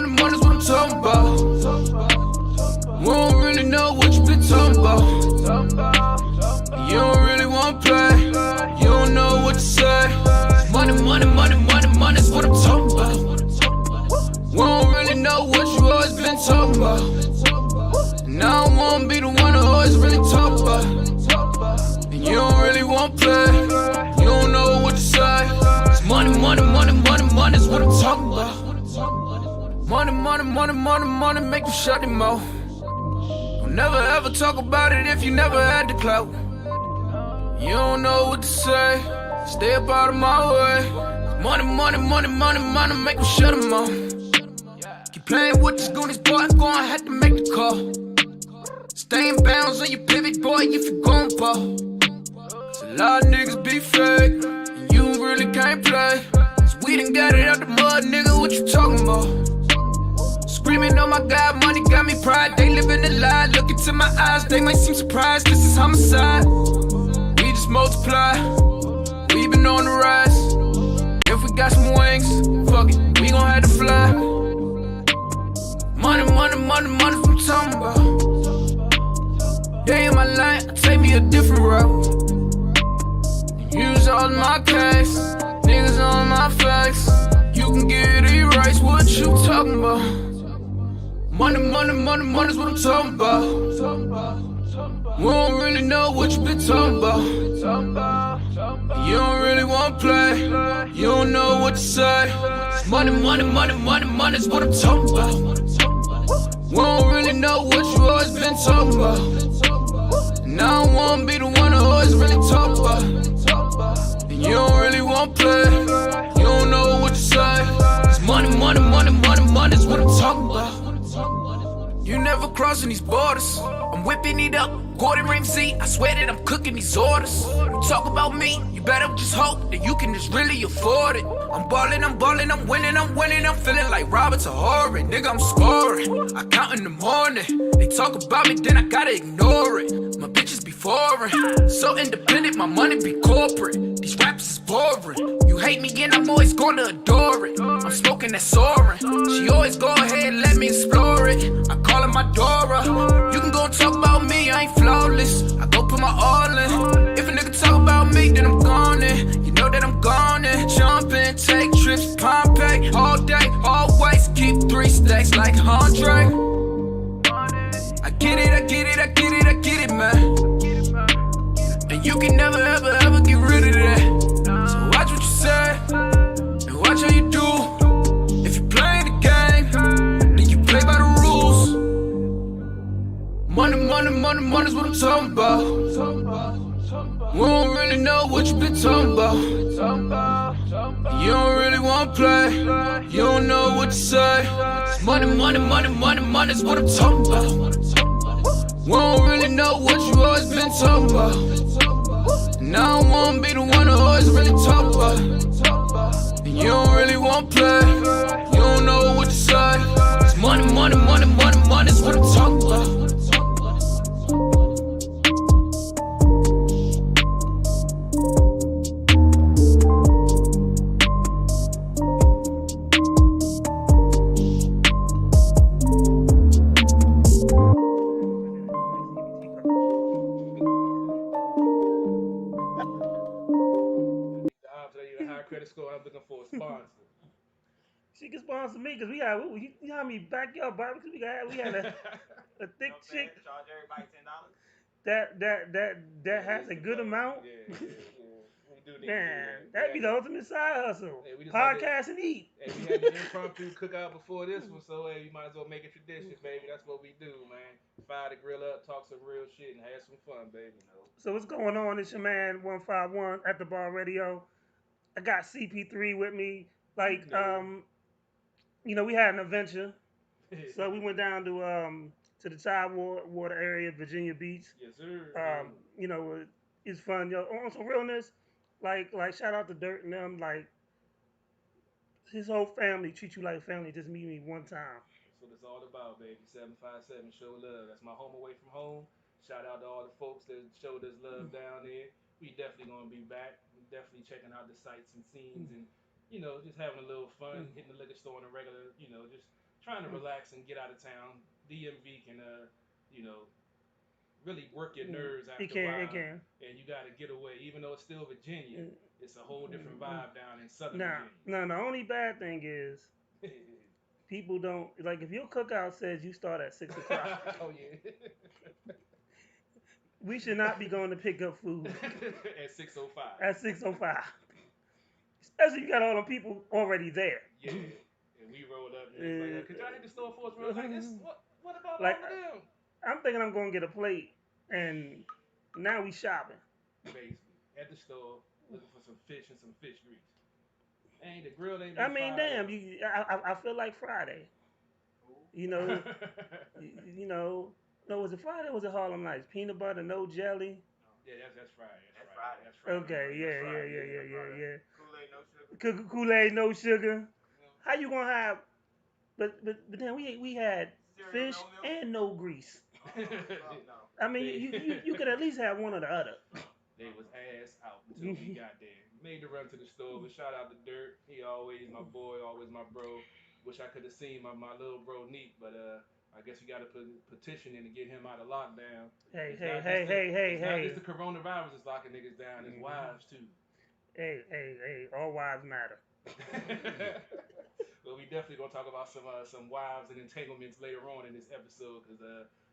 money's what I'm talking about. We don't really know what you been talking about. You don't really wanna play. You don't know what to say. Money's what I'm talking about. We don't really know what you always been talking about. And I don't wanna be the one who always really talk about. And you don't really wanna play. You don't know what to say. It's money's what I'm talking about. Money, make you shut your mouth. Don't never ever talk about it if you never had the clout. You don't know what to say, stay up out of my way. Money, make you shut your mouth. Keep playing with this Goonies, boy, I'm gonna have to make the call. Stay in bounds on your pivot, boy, if you gon' ball. Cause a lot of niggas be fake, and you really can't play. Cause we done got it out the mud, nigga, what you talking about? Screaming, oh my God, money got me pride. They living a lie, look into my eyes, they might seem surprised. This is homicide, we just multiply. We been on the rise. If we got some wings, fuck it, we gon' have to fly. Money, what I'm talking about. Day in my life, take me a different route. Use all my cash, niggas on my face. You can get it erased, what you talking about? Money's what I'm talking about. We don't really know what you been talking about. You don't really wanna play. You don't know what to say. Money's what I'm talking about. We don't really know what you always been talking about. And I don't wanna be the one who always really talk about. And you don't really wanna play. You don't know what to say. It's money's what I'm talking about. You never crossing these borders. I'm whipping it up, Gordon Ramsay. I swear that I'm cooking these orders. You talk about me, you better just hope that you can just really afford it. I'm ballin', I'm winning. I'm feeling like Robert Horry. Nigga, I'm scoring. I count in the morning. They talk about me, then I gotta ignore it. My bitches be foreign, so independent, my money be corporate. These raps is boring. You hate me and I'm always gonna adore it. I'm smoking that soaring. She always go ahead, let me explore it. I call her my Dora. You can go and talk about me, I ain't flawless. I go put my all in. If a nigga talk about me, then I'm gone in. You know that I'm gone in. Jump in, take trips, Pompeii. All day, always keep 3 stacks like Andre. I get it, man. And you can never, ever get rid of that. So watch what you say, and watch how you do. If you play the game, then you play by the rules. Money's what I'm talking about. We don't really know what you been talking about. You don't really wanna play. You don't know what to say. Money's what I'm talking about. We don't really know what you always been talking about. And I don't wanna be the one who always really talk about. And you don't really wanna play. You don't know what to say. It's money's what I'm talking about. Score. I'm looking for a sponsor. She can sponsor me because we got, you know how many backyard barbecues we had a thick chick. Charge everybody $10. That has a good amount. Yeah. We do need Man, that'd be the ultimate side hustle. Hey, we just Podcast and eat. Hey, we had an impromptu cookout before this one, so hey, you might as well make it tradition, baby. That's what we do, man. Fire the grill up, talk some real shit, and have some fun, baby. You know. So what's going on? It's your man 151 at the bar radio. I got CP3 with me. Like, we had an adventure. So we went down to the Tidewater area, Virginia Beach. Yes, sir. It's fun. Yo, on some realness, like shout out to Dirt and them. Like, his whole family treat you like family. Just meet me one time. That's what it's all about, baby. 757 show love. That's my home away from home. Shout out to all the folks that showed us love down there. We definitely gonna be back. We definitely checking out the sights and scenes and just having a little fun, hitting the liquor store on a regular, just trying to relax and get out of town. DMV can, you know, really work your nerves It after a can, it while, can. and you got to get away. Even though it's still Virginia, Mm, it's a whole different mm. vibe down in Southern Now, now, the only bad thing is Virginia. people don't like if your cookout says you start at 6 o'clock. Oh yeah. We should not be going to pick up food At 6:05. at 6:05. Especially if you got all the people already there. Yeah. And we rolled up and it's like, could y'all hit the store for us? Real? Like, it's what about Like all of them? I'm thinking I'm gonna get a plate, and now we shopping. Basically, at the store, looking for some fish and some fish grease. Ain't the grill ain't I been mean, fired damn, up. I feel like Friday. You know, you know. No, was it Friday? Or was it Harlem Nights? Peanut butter, no jelly. Yeah, that's Friday. That's Friday. Friday. That's Friday. Okay, That's yeah, yeah, Friday. yeah, yeah, yeah, Kool-Aid, no sugar. yeah. Kool-Aid, no sugar. How you gonna have? But then we had Cereal, fish no milk. and no grease. No. I mean, you could at least have one or the other. They was ass out until we got there. Made the run to the store, but shout out to Dirt. He always my boy, always my bro. Wish I could have seen my little bro Neat, but I guess we got to put a petition in to get him out of lockdown. Hey, It's hey, not hey, just the, hey, hey, it's not hey. just the coronavirus that's locking niggas down. It's Mhm. wives too. Hey, all wives matter. But we definitely gonna talk about some wives and entanglements later on in this episode because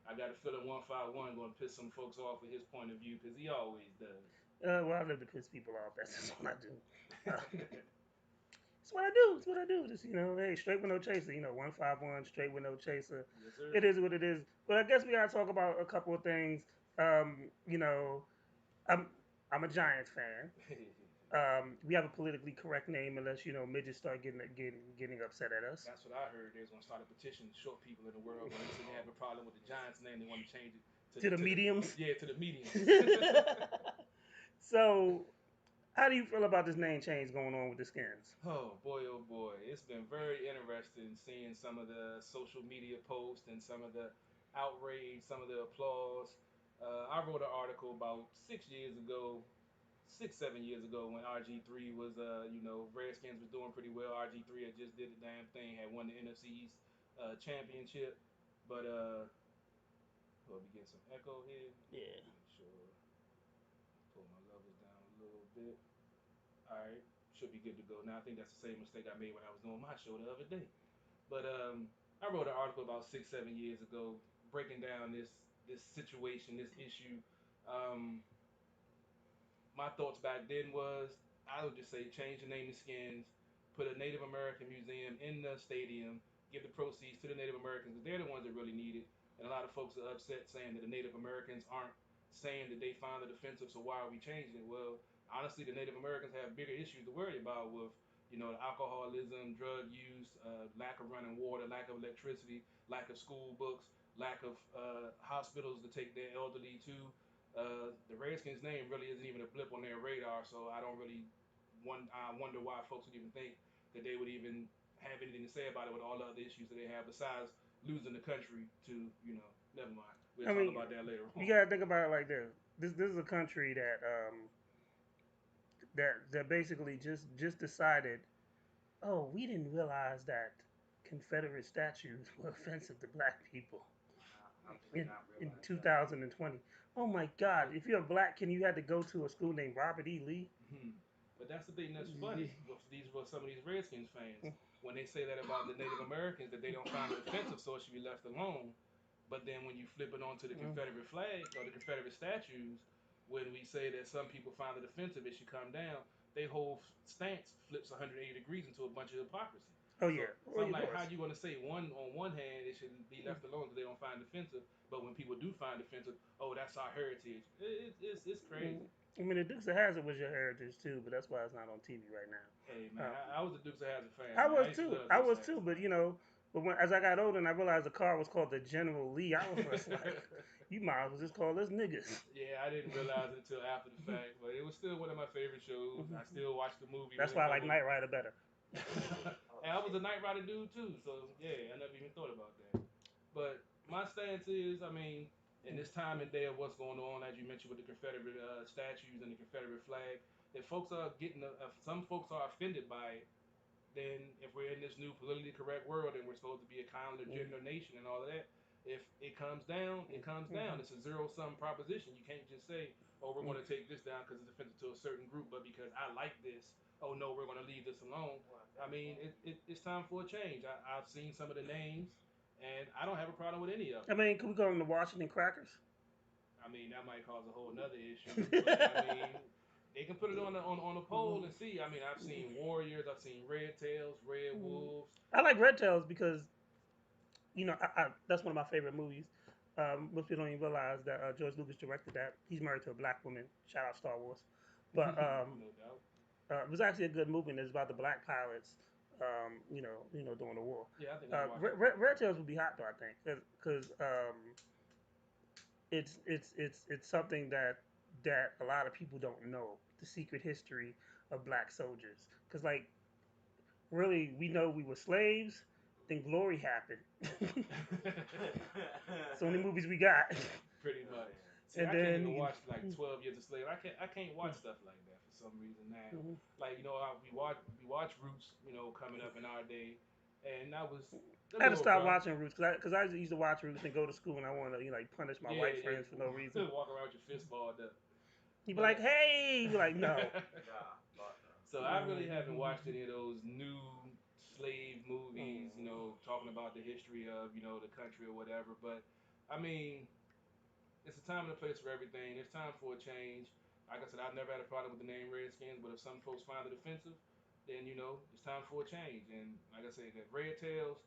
I got a feeling 151 gonna piss some folks off with his point of view because he always does. Well, I live to piss people off. That's just what I do. That's what I do. That's what I do. Just hey, straight with no chaser. 151, straight with no chaser. Yes, sir. It is what it is. But I guess we gotta talk about a couple of things. I'm I'm a Giants fan. We have a politically correct name unless midgets start getting upset at us. That's what I heard. They was gonna start a petition to short people in the world, but they said they have a problem with the Giants name. They want to change it To the mediums. to the mediums. So, how do you feel about this name change going on with the Skins? Oh boy, it's been very interesting seeing some of the social media posts and some of the outrage, some of the applause. I wrote an article about 6 years ago, 6, 7 years ago when RG3 was, Redskins was doing pretty well. RG3 had just did the damn thing, had won the NFC East championship, but we getting some echo here. Yeah. Make sure pull my levels down a little bit. All right, should be good to go. Now I think that's the same mistake I made when I was doing my show the other day. But I wrote an article about 6, 7 years ago breaking down this situation, this issue. Um, my thoughts back then was I would just say change the name to Skins, put a Native American museum in the stadium, give the proceeds to the Native Americans because they're the ones that really need it. And a lot of folks are upset saying that the Native Americans aren't saying that they found it offensive, so why are we changing it? Well, honestly, the Native Americans have bigger issues to worry about with the alcoholism, drug use, lack of running water, lack of electricity, lack of school books, lack of hospitals to take their elderly to. The Redskins name really isn't even a blip on their radar, so I don't really I wonder why folks would even think that they would even have anything to say about it with all the other issues that they have besides losing the country to, never mind. We'll talk about that later on. You gotta think about it like this. This is a country that basically just decided, oh, we didn't realize that Confederate statues were offensive to black people in 2020. Oh my God! If you're black, you had to go to a school named Robert E. Lee? But that's the thing that's funny with some of these Redskins fans when they say that about the Native Americans that they don't find it offensive, so it should be left alone. But then when you flip it onto the Confederate flag or the Confederate statues, when we say that some people find it offensive, it should come down. Their whole stance flips 180 degrees into a bunch of hypocrisy. Oh yeah. So I'm like, how you going to say on one hand it should be left alone because they don't find it offensive, but when people do find it offensive, oh, that's our heritage. It's crazy. I mean, the Dukes of Hazzard was your heritage too, but that's why it's not on TV right now. Hey man, I was a Dukes of Hazzard fan. I was used to too. love I Dukes was of too. Hazzard. But as I got older and I realized the car was called the General Lee, I was just like, you might as well just call us niggas. Yeah, I didn't realize it until after the fact, but it was still one of my favorite shows. I still watch the movie. That's why I like Knight Rider better. And I was a Knight Rider dude too, so yeah, I never even thought about that. But my stance is, I mean, in this time and day of what's going on, as you mentioned with the Confederate statues and the Confederate flag, that folks are getting, some folks are offended by it. then if we're in this new politically correct world and we're supposed to be a kind, legitimate nation and all of that, if it comes down, it comes down. It's a zero sum proposition. You can't just say, "Oh, we're going to take this down because it's offensive to a certain group," but because I like this, oh no, we're going to leave this alone. I mean, it's time for a change. I've seen some of the names, and I don't have a problem with any of I them. mean, can we call them the Washington Crackers? I mean, that might cause a whole nother issue, but I mean, they can put it on a poll and see. I mean, I've seen Warriors, I've seen Red Tails, Red Wolves. I like Red Tails because that's one of my favorite movies. Most people don't even realize that George Lucas directed that. He's married to a black woman. Shout out Star Wars. But No doubt. it was actually a good movie, and it's about the black pilots. During the war. Yeah, I think I watched that. Red Tails would be hot though, I think, because it's something that a lot of people don't know the secret history of black soldiers. Because like really, we know we were slaves. Then glory happened. So many movies we got. Pretty Oh, much. man. See, And I can't then even watch like 12 Years a Slave. I can't watch stuff like that for some reason now. Like we watch Roots, coming up in our day, and that was a I had to little stop rough. watching Roots because I used to watch Roots and go to school and I wanted to like punish my Yeah, white friends for no reason. walk around with your fist balled up. You'd be But like, "Hey," you'd be like, "No." Nah, fuck no. so I really haven't watched any of those new slave movies, talking about the history of the country or whatever. But I mean, it's a time and a place for everything. It's time for a change. Like I said, I've never had a problem with the name Redskins, but if some folks find it offensive, then it's time for a change. And like I said, that Red Tails,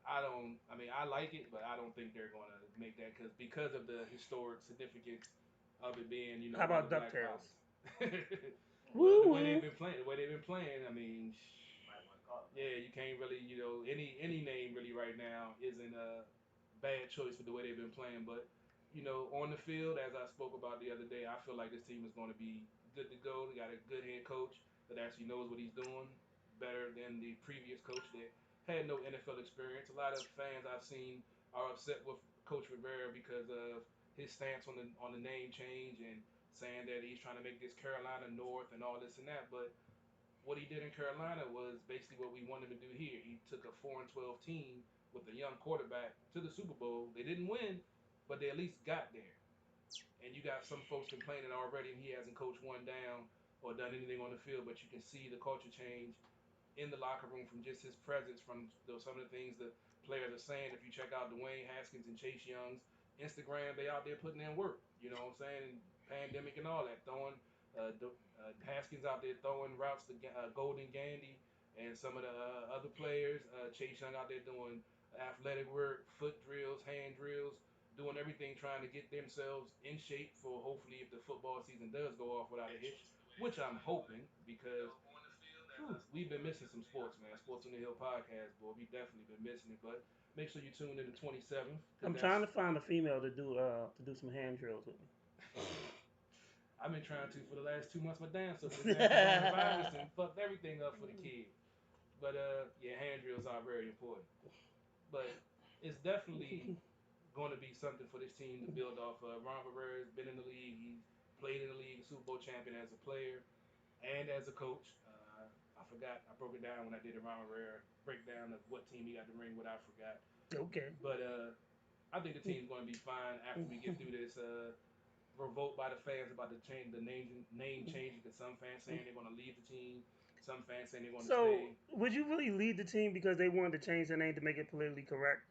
I don't. I mean, I like it, but I don't think they're gonna make that because of the historic significance of it being How about about the black Ducktales? pilots. Well, Woo the way they've woo. been playing, I mean, Might want to call it. yeah, you can't really, any name really right now isn't a bad choice for the way they've been playing. But on the field, as I spoke about the other day, I feel like this team is going to be good to go. They got a good head coach that actually knows what he's doing better than the previous coach that had no NFL experience. A lot of fans I've seen are upset with Coach Rivera because of his stance on the name change and saying that he's trying to make this Carolina North and all this and that. But what he did in Carolina was basically what we wanted to do here. He took a 4-12 team with a young quarterback to the Super Bowl. They didn't win, but they at least got there. And you got some folks complaining already, and he hasn't coached one down or done anything on the field. But you can see the culture change in the locker room from just his presence, from some of the things the players are saying. If you check out Dwayne Haskins and Chase Young's Instagram, they out there putting in work. You know what I'm saying? And pandemic and all that, throwing Haskins out there throwing routes to Golden Gandy and some of the other players. Chase Young out there doing athletic work, foot drills, hand drills, doing everything trying to get themselves in shape for hopefully if the football season does go off without a hitch, which I'm hoping because we've been missing some sports, man. Sports on the Hill podcast, boy. We definitely been missing it. But make sure you tune in the 27th because I'm that's. trying to find a female to do some hand drills with me. I've been trying to for the last 2 months. My damn self, this damn coronavirus and fucked everything up for the kids. But yeah, hand drills are very important. But it's definitely going to be something for this team to build off of. Ron Rivera's been in the league. He's played in the league, Super Bowl champion as a player and as a coach. I forgot. I broke it down when I did a Ron Rivera breakdown of what team he got the ring with. I forgot. Okay. But I think the team's going to be fine after we get through this revolt by the fans about the name changing. Because some fans saying they're going to leave the team, some fans saying they're going to So, stay. would you really lead the team because they wanted to change their name to make it politically correct?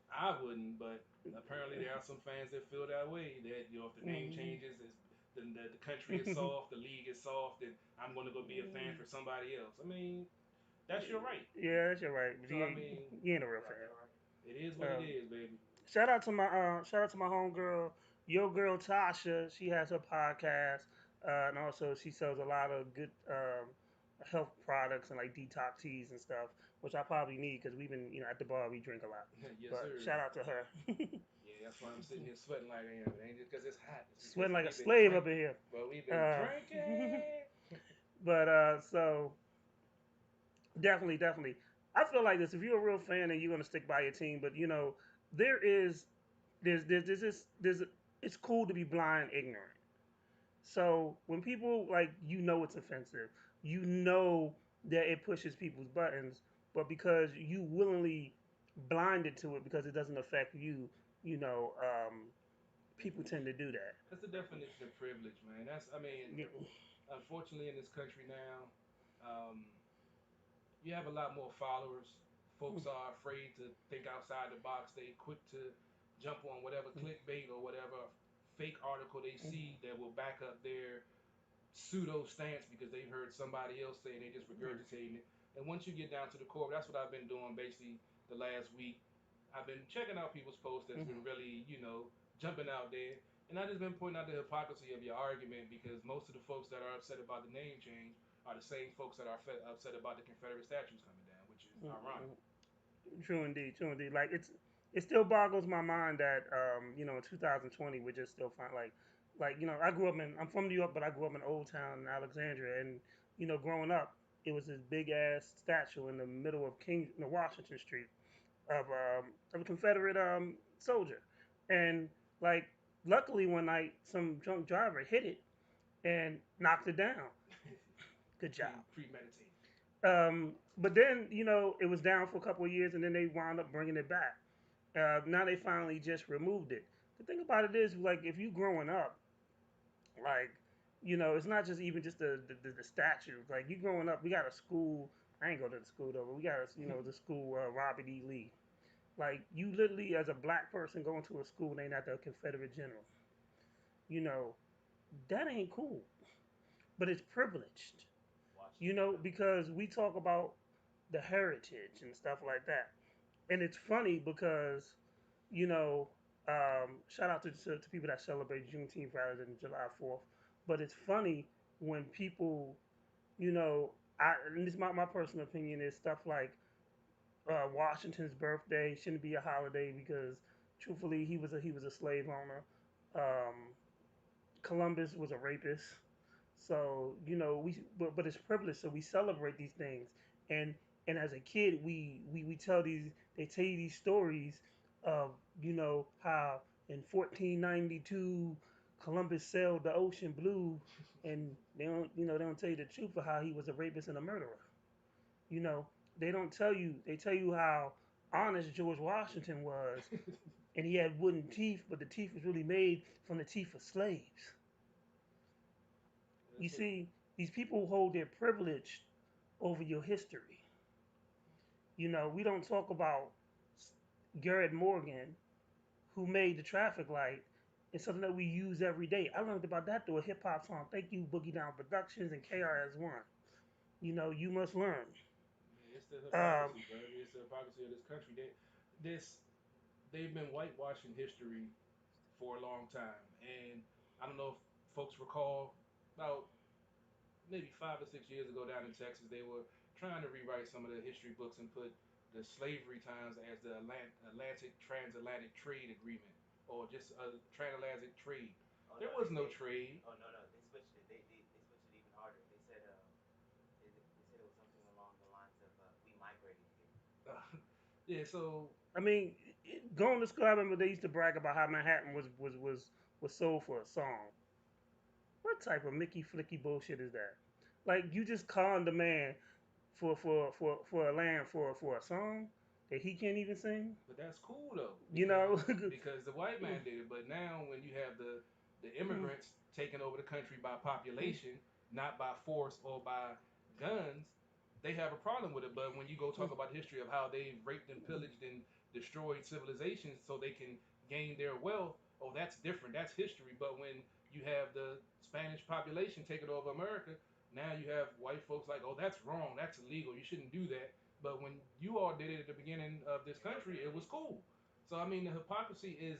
I wouldn't, but apparently there are some fans that feel that way. That if the name changes, the country is soft, the league is soft, and I'm going to go be a fan for somebody else. I mean, that's your right. Yeah, that's your right. But So I mean, you ain't a real Right, fan. right. it is what it Um, is, baby. shout out to my homegirl, your girl Tasha. She has her podcast, and also she sells a lot of good health products and like detox teas and stuff, which I probably need because we've been at the bar we drink a lot. Yes, But sir. shout out to her. Yeah, that's why I'm sitting here sweating like I am. It ain't just because it's hot. It's because Sweating like a we've been slave up drinking. in here. But we've been Uh, drinking. but so definitely, I feel like this. If you're a real fan, and you're gonna stick by your team, but there is there's it's cool to be blind ignorant. So when people like it's offensive, you know that it pushes people's buttons, but because you willingly blinded to it because it doesn't affect you, you know, people tend to do that. That's the definition of privilege, man. That's, I mean, Yeah. unfortunately in this country now, um, you have a lot more followers. Folks are afraid to think outside the box. They quick to jump on whatever clickbait or whatever fake article they see that will back up their pseudo stance because they've heard somebody else say and they just regurgitating it. And once you get down to the core, that's what I've been doing basically the last week. I've been checking out people's posts that's been really, jumping out there. And I just been pointing out the hypocrisy of your argument because most of the folks that are upset about the name change are the same folks that are upset about the Confederate statues coming down, which is ironic. True indeed, true indeed. Like it still boggles my mind that in 2020 we just still find like I grew up in I'm from New York, but I grew up in Old Town in Alexandria, and growing up it was this big ass statue in the middle of Washington Street of a Confederate soldier, and like luckily one night some drunk driver hit it and knocked it down. Good job. Premeditated. But then it was down for a couple of years, and then they wound up bringing it back. Now they finally just removed it. The thing about it is, like, if you growing up, like, it's not just even just the statue. Like, you growing up, we got a school. I ain't go to the school though, but we got the school Robert E. Lee. Like, you literally as a black person going to a school named after a Confederate general. You know that ain't cool, but it's privileged. Washington. Because we talk about the heritage and stuff like that. And it's funny because, you know, shout out to people that celebrate Juneteenth rather than July 4th. But it's funny when people, you know, and this is my personal opinion, is stuff like Washington's birthday shouldn't be a holiday because, truthfully, he was a slave owner. Um, Columbus was a rapist. So but it's privilege. So we celebrate these things, and as a kid, we tell these they tell you these stories of how in 1492 Columbus sailed the ocean blue, and they don't tell you the truth of how he was a rapist and a murderer. You know they don't tell you. They tell you how honest George Washington was, and he had wooden teeth, but the teeth was really made from the teeth of slaves. You So, see, these people hold their privilege over your history. We don't talk about Garrett Morgan, who made the traffic light. It's something that we use every day. I learned about that through a hip hop song. Thank you, Boogie Down Productions and KRS-One. You must learn. it's the Um, hypocrisy, bro. It's the hypocrisy of this country. This they've been whitewashing history for a long time, and I don't know if folks recall about maybe 5 or 6 years ago down in Texas, they were trying to rewrite some of the history books and put the slavery times as the Atlantic Transatlantic Trade Agreement or just a transatlantic trade. Oh There no, was no trade. oh no, they switched it. They switched it even harder. They said they said it was something along the lines of we migrated here. Yeah, so I mean, going to school, I remember they used to brag about how Manhattan was sold for a song. What type of Mickey Flicky bullshit is that? Like you just conned a man for a land for a song that he can't even sing. but that's cool though You know, because the white man did it. But now when you have the immigrants taking over the country by population, not by force or by guns, they have a problem with it. But when you go talk about history of how they raped and pillaged and destroyed civilizations so they can gain their wealth, oh, that's different. That's history. But when you have the Spanish population taking over America, now you have white folks like, oh, that's wrong. That's illegal. You shouldn't do that. But when you all did it at the beginning of this It wasn't country, it was illegal. cool. So I mean, the hypocrisy is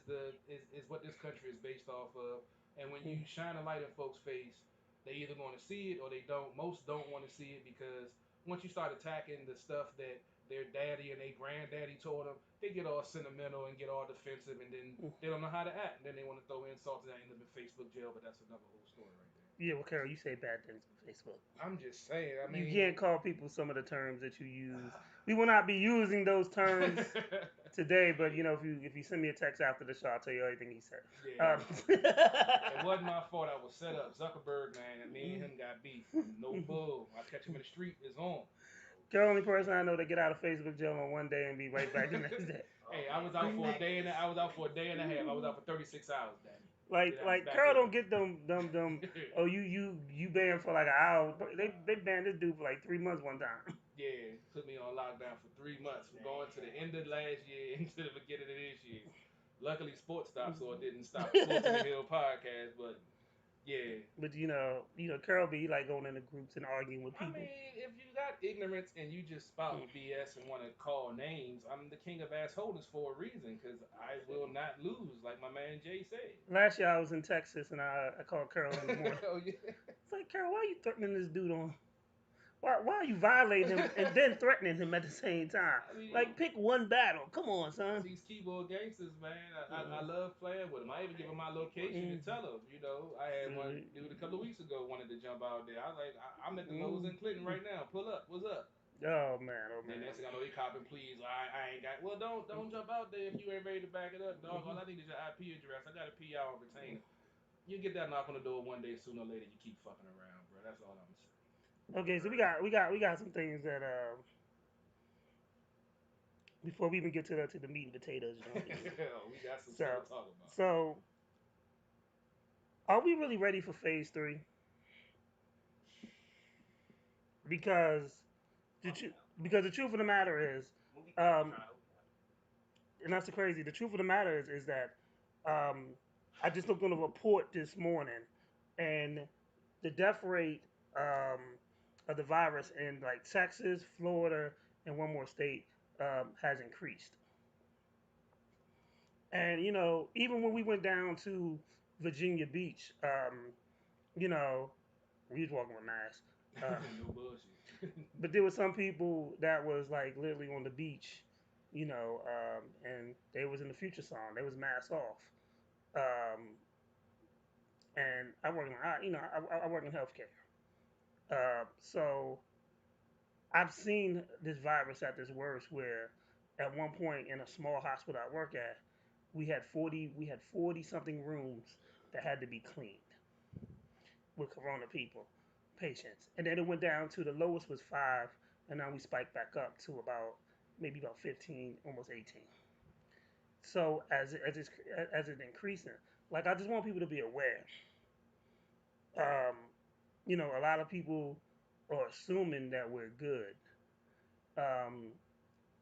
what this country is based off of. And when you shine a light in folks' face, they either going to see it or they don't. Most don't want to see it because once you start attacking the stuff that their daddy and their granddaddy told them, they get all sentimental and get all defensive, and then they don't know how to act. And then they want to throw insults and end up in Facebook jail. But that's another whole story right Yeah, well, Carol, you say bad things on Facebook. I'm just saying. I You mean, can't call people some of the terms that you use. We will not be using those terms today, but you know, if you send me a text after the show, I'll tell you everything he said. yeah. It wasn't my fault. I was set up. Zuckerberg, man, and me and him got beef. No bull. I catch him in the street. It's on. The only person I know that get out of Facebook jail on one day and be right back the next day. Hey, I was out for a day and I was out for a day and a half. I was out for 36 hours, damn it. Like Then I was like back Carl in. don't get them. Oh, you banned for like an hour. They banned this dude for like 3 months one time. Yeah, put me on lockdown for 3 months. We're going to the end of last year into the beginning of this year. Luckily, sports stopped, so it didn't stop the Sports in the Hill podcast. But yeah, But Carl be like going into groups and arguing with I people. mean, if you got ignorance and you just spout BS and want to call names, I'm the king of assholes for a reason, because I will not lose, like my man Jay said. Last year I was in Texas and I called Carol in the morning. Oh yeah. It's like, Carol, why are you threatening this dude on? Why are you violating him and then threatening him at the same time? I mean, Like, pick one battle. Come on, son. these keyboard gangsters, man. I love playing with them. I even give them my location and tell them. You know, I had one dude a couple of weeks ago wanted to jump out there. I was like, I'm at the Lowe's in Clinton right now. Pull up. What's up? Oh man, oh Then man. next thing I know, he copping, please. I ain't got. Well, don't jump out there if you ain't ready to back it up, dog. All I need is your IP address. I got a PI on retainer. You get that knock on the door one day, sooner or later, you keep fucking around, bro. That's all I'm saying. Okay, so we got some things that before we even get to the meat and potatoes, We got some So- stuff to talk about. So, are we really ready for phase 3? Because the truth of the matter is, and that's the crazy. The truth of the matter is that I just looked on a report this morning, and the death rate of the virus in like Texas, Florida, and one more state has increased. And even when we went down to Virginia Beach, we was walking with masks. No bullshit. But there were some people that was like literally on the beach, and they was in the Future song. They was masked off. And I work I work in healthcare. So I've seen this virus at this worst where at one point in a small hospital I work at, we had 40 something rooms that had to be cleaned with corona patients. And then it went down to the lowest was 5, and now we spiked back up to maybe about 15, almost 18. So as it's increasing, like I just want people to be aware. A lot of people are assuming that we're good.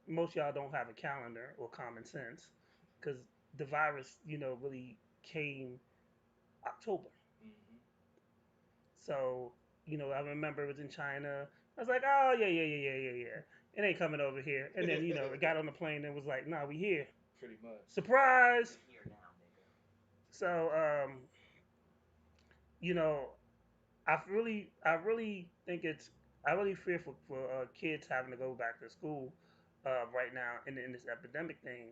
Most of y'all don't have a calendar or common sense because the virus, really came October. Mm-hmm. So, I remember it was in China. I was like, oh, yeah. It ain't coming over here. And then, it got on the plane and was like, nah, we here. Pretty much. Surprise! Here now, nigga. So, I really think I really fear for kids having to go back to school right now in this epidemic thing,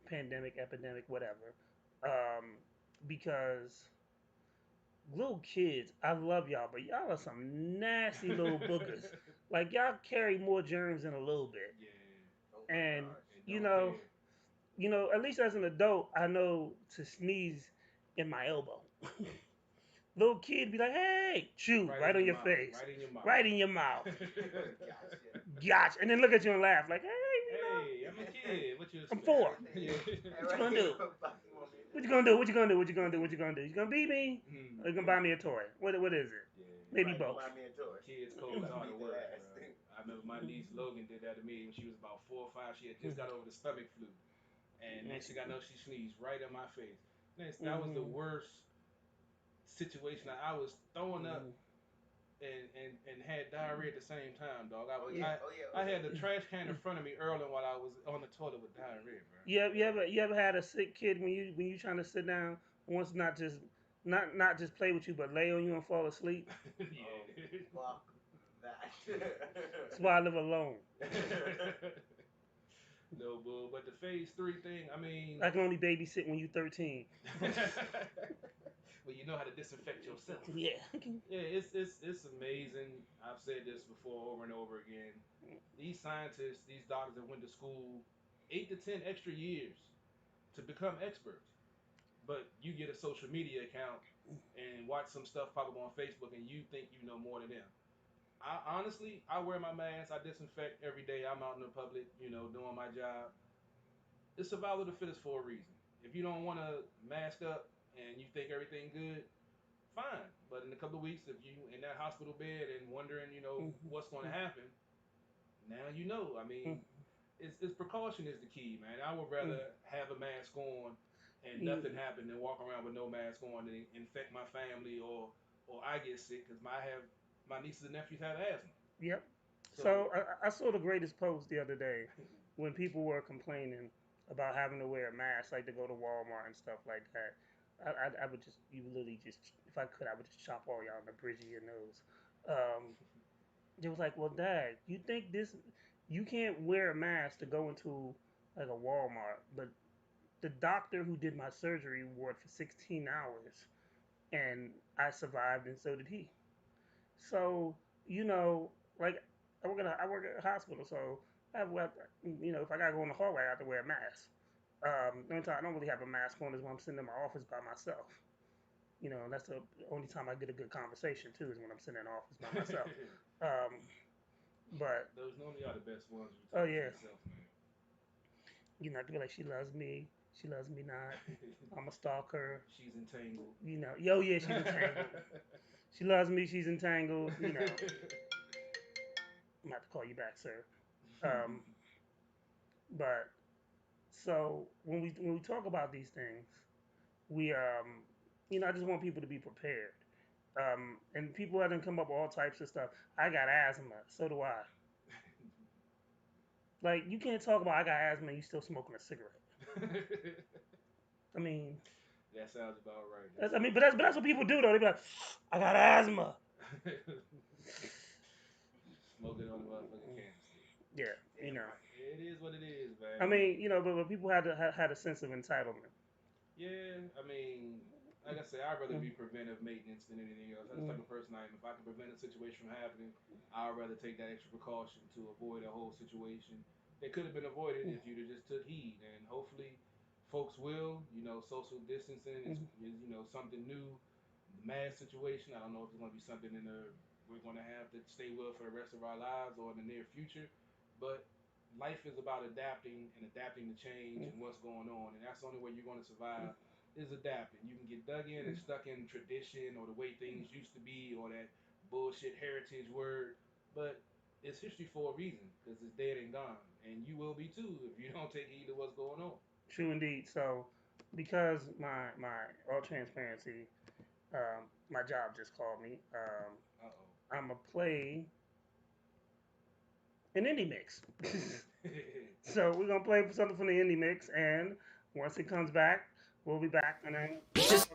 pandemic, epidemic, whatever, because little kids, I love y'all, but y'all are some nasty little boogers. Like y'all carry more germs than a little bit. Yeah. Oh my And gosh. at least as an adult, I know to sneeze in my elbow. Little kid be like, hey, chew right on your mouth, face, Right in your mouth. right in your mouth. Gotcha. Gotcha. And then look at you and laugh like, hey, Hey, I'm a kid. What you I'm expect? 4. Yeah. What you gonna do? What you gonna do? What you gonna do? What you gonna do? What you gonna do? You gonna beat me? Mm. Or you gonna buy me a toy? What is it? Yeah. Maybe Right, both. buy me a toy. Kids cold as hard to work, bro. I remember my niece Logan did that to me when she was about 4 or 5. She had just got over the stomach flu, and next thing I know, she sneezed right in my face. That was the worst situation. I was throwing up and had diarrhea at the same time, dog. I had the trash can in front of me early while I was on the toilet with diarrhea, bro. You ever had a sick kid when you trying to sit down wants not just play with you but lay on you and fall asleep? Yeah. Fuck that. That's why I live alone. No, bull. But the phase 3 thing, I mean, I can only babysit when you're 13. but you know how to disinfect yourself. Yeah. Yeah, it's amazing. I've said this before over and over again. These scientists, these doctors that went to school 8 to 10 extra years to become experts, but you get a social media account and watch some stuff pop up on Facebook, and you think you know more than them. I honestly, I wear my mask. I disinfect every day. I'm out in the public, doing my job. It's survival of the fittest for a reason. If you don't want to mask up and you think everything good, fine. But in a couple of weeks, if you in that hospital bed and wondering, what's going to happen, now you know. I mean, it's precaution is the key, man. I would rather have a mask on and nothing happen than walk around with no mask on and infect my family or I get sick because my nieces and nephews have asthma. Yep. So I saw the greatest post the other day when people were complaining about having to wear a mask, like to go to Walmart and stuff like that. I would just, you literally just, if I could, I would just chop all y'all in the bridge of your nose. It was like, well, Dad, you think you can't wear a mask to go into like a Walmart, but the doctor who did my surgery wore it for 16 hours, and I survived, and so did he. So, like, I work at a hospital, so if I gotta go in the hallway, I have to wear a mask. The only time I don't really have a mask on is when I'm sitting in my office by myself. And that's the only time I get a good conversation too, is when I'm sitting in the office by myself. But those normally are the best ones. Oh yeah. Yourself, man. I feel like she loves me. She loves me not. I'm a stalker. She's entangled. Yeah, she's entangled. She loves me. She's entangled. I'm gonna have to call you back, sir. But so when we talk about these things, we I just want people to be prepared. And people have come up with all types of stuff. I got asthma, so do I. Like, you can't talk about I got asthma and you still smoking a cigarette. I mean, that sounds about right. But that's what people do though. They be like, I got asthma. Smoke it on the motherfucking canister. Yeah, It is what it is, man. I mean, but people had a sense of entitlement. Yeah, I mean, like I said, I'd rather be preventive maintenance than anything else. That's the type of person I am. If I can prevent a situation from happening, I'd rather take that extra precaution to avoid a whole situation that could have been avoided if you'd have just took heed. And hopefully, folks will. Social distancing is something new. The mask situation, I don't know if it's going to be something we're going to have to stay with for the rest of our lives or in the near future. But life is about adapting to change and what's going on. And that's the only way you're going to survive is adapting. You can get dug in and stuck in tradition or the way things used to be or that bullshit heritage word. But it's history for a reason because it's dead and gone. And you will be too if you don't take heed to what's going on. True indeed. So, because my all transparency, my job just called me. I'm going to play an indie mix. So we're going to play something from the indie mix, and once it comes back, we'll be back, and then... Just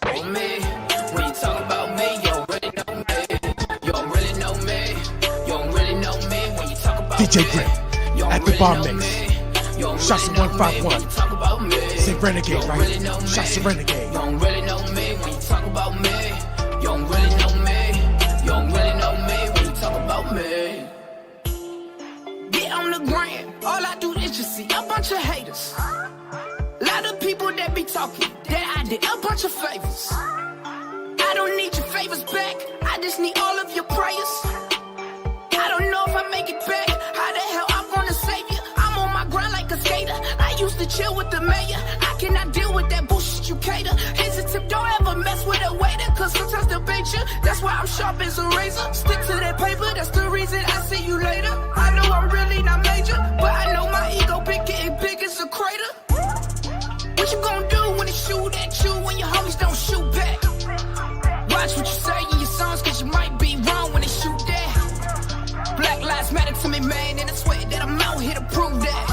on me. When you talk about me, you don't really know me. You don't really know me. You don't really know me when you talk about DJ me. Grip at the bar mix. Shots at 151. Say Renegade, right? Shots at Renegade. You don't really know me when you talk about me. You don't really know me. You don't really know me when you talk about me. Get on the gram. All I do is just see a bunch of haters. Lot of people that be talking that I did a bunch of favors. I don't need your favors back. I just need all of your prayers. I don't know if I make it back. How the hell I'm gonna save you? I'm on my grind like a skater. I used to chill with the mayor. I cannot deal with that bullshit you cater. Here's a tip, don't ever mess with a waiter, cause sometimes they'll bait you. That's why I'm sharp as a razor. Stick to that paper, that's the reason I see you later. I know I'm really not major, but I know my ego big, getting big as a crater. What you gonna do when they shoot at you when your homies don't shoot back? Watch what you say in your songs, cause you might be wrong when they shoot that. Black lives matter to me, man, and I swear that I'm out here to prove that.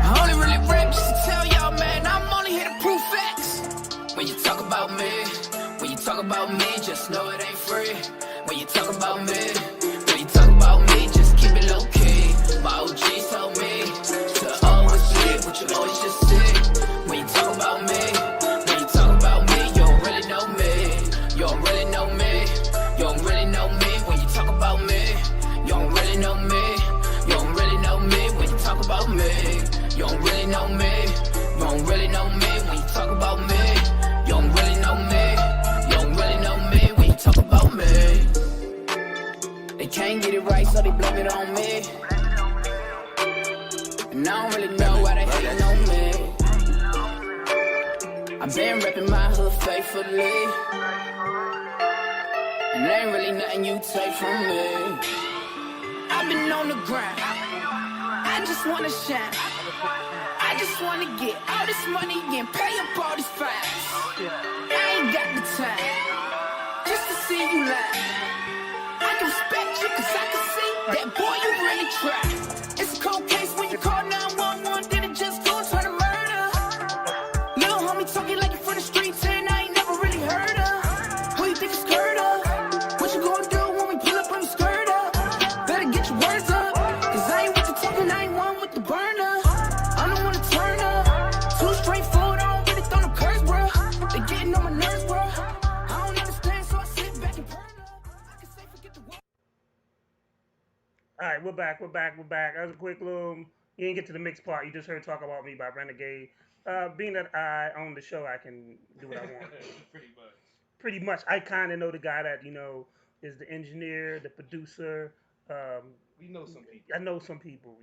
I only really rap just to tell y'all, man, I'm only here to prove facts. When you talk about me, just know it ain't free. When you talk about me, just keep it low key. My OG told me to always but you always just sick. When you talk about me, when you talk about me, you don't really know me. You don't really know me. You don't really know me when you talk about me. You don't really know me. You don't really know me when you talk about me. You don't really know me. You don't really know me when you talk about me. You don't really know me. You don't really know me when you talk about me. They can't get it right, so they blame it on me. And I don't really know why they hating on me. I've been repping my hood faithfully, and there ain't really nothing you take from me. I've been on the grind, I just wanna shine. I just wanna get all this money and pay up all these fines. I ain't got the time just to see you lie. I can respect you cause I can see that boy you really try. It's a cold case when you call 911, then it just goes for the murder. Little homie talking like you from the streets and I ain't never really heard of. Who you think you scared of? What you gonna do when we pull up on your skirt up? Better get your words up, cause I ain't with the talking, I ain't one with the burner. I don't wanna turn up, too straightforward, I don't really throw no curse, bro. They getting on my nerves, bro. I don't understand, so I sit back and burn up. I can say forget the word. All right, we're back. That was a quick little. You didn't get to the mixed part. You just heard "Talk About Me" by Renegade. Being that I own the show, I can do what I want. Pretty much. Pretty much, I kind of know the guy that is the engineer, the producer. We know some people. I know some people.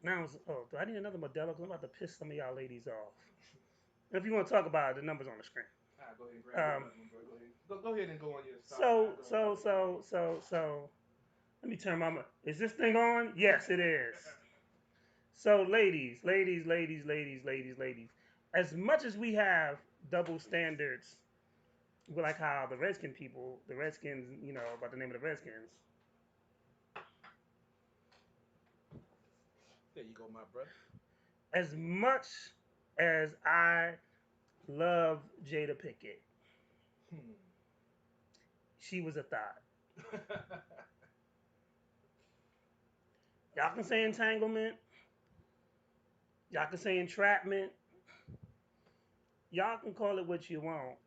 Now, do I need another Modelo? Because I'm about to piss some of y'all ladies off. And if you want to talk about it, the number's on the screen. Go ahead and grab one, bro. Go ahead and go on your side. So, let me turn my. Is this thing on? Yes, it is. So, ladies. As much as we have double standards, like how the Redskins, about the name of the Redskins. There you go, my brother. As much as I love Jada Pinkett, she was a thought. Y'all can say entanglement. Y'all can say entrapment. Y'all can call it what you want.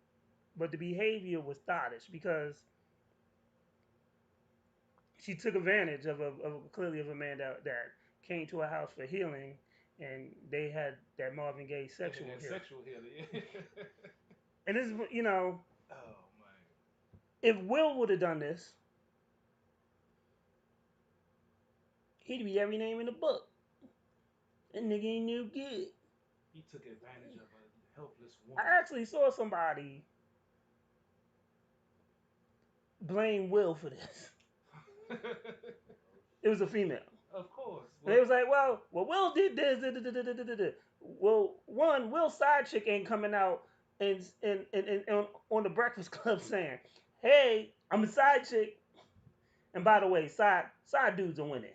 But the behavior was thoughtish because she took advantage of clearly of a man that came to her house for healing, and they had that Marvin Gaye sexual healing. And this is, Oh man. if Will would have done this, he'd be every name in the book. That nigga ain't no good. He took advantage of a helpless I woman. actually saw somebody blame Will for this. It was a female. Of course. And they was like, well, Will did this. Well, Will's side chick ain't coming out and on the Breakfast Club saying, hey, I'm a side chick. And by the way, side dudes are winning.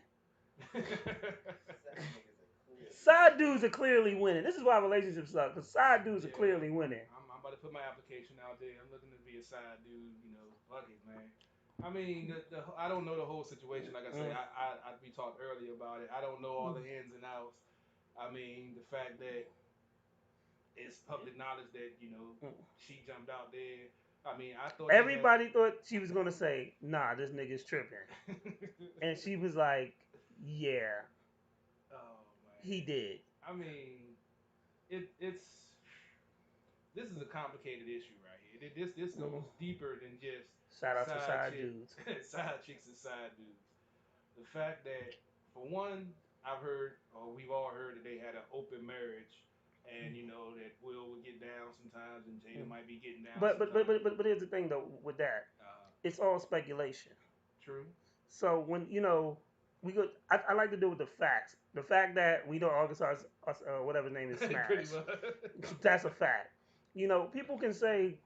Side dudes are clearly winning. This is why relationships suck, because side dudes are clearly winning. I'm about to put my application out there. I'm looking to be a side dude. Fuck it, man. I mean, I don't know the whole situation. Like I say, we talked earlier about it. I don't know all the ins and outs. I mean, the fact that it's public knowledge that she jumped out there. I mean, I thought everybody thought she was gonna say, "Nah, this nigga's tripping," and she was like, "Yeah, he did." I mean, it's this is a complicated issue right here. This goes deeper than just shout out to side dudes, side chicks and side dudes. The fact that, for one, we've all heard that they had an open marriage, and that Will would get down sometimes, and Jada might be getting down. But here's the thing though with that, it's all speculation. True. So when I like to do with the facts. The fact that we know Arkansas, whatever his name is, smashed. That's a fact. People can say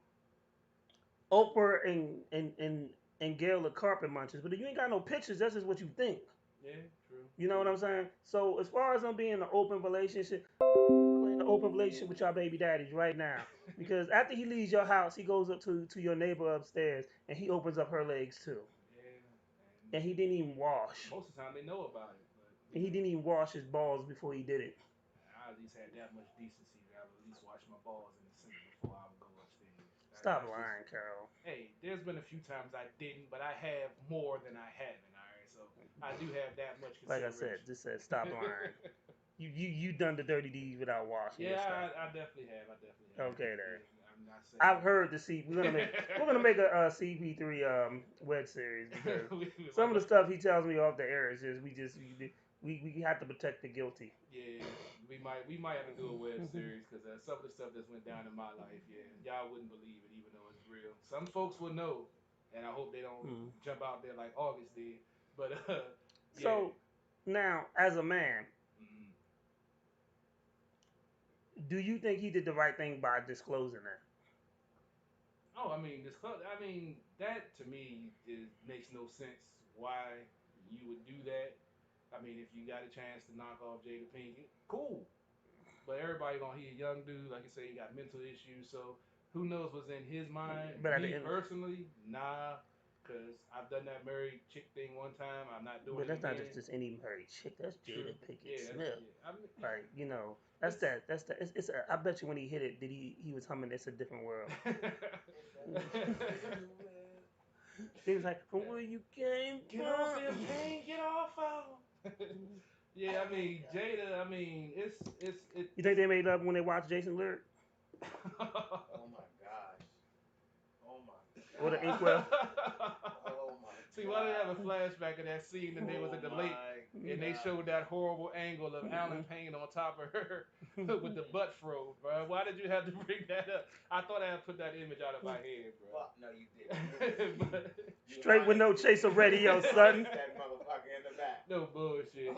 Oprah and Gail are carpet munchers, but if you ain't got no pictures, that's just what you think. Yeah, true. You know what I'm saying? So as far as I'm being in an open relationship with your baby daddies right now, because after he leaves your house, he goes up to your neighbor upstairs and he opens up her legs too. Yeah. And he didn't even wash. Most of the time they know about it. He didn't even wash his balls before he did it. I at least had that much decency that I would at least wash my balls in the sink before I would go upstairs. Stop That's just lying, Carol. hey. There's been a few times I didn't, but I have more than I haven't. All right, so I do have that much Like I said, consideration. just said stop lying. You done the dirty deeds without washing your Yeah, stuff. I definitely have. I definitely have. Okay then. Yeah, I'm not saying. I've heard the C. We're gonna make a CP3 web series because some of the stuff he tells me off the air is just we have to protect the guilty. Yeah, we might have to do a web series because some of the stuff that's went down in my life, yeah, y'all wouldn't believe it even though it's real. Some folks will know, and I hope they don't Mm. jump out there like August did. But yeah. So now, as a man, Mhm. do you think he did the right thing by disclosing that? Oh, I mean, I mean, that to me makes no sense. Why you would do that? I mean, if you got a chance to knock off Jada Pinkett, cool. But everybody gonna he a young dude, like I say, he got mental issues. So who knows what's in his mind? But at the Me end, personally, nah, cause I've done that married chick thing one time. I'm not doing but it that's not just again. just any married chick. That's True. Jada Pinkett Yeah, Smith. yeah. I mean, Like that's it's that. That's that. It's a, I bet you when he hit it, did he was humming "It's a Different World." He was like, "From where you came Get off him, from." Kane. Get off him. Yeah, I mean Jada. I mean You think they made up when they watched Jason Lyric Oh my gosh. Oh my or the god. Inkwell? Oh my See, why do they have a god. flashback of that scene that they was at the lake and they God. showed that horrible angle of Alan Payne on top of her with the butt fro, bro? Why did you have to bring that up? I thought I had put that image out of my head, bro. Fuck, no, you didn't. But, You Straight with no honestly- chaser radio, son. That motherfucker in the back. no bullshit.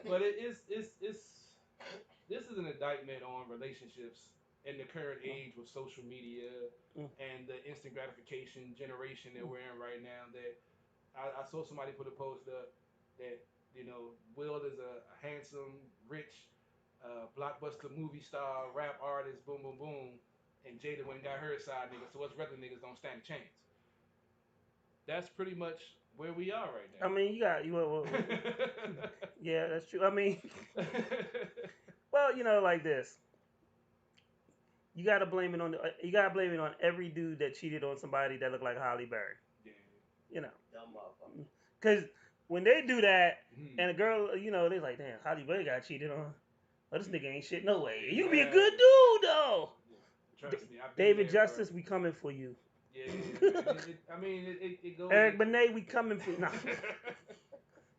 But it's this is an indictment on relationships in the current age with social media Mm. and the instant gratification generation that we're in right now. That I saw somebody put a post up that Will is a handsome, rich, blockbuster movie star, rap artist, boom, boom, boom, and Jada went and got her side nigga. So us regular niggas don't stand a chance. That's pretty much where we are right I now. mean, yeah, that's true. I mean, well, like this. You gotta blame it on every dude that cheated on somebody that looked like Holly Berry. Yeah. You know, Dumb motherfucker. because when they do that, Mhm. and a girl, they're like, damn, Holly Berry got cheated on. Oh, this nigga ain't shit no way. You be a good dude though. Yeah. Trust me, I've been David there, Justice, bro. we coming for you. Yeah, man. I mean, it goes. Eric Benet, we coming for you. Nah,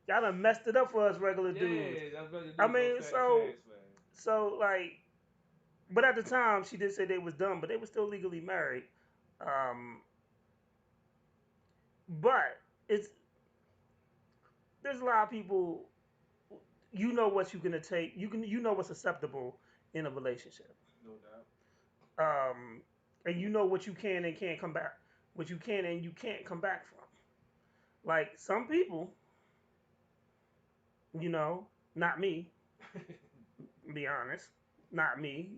y'all done messed it up for us regular dudes. Yeah, that's what I mean, so like, but at the time she did say they was done, but they were still legally married. Um, but there's a lot of people. You know what you gonna take. You know what's acceptable in a relationship. No doubt. And you know what you can and can't come back. What you can and you can't come back from. Like some people, not me. Be honest, not me.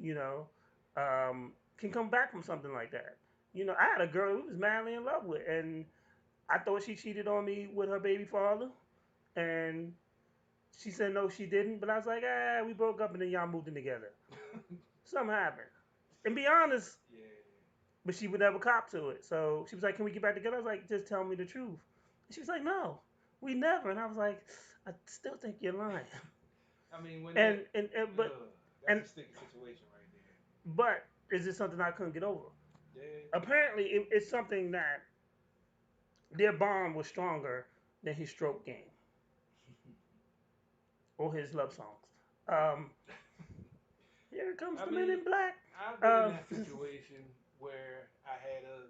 Can come back from something like that. I had a girl who was madly in love with, and I thought she cheated on me with her baby father, and she said no, she didn't. But I was like, we broke up, and then y'all moved in together. Something happened, and be honest. Yeah. But she would never cop to it. So she was like, "Can we get back together?" I was like, "Just tell me the truth." And she was like, "No, we never." And I was like, "I still think you're lying." I mean, when And that, and but that's and a sticky situation right there. but is it something I couldn't get over? Yeah. Apparently, it's something that their bond was stronger than his stroke game or his love songs. Um, Here comes the Men in Black. I've been in that situation where I had a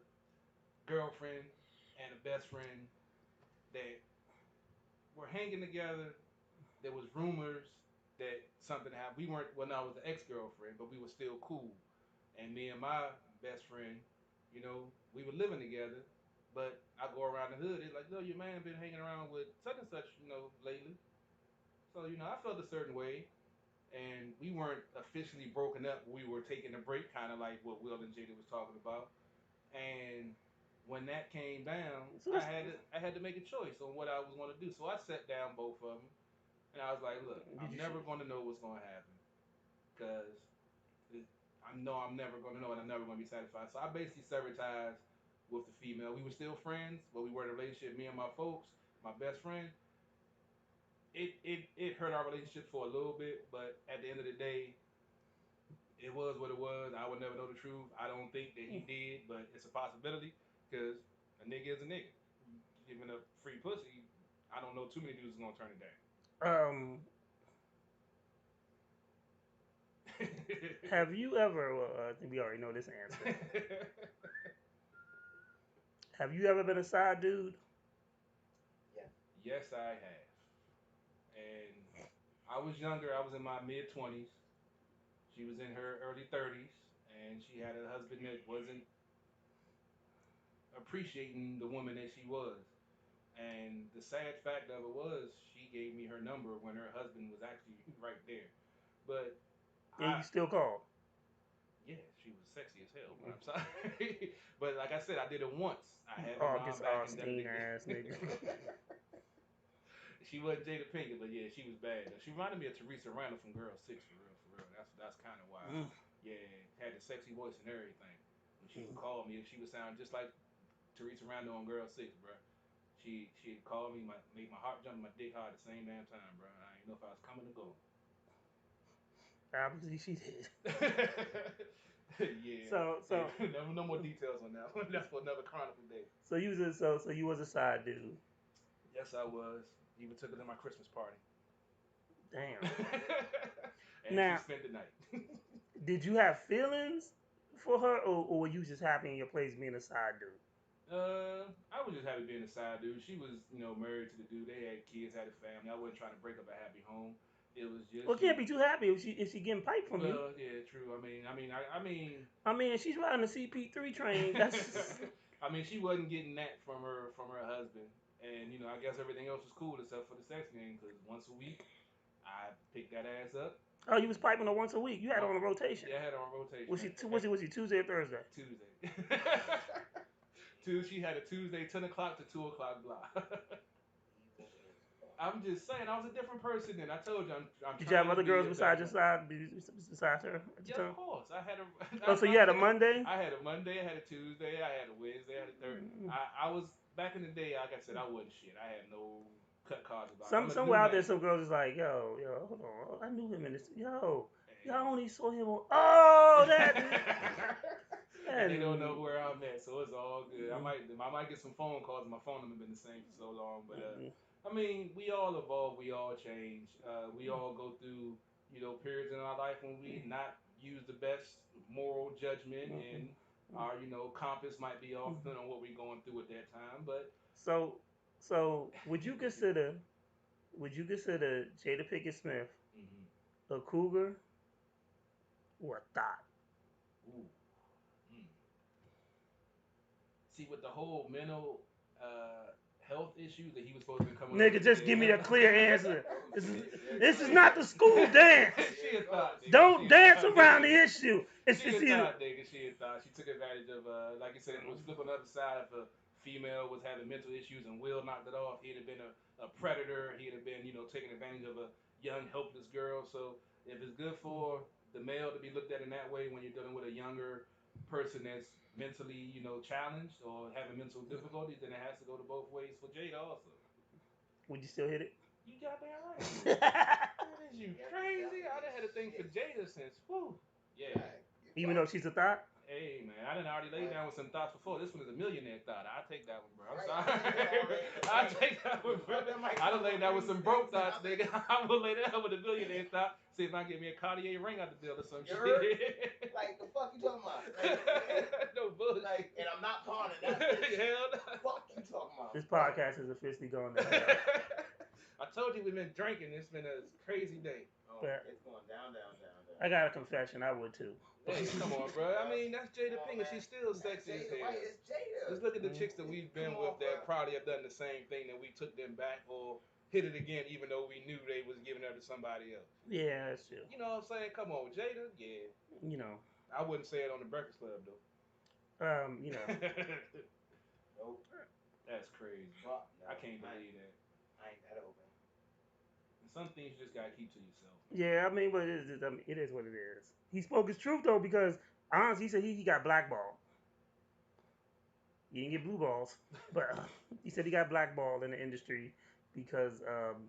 girlfriend and a best friend that were hanging together. There was rumors that something happened. We weren't, well, no, it was an ex-girlfriend, but we were still cool. And me and my best friend, we were living together. But I go around the hood, it's like, no, your man been hanging around with such and such, lately. So, I felt a certain way. And we weren't officially broken up. We were taking a break, kind of like what Will and Jada was talking about. And when that came down, So I had to make a choice on what I was going to do. So I sat down both of them, And I was like, look, Did I'm you never shoot? going to know what's going to happen because I know I'm never going to know and I'm never going to be satisfied. So I basically severed ties with the female. We were still friends, but we were in a relationship. Me and my folks, my best friend. It hurt our relationship for a little bit, but at the end of the day, it was what it was. I would never know the truth. I don't think that he did, but it's a possibility because a nigga is a nigga. Giving up free pussy, I don't know too many dudes is gonna turn it Um, down. have you ever? Well, I think we already know this answer. Have you ever been a side dude? Yes, I have. And I was younger. I was in my mid 20s. She was in her early 30s, and she had a husband that wasn't appreciating the woman that she was. And the sad fact of it was, she gave me her number when her husband was actually right there. But And I, you still call? yeah, she was sexy as hell. But I'm sorry. But like I said, I did it once. I haven't gone August back and done it Austin again. ass nigga. She wasn't Jada Pinkett, but yeah, she was bad. She reminded me of Teresa Randall from Girl Six, for real, for real. That's kind of why. Mm. Yeah, had the sexy voice and everything. When she would call me, she would sound just like Teresa Randall on Girl Six, bro. She'd call me, make my heart jump, and my dick hard at the same damn time, bro. I didn't know if I was coming or going. Obviously, she did. Yeah. So no more details on that one. That's for another Chronicle day. so you was a side dude. Yes, I was. Even took her to my Christmas party. Damn. And Now- she spent the night. Did you have feelings for her, or were you just happy in your place being a side dude? I was just happy being a side dude. She was, married to the dude. They had kids, had a family. I wasn't trying to break up a happy home. It was just. Well, can't be too happy if she getting piped from you. Well, yeah, true. I mean. I mean, she's riding the CP3 train. That's I mean, she wasn't getting that from her husband, and I guess everything else was cool except for the sex game. Because once a week, I picked that ass up. oh, you was piping her once a week. You had her on a rotation. Yeah, I had her on rotation. Was she Tuesday or Thursday? Tuesday. She had a Tuesday 10 o'clock to 2 o'clock block. I'm just saying, I was a different person then. I told you, I'm Did you have trying to other be girls a besides better- besides her at the Yeah, time? of course. I had a. Oh, so you had a Monday? I had a Monday. I had a Tuesday. I had a Wednesday. I had a Thursday. I was back in the day. Like I said, I wasn't shit. I had no cut cards about. Somewhere out there, some girls is like, yo, hold on, I knew him in this. Yo, I only saw him on. Oh, that. And they don't know where I'm at, so it's all good. I might get some phone calls. My phone number been the same for so long, but I mean, we all evolve, we all change, we all go through periods in our life when we not use the best moral judgment, and our compass might be off depending on what we're going through at that time. But so would you consider Jada Pinkett Smith a cougar or a thought? Ooh. See, with the whole mental health issues that he was supposed to be coming. Nigga, just give me a clear answer. This is not the school dance. She a thought, nigga. Don't She dance a thought, around nigga. the issue. It's She a either. thought, nigga. She a thought. She took advantage of, like you said, it was flip on the other side. If a female was having mental issues and Will knocked it off, he'd have been a predator. He'd have been, taking advantage of a young, helpless girl. So if it's good for the male to be looked at in that way when you're dealing with a younger person that's mentally, challenged or having mental difficulties, then it has to go to both ways for Jada also. Would you still hit it? You goddamn right. Is you crazy? I done had a thing for Jada since, whew. Yeah. Even though she's a thought? Hey, man, I done already laid down with some thoughts before. This one is a millionaire thought. I'll take that one, bro. I'm sorry. I'll take that one, bro. I done laid down with some broke thoughts, nigga. I'm gonna lay down with a millionaire thought. See if I can get me a Cartier ring out the deal or some shit. Like, the fuck you talking about? Like, no bullshit. like, and I'm not pawning that. Hell no. Fuck you talking about? This podcast is officially going to hell. I told you we've been drinking. It's been a crazy day. Oh, But- it's going down. I got a confession. I would too. Hey, come on, bro. I mean, that's Jada Pinkett. She's still sexy as hell. Right, it's Jada. Just look at the chicks that we've been Come with on, that bro. probably have done the same thing that we took them back or hit it again, even though we knew they was giving her to somebody else. Yeah, that's true. You know what I'm saying? Come on, Jada. Yeah, You know. I wouldn't say it on the Breakfast Club though. You know. Nope. That's crazy. Fuck, no, I can't believe that. I ain't that open. some things you just gotta keep to yourself. Yeah, I mean, but it is what it is. He spoke his truth though, because honestly, he said he got blackballed. He didn't get blue balls, but he said he got blackballed in the industry because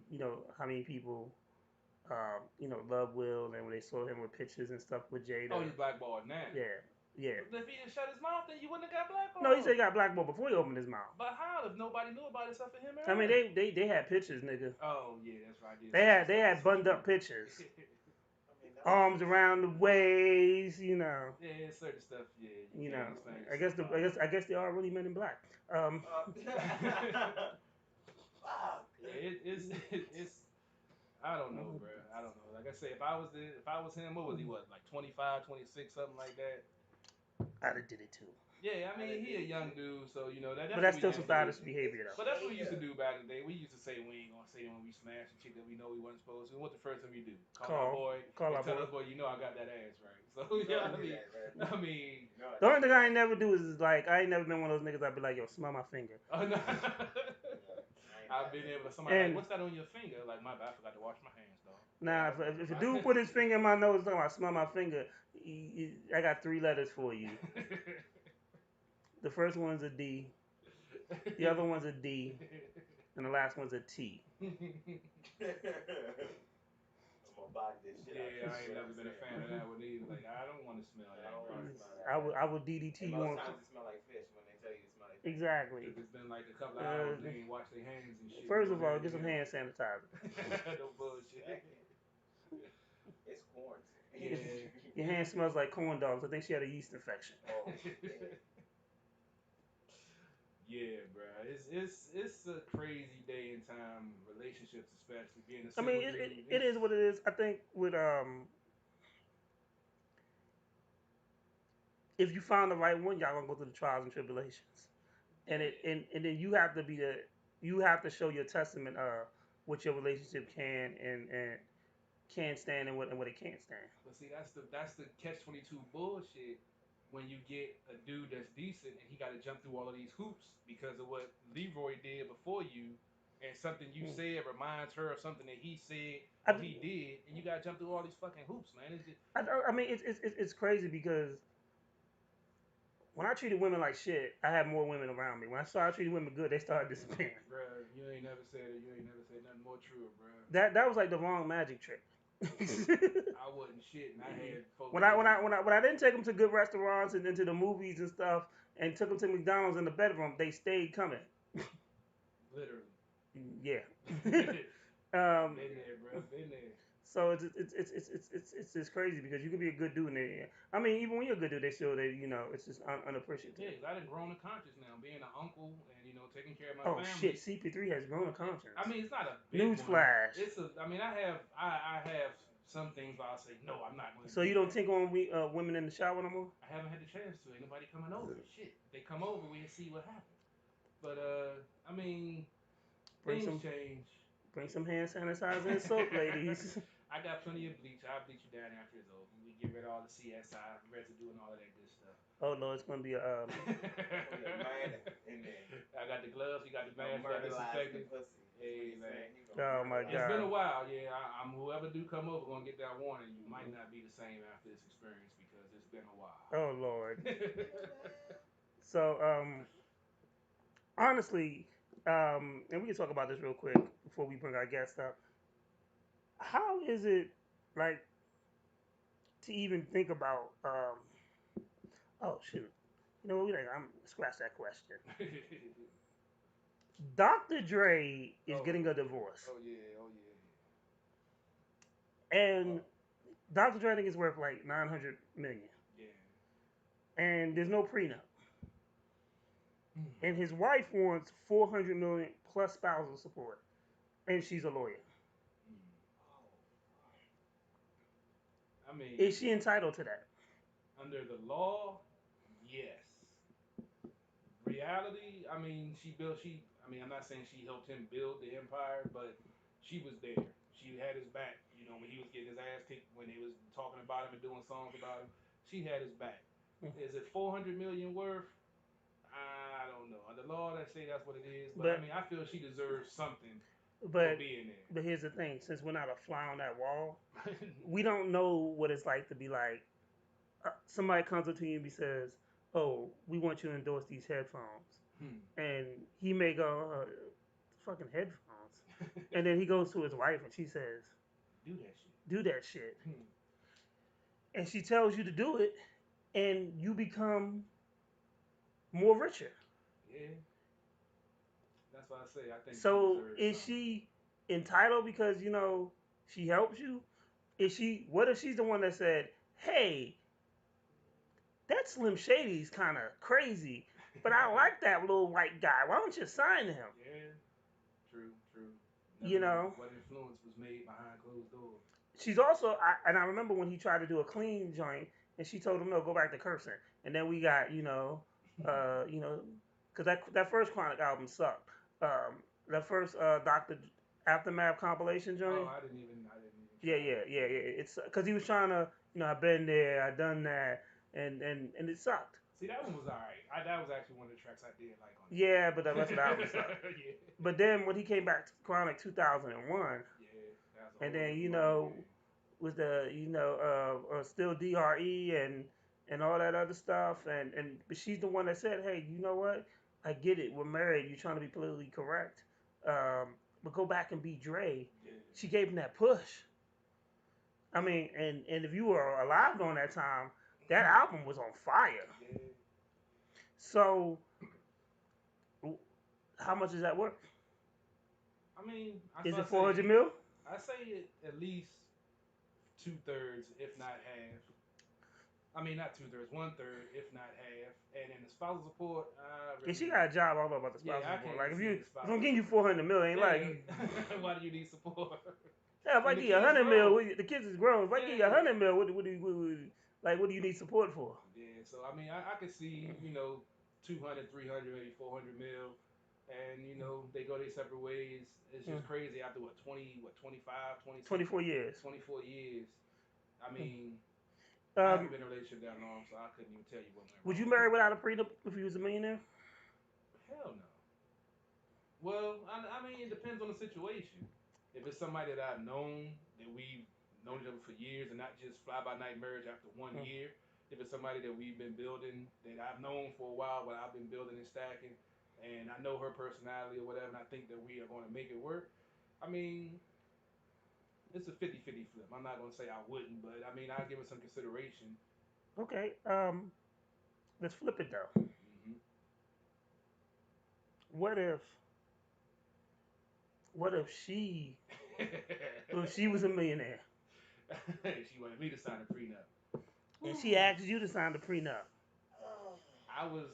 you know how many people you know love Will, and when they saw him with pictures and stuff with Jada. Oh, he's blackballed now. Yeah, yeah. But if he didn't shut his mouth, then you wouldn't have got blackballed. No, he said he got blackballed before he opened his mouth. But how if nobody knew about it except for him and I mean, her? they had pictures, nigga. Oh yeah, that's right. They had bundled up pictures, I mean, that's arms around the waist, you know. Yeah, certain stuff. Yeah, You can't know, explain I guess yourself I guess they are really men in black. fuck. it's I don't know, bro. I don't know. Like I said, if I was him, what was he? What, like 25, 26, something like that? I'd have did it too. Yeah, I mean, he a young dude, so you know that's. But that's what we still some used to do. childish behavior though. But that's what we used to do back in the day. We used to say we ain't gonna say it when we smash a chick that we know we wasn't supposed to. What's the first thing we do? Call our boy. Call our Tell boy. us, boy, you know I got that ass right. So yeah, I mean, The only thing I ain't never do is like I ain't never been one of those niggas. I'd be like, yo, smell my finger. oh, no. I've been able to somebody And- like, what's that on your finger? Like my bad, I forgot to wash my hands, dog. Nah, if a dude put his finger in my nose, talking about smell my finger, I got 3 letters for you. The first one's a D, the other one's a D, and the last one's a T. I'm gonna body this shit out. Yeah, I ain't never been a fan of that one either. Like, I don't want to smell that. I don't bro. wanna smell that. I would DDT And you most on. times it smell like fish when they tell you it smell like fish. Exactly. If it's been like a couple of hours, they ain't washed their hands and shit. First of all, get some hand sanitizer. No bullshit. It's quarantine. Yeah. Your hand smells like corn dogs. I think she had a yeast infection. Oh, shit. Yeah, bro. It's a crazy day and time. Relationships, especially being a I mean, single dude. it is what it is. I think with if you find the right one, y'all gonna go through the trials and tribulations, and then you have to show your testament what your relationship can and can stand and what it can't stand. But see, that's the catch-22 bullshit. When you get a dude that's decent and he got to jump through all of these hoops because of what Leroy did before you, and something you said reminds her of something that he said or he did, and you got to jump through all these fucking hoops, man. It's just, I mean, it's crazy because when I treated women like shit, I had more women around me. When I started treating women good, they started disappearing. bruh, you ain't never said it. You ain't never said nothing more true, bruh. That was like the wrong magic trick. I wasn't shit, and I had folks. When I didn't take them to good restaurants and into the movies and stuff, and took them to McDonald's in the bedroom, they stayed coming. Literally. Yeah. Been there, bro. Been there. So it's just crazy because you could be a good dude, and I mean, even when you're a good dude, they still it's just unappreciative. Yeah, 'cause I done grown a conscience now, being an uncle and taking care of my Oh family. shit, CP3 has grown a conscience. I mean, it's not a big Newsflash. one. It's a. I mean, I have some things where I'll say no, I'm not going to. So you don't think on women in the shower no more? I haven't had the chance to. Ain't nobody coming over. Shit, they come over, we see what happens. But I mean, things change. Bring some hand sanitizer and soap, ladies. I got plenty of bleach. I'll bleach you down after it's over. We get rid of all the CSI residue and all of that good stuff. Oh no, it's gonna be a Man in there. I got the gloves. You got the mask. You got disinfectant. Hey man. Oh my It's been a god. while. Yeah, I'm whoever do come over gonna get that warning. You might not be the same after this experience because it's been a while. Oh lord. So honestly, and we can talk about this real quick before we bring our guest up. How is it like to even think about? Oh shoot, you know what? I'm scratch that question. Dr. Dre is getting a divorce, Oh yeah. and Dr. Dre I think is worth like $900 million, Yeah. and there's no prenup. And his wife wants $400 million plus spousal support, and she's a lawyer. I mean, Is she entitled to that? under the law, yes. Reality, I mean, I mean, I'm not saying she helped him build the empire, but she was there. She had his back. When he was getting his ass kicked, when they was talking about him and doing songs about him, she had his back. Is it 400 million worth? I don't know. Under law, they say that's what it is, but I mean, I feel she deserves something But being but here's the thing: since we're not a fly on that wall, there. we don't know what it's like to be like somebody comes up to you and says, "Oh, we want you to endorse these headphones," and he may go, "Fucking headphones," and then he goes to his wife and she says, Do that shit. "Do that shit," and she tells you to do it, and you become more richer. Yeah. That's why I say I think So she deserves is something. she entitled because she helps you? Is she? What if she's the one that said, "Hey, that Slim Shady's kind of crazy, but I like that little white guy. Why don't you sign him?" Yeah. True. True. Never You know know. what influence was made behind closed doors. She's also, and I remember when he tried to do a clean joint, and she told him no, go back to cursing. And then we got, because that first Chronic album sucked. That first Doctor Aftermath compilation joint. Oh, I didn't even. Yeah, Try yeah, that. yeah, yeah. It's because he was trying to, I've been there, I've done that, and it sucked. See, that one was alright. That was actually one of the tracks I did like on it. Yeah, but the rest of the album sucked. Yeah. But then when he came back to Chronic 2001, Yeah, that's a and whole then different ball game. with the still DRE and all that other stuff, but she's the one that said, hey, you know what? I get it. We're married. You're trying to be politically correct, but go back and be Dre. Yeah. She gave him that push. I mean, and if you were alive during that time, that album was on fire. Yeah. So, how much is that worth? I mean, Is it 400 mil? I say it at least 2/3, if not half. I mean, not 2/3, 1/3, if not half. And then the spousal support, If she got a job, I don't know about the spousal I support. can't Like if see the if spousal I'm giving you support. 400 mil, ain't like Why do you need support? yeah, if I And the give you kids 100 mil, grown. the kids is grown. If I give you Yeah. 100 mil, what do you need support for? Yeah, so I mean, I could see, 200, 300, maybe 400 mil, and they go their separate ways. It's just crazy after 25, 26, 24 years. 24 years. I mean, I Um, haven't been in a relationship that long, so I couldn't even tell you what went would you wrong. marry without a prenup if you was a millionaire? Hell no. Well, I mean, it depends on the situation. If it's somebody that I've known, that we've known each other for years, and not just fly by night marriage after 1 year. If it's somebody that we've been building, that I've known for a while, but I've been building and stacking, and I know her personality or whatever, and I think that we are going to make it work. I mean, it's a 50-50 flip. I'm not going to say I wouldn't, but I mean, I give it some consideration. Okay. Let's flip it though. Mm-hmm. What if what if she was a millionaire She wanted me to sign a prenup. and she asked you to sign the prenup? I was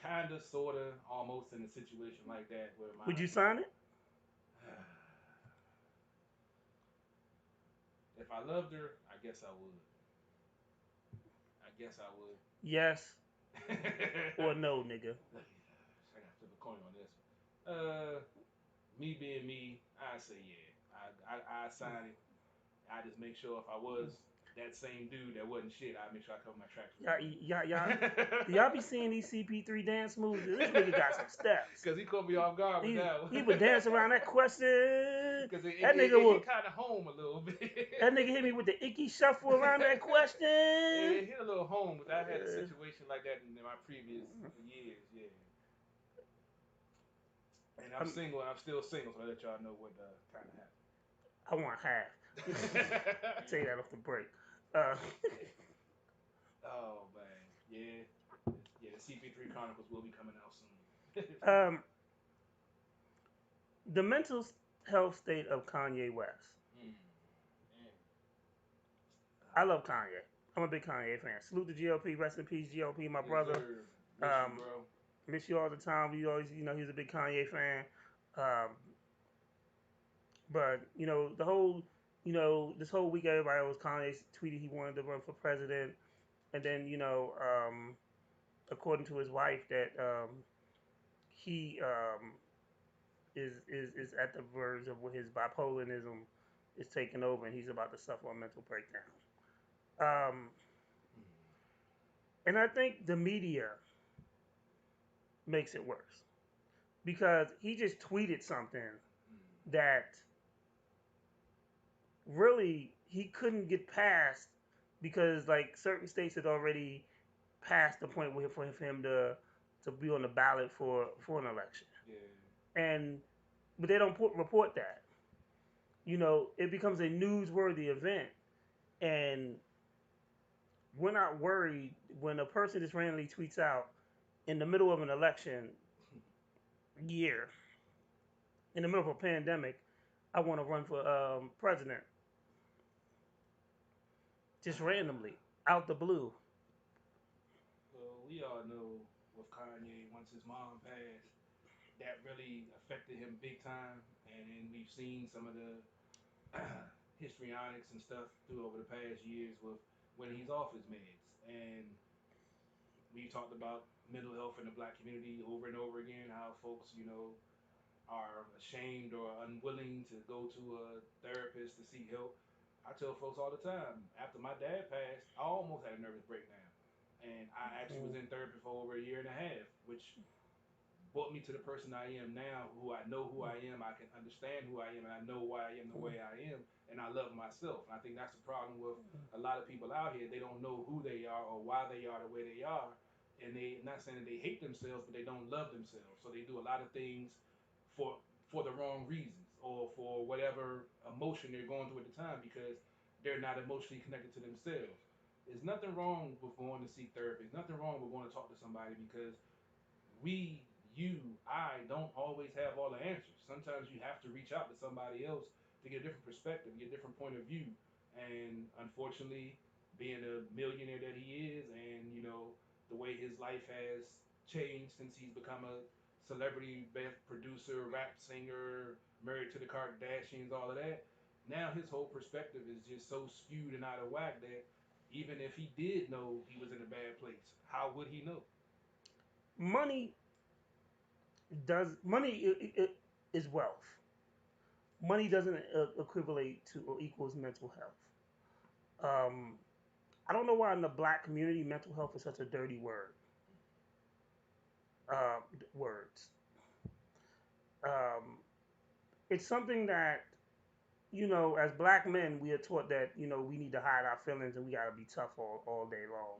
kind of, sort of, almost in a situation like that where my. Would you sign it? If I loved her, I guess I would. I guess I would. Yes or no, nigga? I got to flip a coin on this one. Me being me, I say yeah. I sign it. I just make sure if I was that same dude that wasn't shit, I make sure I cover my tracks. Y'all be seeing these CP3 dance moves? This nigga got some steps. Because he caught me off guard with that one. He would dance around that question. Because That nigga was kind of home a little bit. That nigga hit me with the icky shuffle around that question. Yeah, it hit a little home, but I had a situation like that in my previous years, yeah. And I'm single, and I'm still single, so I let y'all know what kind of happened. I want half. I'll tell you that off the break. Oh man, yeah. The CP3 Chronicles will be coming out soon. The mental health state of Kanye West. I love Kanye. I'm a big Kanye fan. Salute the GOP. Rest in peace, GOP, my brother. Miss you all the time. We always, he was a big Kanye fan. But the whole, this whole week, everybody was Kanye tweeted he wanted to run for president, and then according to his wife, that he is at the verge of where his bipolarism is taking over, and he's about to suffer a mental breakdown. And I think the media makes it worse because he just tweeted something that really he couldn't get past because like certain states had already passed the point where for him to be on the ballot for an election, Yeah. and but they don't report that. You know, it becomes a newsworthy event, and we're not worried when a person just randomly tweets out in the middle of an election year, in the middle of a pandemic, I want to run for president, just randomly out the blue. Well, we all know with Kanye, once his mom passed, that really affected him big time. And then we've seen some of the histrionics and stuff through over the past years with when he's off his meds. And we talked about mental health in the black community over and over again, how folks, are ashamed or unwilling to go to a therapist to seek help. I tell folks all the time, after my dad passed, I almost had a nervous breakdown. And I actually was Mm. in therapy for over a year and a half, which brought me to the person I am now, who I know who I am, I can understand who I am, and I know why I am the way I am, and I love myself. And I think that's the problem with a lot of people out here. They don't know who they are or why they are the way they are, and they not saying that they hate themselves, but they don't love themselves. So they do a lot of things for for the wrong reasons or for whatever emotion they're going through at the time because they're not emotionally connected to themselves. There's nothing wrong with going to seek therapy. There's nothing wrong with going to talk to somebody because we, you, I don't always have all the answers. Sometimes you have to reach out to somebody else to get a different perspective, get a different point of view. And unfortunately, being a millionaire that he is, and the way his life has changed since he's become a celebrity, best producer, rap singer, married to the Kardashians, all of that. Now his whole perspective is just so skewed and out of whack that even if he did know he was in a bad place, how would he know? Money is wealth. Money doesn't equivalate to or equals mental health. I don't know why in the black community mental health is such a dirty word. Words. Um, it's something that as black men, we are taught that we need to hide our feelings and we gotta be tough all day long.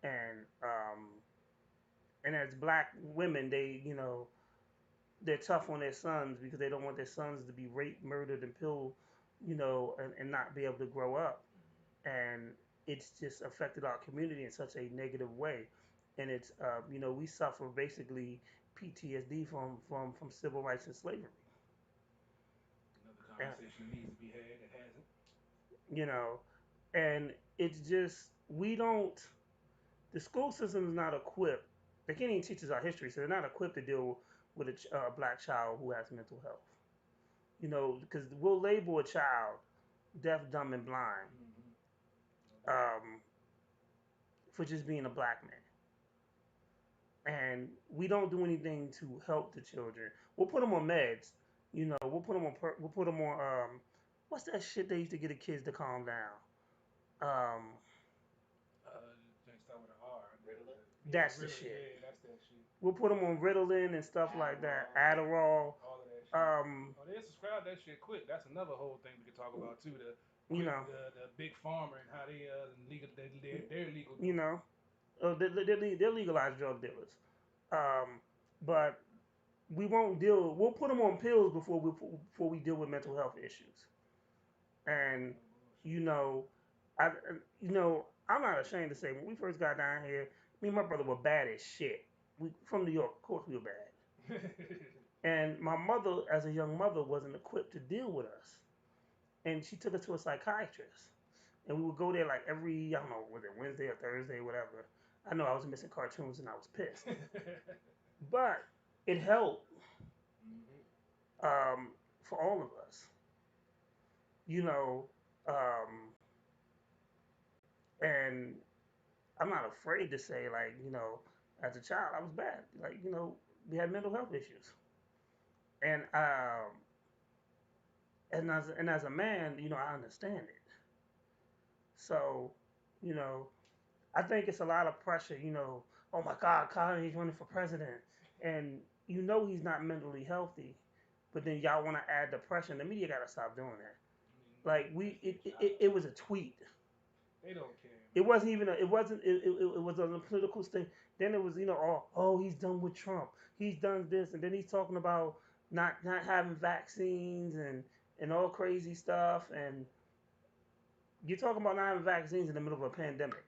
Mm-hmm. And as black women, they're tough on their sons because they don't want their sons to be raped, murdered, and killed, and not be able to grow up. And it's just affected our community in such a negative way. And it's we suffer basically PTSD from civil rights and slavery. Another And, conversation that needs to be had that hasn't. you know, and it's just we don't. The school system is not equipped. They can't even teach us our history, so they're not equipped to deal with a black child who has mental health. Because we'll label a child deaf, dumb, and blind Mm-hmm. No doubt. um, for just being a black man, and we don't do anything to help the children. We'll put them on meds. We'll put them on. We'll put them on. What's that shit they used to get the kids to calm down? Um, Things start with an R. Ritalin? Yeah, that's the really. shit. Yeah, that's that shit. We'll put them on Ritalin and stuff like that. Adderall. All of that shit. Um, Oh, they subscribe that shit quick. That's another whole thing we could talk about too. The you quick, know, the big pharma and how they legal, they're legal you dope. know, they're legalized drug dealers. Um, but we won't deal. We'll put them on pills before we deal with mental health issues. And No bullshit. you know, I I'm not ashamed to say when we first got down here, me and my brother were bad as shit. We from New York, of course we were bad. And my mother, as a young mother, wasn't equipped to deal with us, and she took us to a psychiatrist. And we would go there like every, I don't know, was it Wednesday or Thursday, whatever. I know I was missing cartoons and I was pissed, but it helped Mm-hmm. for all of us, you know. Um, and I'm not afraid to say, like, as a child, I was bad. Like, we had mental health issues, and as a man, I understand it. So, you know, I think it's a lot of pressure. Oh my God, Kanye, he's running for president, and he's not mentally healthy. but then y'all want to add depression. The media gotta stop doing that. I Like mean, it was a tweet. they don't care, It man. wasn't even it wasn't it was on a political thing. Then it was oh he's done with Trump. He's done this, and then he's talking about not having vaccines and all crazy stuff. And you're talking about not having vaccines in the middle of a pandemic.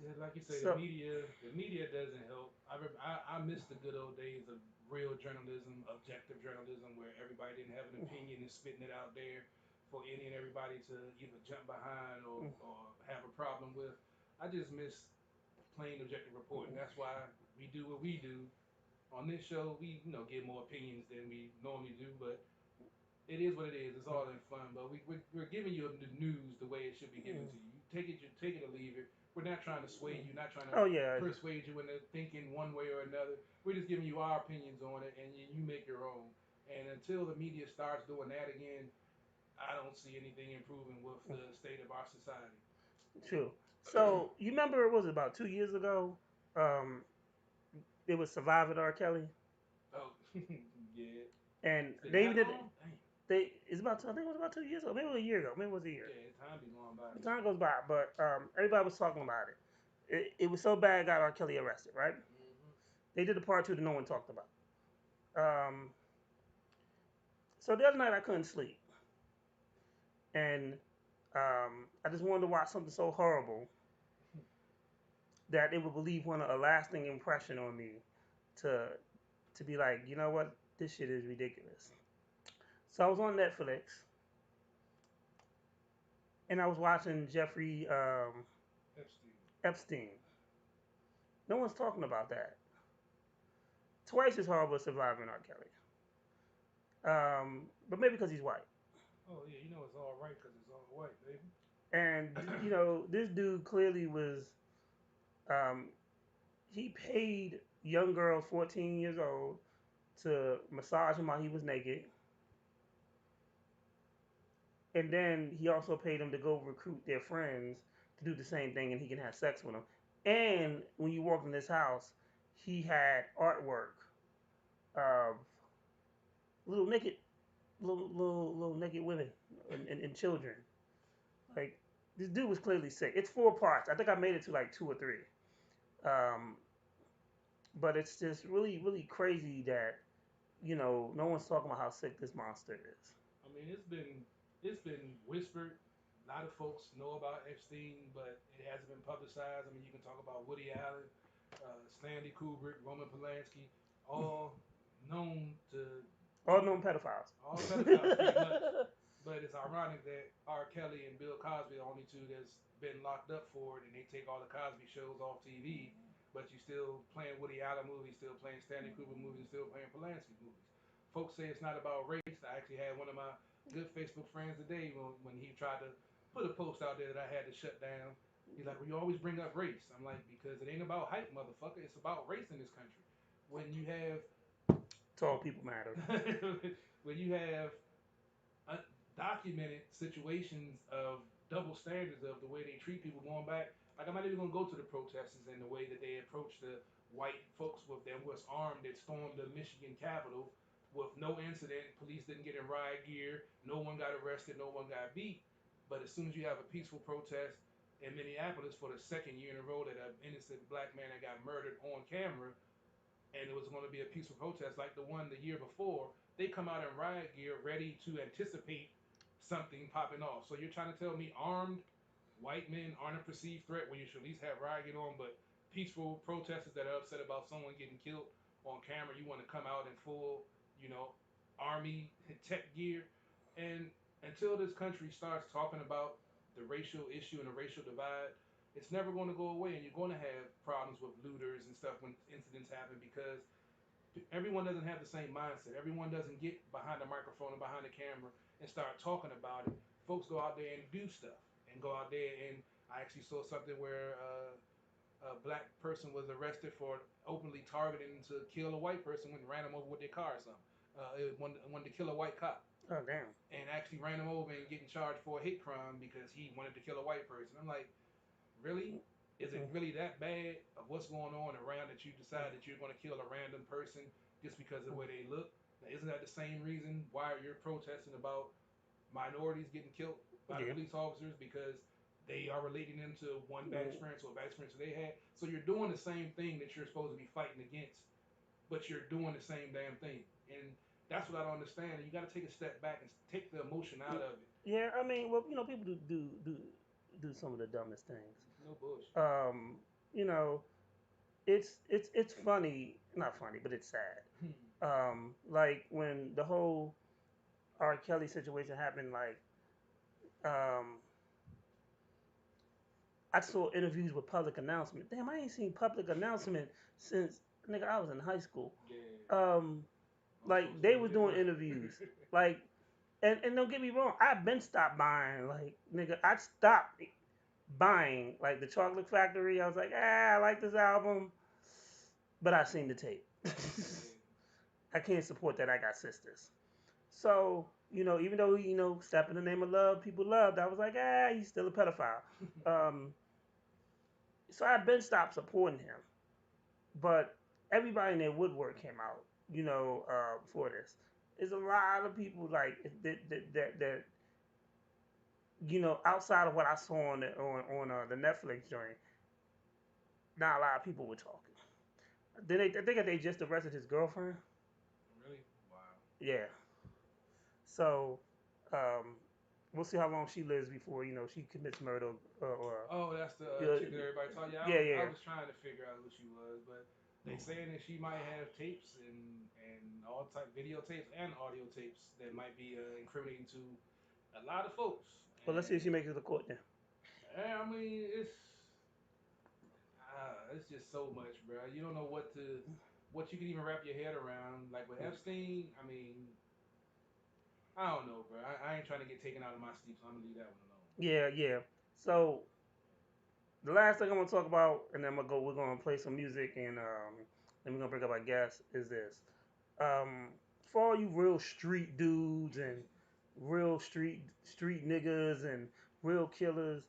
Yeah, like you say, So the media doesn't help. I miss the good old days of real journalism, objective journalism, where everybody didn't have an opinion and spitting it out there for any and everybody to either jump behind or have a problem with. I just miss plain objective reporting. That's why we do what we do on this show. We get more opinions than we normally do, but it is what it is. It's all in fun, but we're giving you the news the way it should be given to you. You take it or leave it. We're not trying to sway you, not trying to oh yeah, persuade you into thinking one way or another. We're just giving you our opinions on it, and you make your own. And until the media starts doing that again, I don't see anything improving with the state of our society. true. So you remember it was about 2 years ago. Um, it was Surviving R. Kelly, Oh, yeah. and It's been they even that did. long? Dang. It's about I think it was about 2 years ago. Maybe it was a year ago. Maybe it was a year. Yeah, time be going by. Time goes by, but everybody was talking about it. It was so bad, it got R. Kelly arrested. Right? Hmm. They did the part two that no one talked about. Um, so the other night I couldn't sleep, and I just wanted to watch something so horrible that it would leave a lasting impression on me to to be like, you know what, this shit is ridiculous. So I was on Netflix and I was watching Jeffrey Epstein. Epstein. No one's talking about that. Twice as horrible as Surviving R. Kelly. But maybe because he's white. Oh yeah, it's all right because it's all white, baby. And this dude clearly was um, he paid young girls 14 years old to massage him while he was naked. And then he also paid them to go recruit their friends to do the same thing and he can have sex with them. And when you walked in this house, he had artwork of little naked little naked women and children. Like this dude was clearly sick. It's 4 parts. I think I made it to like 2 or 3. Um, but it's just really crazy that no one's talking about how sick this monster is. I mean, it's been whispered. A lot of folks know about Epstein, but it hasn't been publicized. I mean, you can talk about Woody Allen, Stanley Kubrick, Roman Polanski, all known to All known pedophiles. all pedophiles pretty much. But it's ironic that R. Kelly and Bill Cosby are the only two that's been locked up for it, and they take all the Cosby shows off TV. But you still playing Woody Allen movies, still playing Stanley Kubrick movies, still playing Polanski movies. Folks say it's not about race. I actually had one of my good Facebook friends today when he tried to put a post out there that I had to shut down. He's like, "Well, you always bring up race." I'm like, "Because it ain't about hype, motherfucker. It's about race in this country. When you have Tall people matter. when you have documented situations of double standards of the way they treat people going back. Like I'm not even gonna go to the protesters and the way that they approach the white folks with them was armed that stormed the Michigan Capitol with no incident. Police didn't get in riot gear. No one got arrested. No one got beat. But as soon as you have a peaceful protest in Minneapolis for the second year in a row that an innocent black man that got murdered on camera, and it was going to be a peaceful protest like the one the year before, they come out in riot gear ready to anticipate something popping off. So you're trying to tell me armed white men aren't a perceived threat when you should at least have riot gear on, but peaceful protesters that are upset about someone getting killed on camera, you want to come out in full, army tech gear. And until this country starts talking about the racial issue and the racial divide, it's never going to go away, and you're going to have problems with looters and stuff when incidents happen because everyone doesn't have the same mindset. Everyone doesn't get behind the microphone and behind the camera and start talking about it. Folks go out there and do stuff and go out there and I actually saw something where a black person was arrested for openly targeting to kill a white person when ran him over with their car or something. It wanted to kill a white cop Oh damn. and actually ran him over and getting charged for a hate crime because he wanted to kill a white person. I'm like, really? Is it really that bad of what's going on around that you decide that you're going to kill a random person just because of the way they look? Now, isn't that the same reason why you're protesting about minorities getting killed by the Yeah. police officers because they are relating them to one bad Mm. experience or a bad experience they had? So you're doing the same thing that you're supposed to be fighting against, but you're doing the same damn thing. And that's what I don't understand. And you got to take a step back and take the emotion out of it. Yeah, I mean, well, people do some of the dumbest things. No bullshit. Um, you know, it's funny, not funny, but it's sad. Like when the whole R. Kelly situation happened, like um, I saw interviews with public announcement. Damn, I ain't seen public announcement since nigga I was in high school. Yeah. Um, I'm like supposed to they know was doing different. interviews, like and don't get me wrong, I've been stopped buying, like nigga, I stopped buying like the Chocolate Factory. I was like, I like this album, but I seen the tape. Yeah. I can't support that. I got sisters. So, even though Step in the Name of Love, people loved, I was like, he's still a pedophile. Um, so I've been stopped supporting him. But everybody in their woodwork came out, for this. There's a lot of people like that outside of what I saw on the Netflix joint, not a lot of people were talking. Then I think they just arrested his girlfriend. Really? Wow. Yeah. So, um, we'll see how long she lives before she commits murder or Oh, that's the yeah, chick that everybody talked. Yeah, yeah, I yeah. was trying to figure out who she was, but they saying that she might have tapes and all type videotapes and audio tapes that might be incriminating to a lot of folks. Well, let's see if she And makes it to court then. I mean, it's just so much, bro. You don't know what you can even wrap your head around. Like with Epstein, I mean, I don't know, bro. I ain't trying to get taken out of my sleep, so I'm gonna leave that one alone. Yeah, yeah. So the last thing I'm gonna talk about, and then we're gonna play some music, and then we're gonna bring up our guest. Is this um, for all you real street dudes and real street niggas and real killers?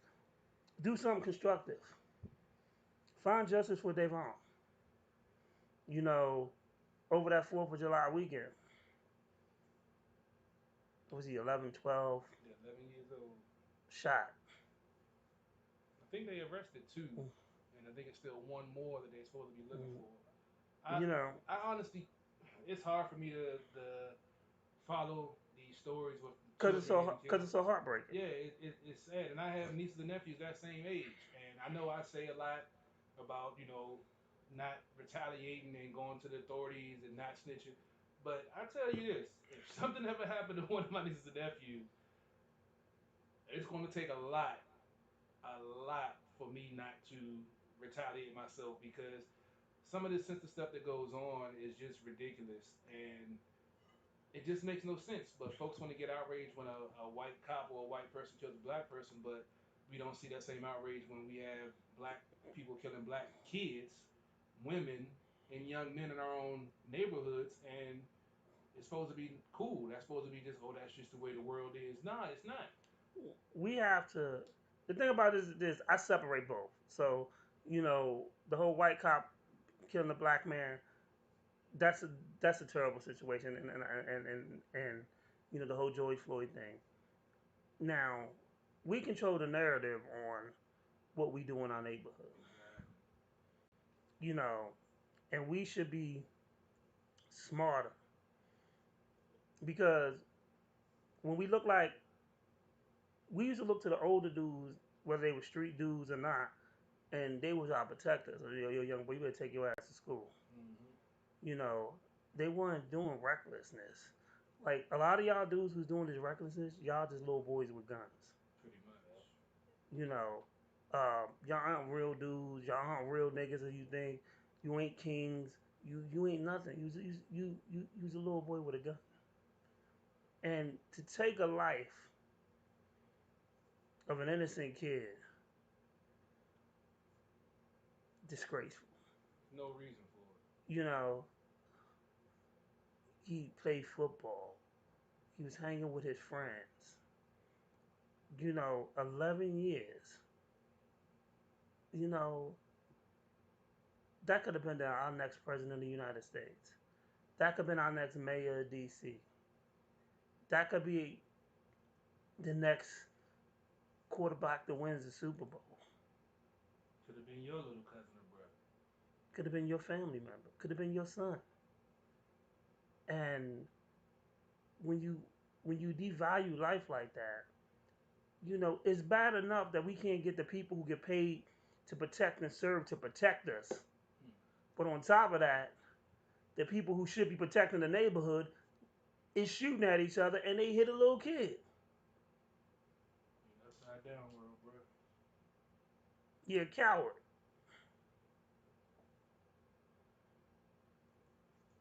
Do something constructive. Find justice for Devon. You know, over that 4th of July weekend, was he 11, 12 Yeah, 11 years old. shot? I think they arrested two, and I think it's still one more that they're supposed to be looking Mm. for. I You know, I honestly, it's hard for me to follow these stories with children getting cause killed. it's so heartbreaking. Yeah, it's sad, and I have nieces and nephews that same age, and I know I say a lot about not retaliating and going to the authorities and not snitching, but I tell you this: if something ever happened to one of my nieces and nephews, it's going to take a lot for me not to retaliate myself because some of this sensitive stuff that goes on is just ridiculous and it just makes no sense. But folks want to get outraged when a white cop or a white person kills a black person, but we don't see that same outrage when we have black people killing black kids, women, and young men in our own neighborhoods, and it's supposed to be cool. That's supposed to be just, oh, that's just the way the world is. Nah, it's not. We have to. The thing about this is this: I separate both. So the whole white cop killing a black man. That's a terrible situation, and the whole George Floyd thing. Now, we control the narrative on what we do in our neighborhood. Exactly. You know, and we should be smarter because when we look like we used to look to the older dudes, whether they were street dudes or not, and they was our protectors. Yo, young boy, you better take your ass to school. Hmm. You know, they weren't doing recklessness. Like a lot of y'all dudes who's doing this recklessness, y'all just little boys with guns. Pretty much. You know, y'all aren't real dudes. Y'all aren't real niggas as you think. You ain't kings. You ain't nothing. You's a little boy with a gun. And to take a life of an innocent kid, disgraceful. No reason for it. You know, he played football. He was hanging with his friends. 11 years. you know, that could have been our next president of the United States. That could have been our next mayor of DC. That could be the next quarterback that wins the Super Bowl. Could have been your little cousin or brother. Could have been your family member. Could have been your son. And when you devalue life like that, you know, it's bad enough that we can't get the people who get paid to protect and serve to protect us. But on top of that, the people who should be protecting the neighborhood is shooting at each other and they hit a little kid. Upside down world, bro. You're a coward.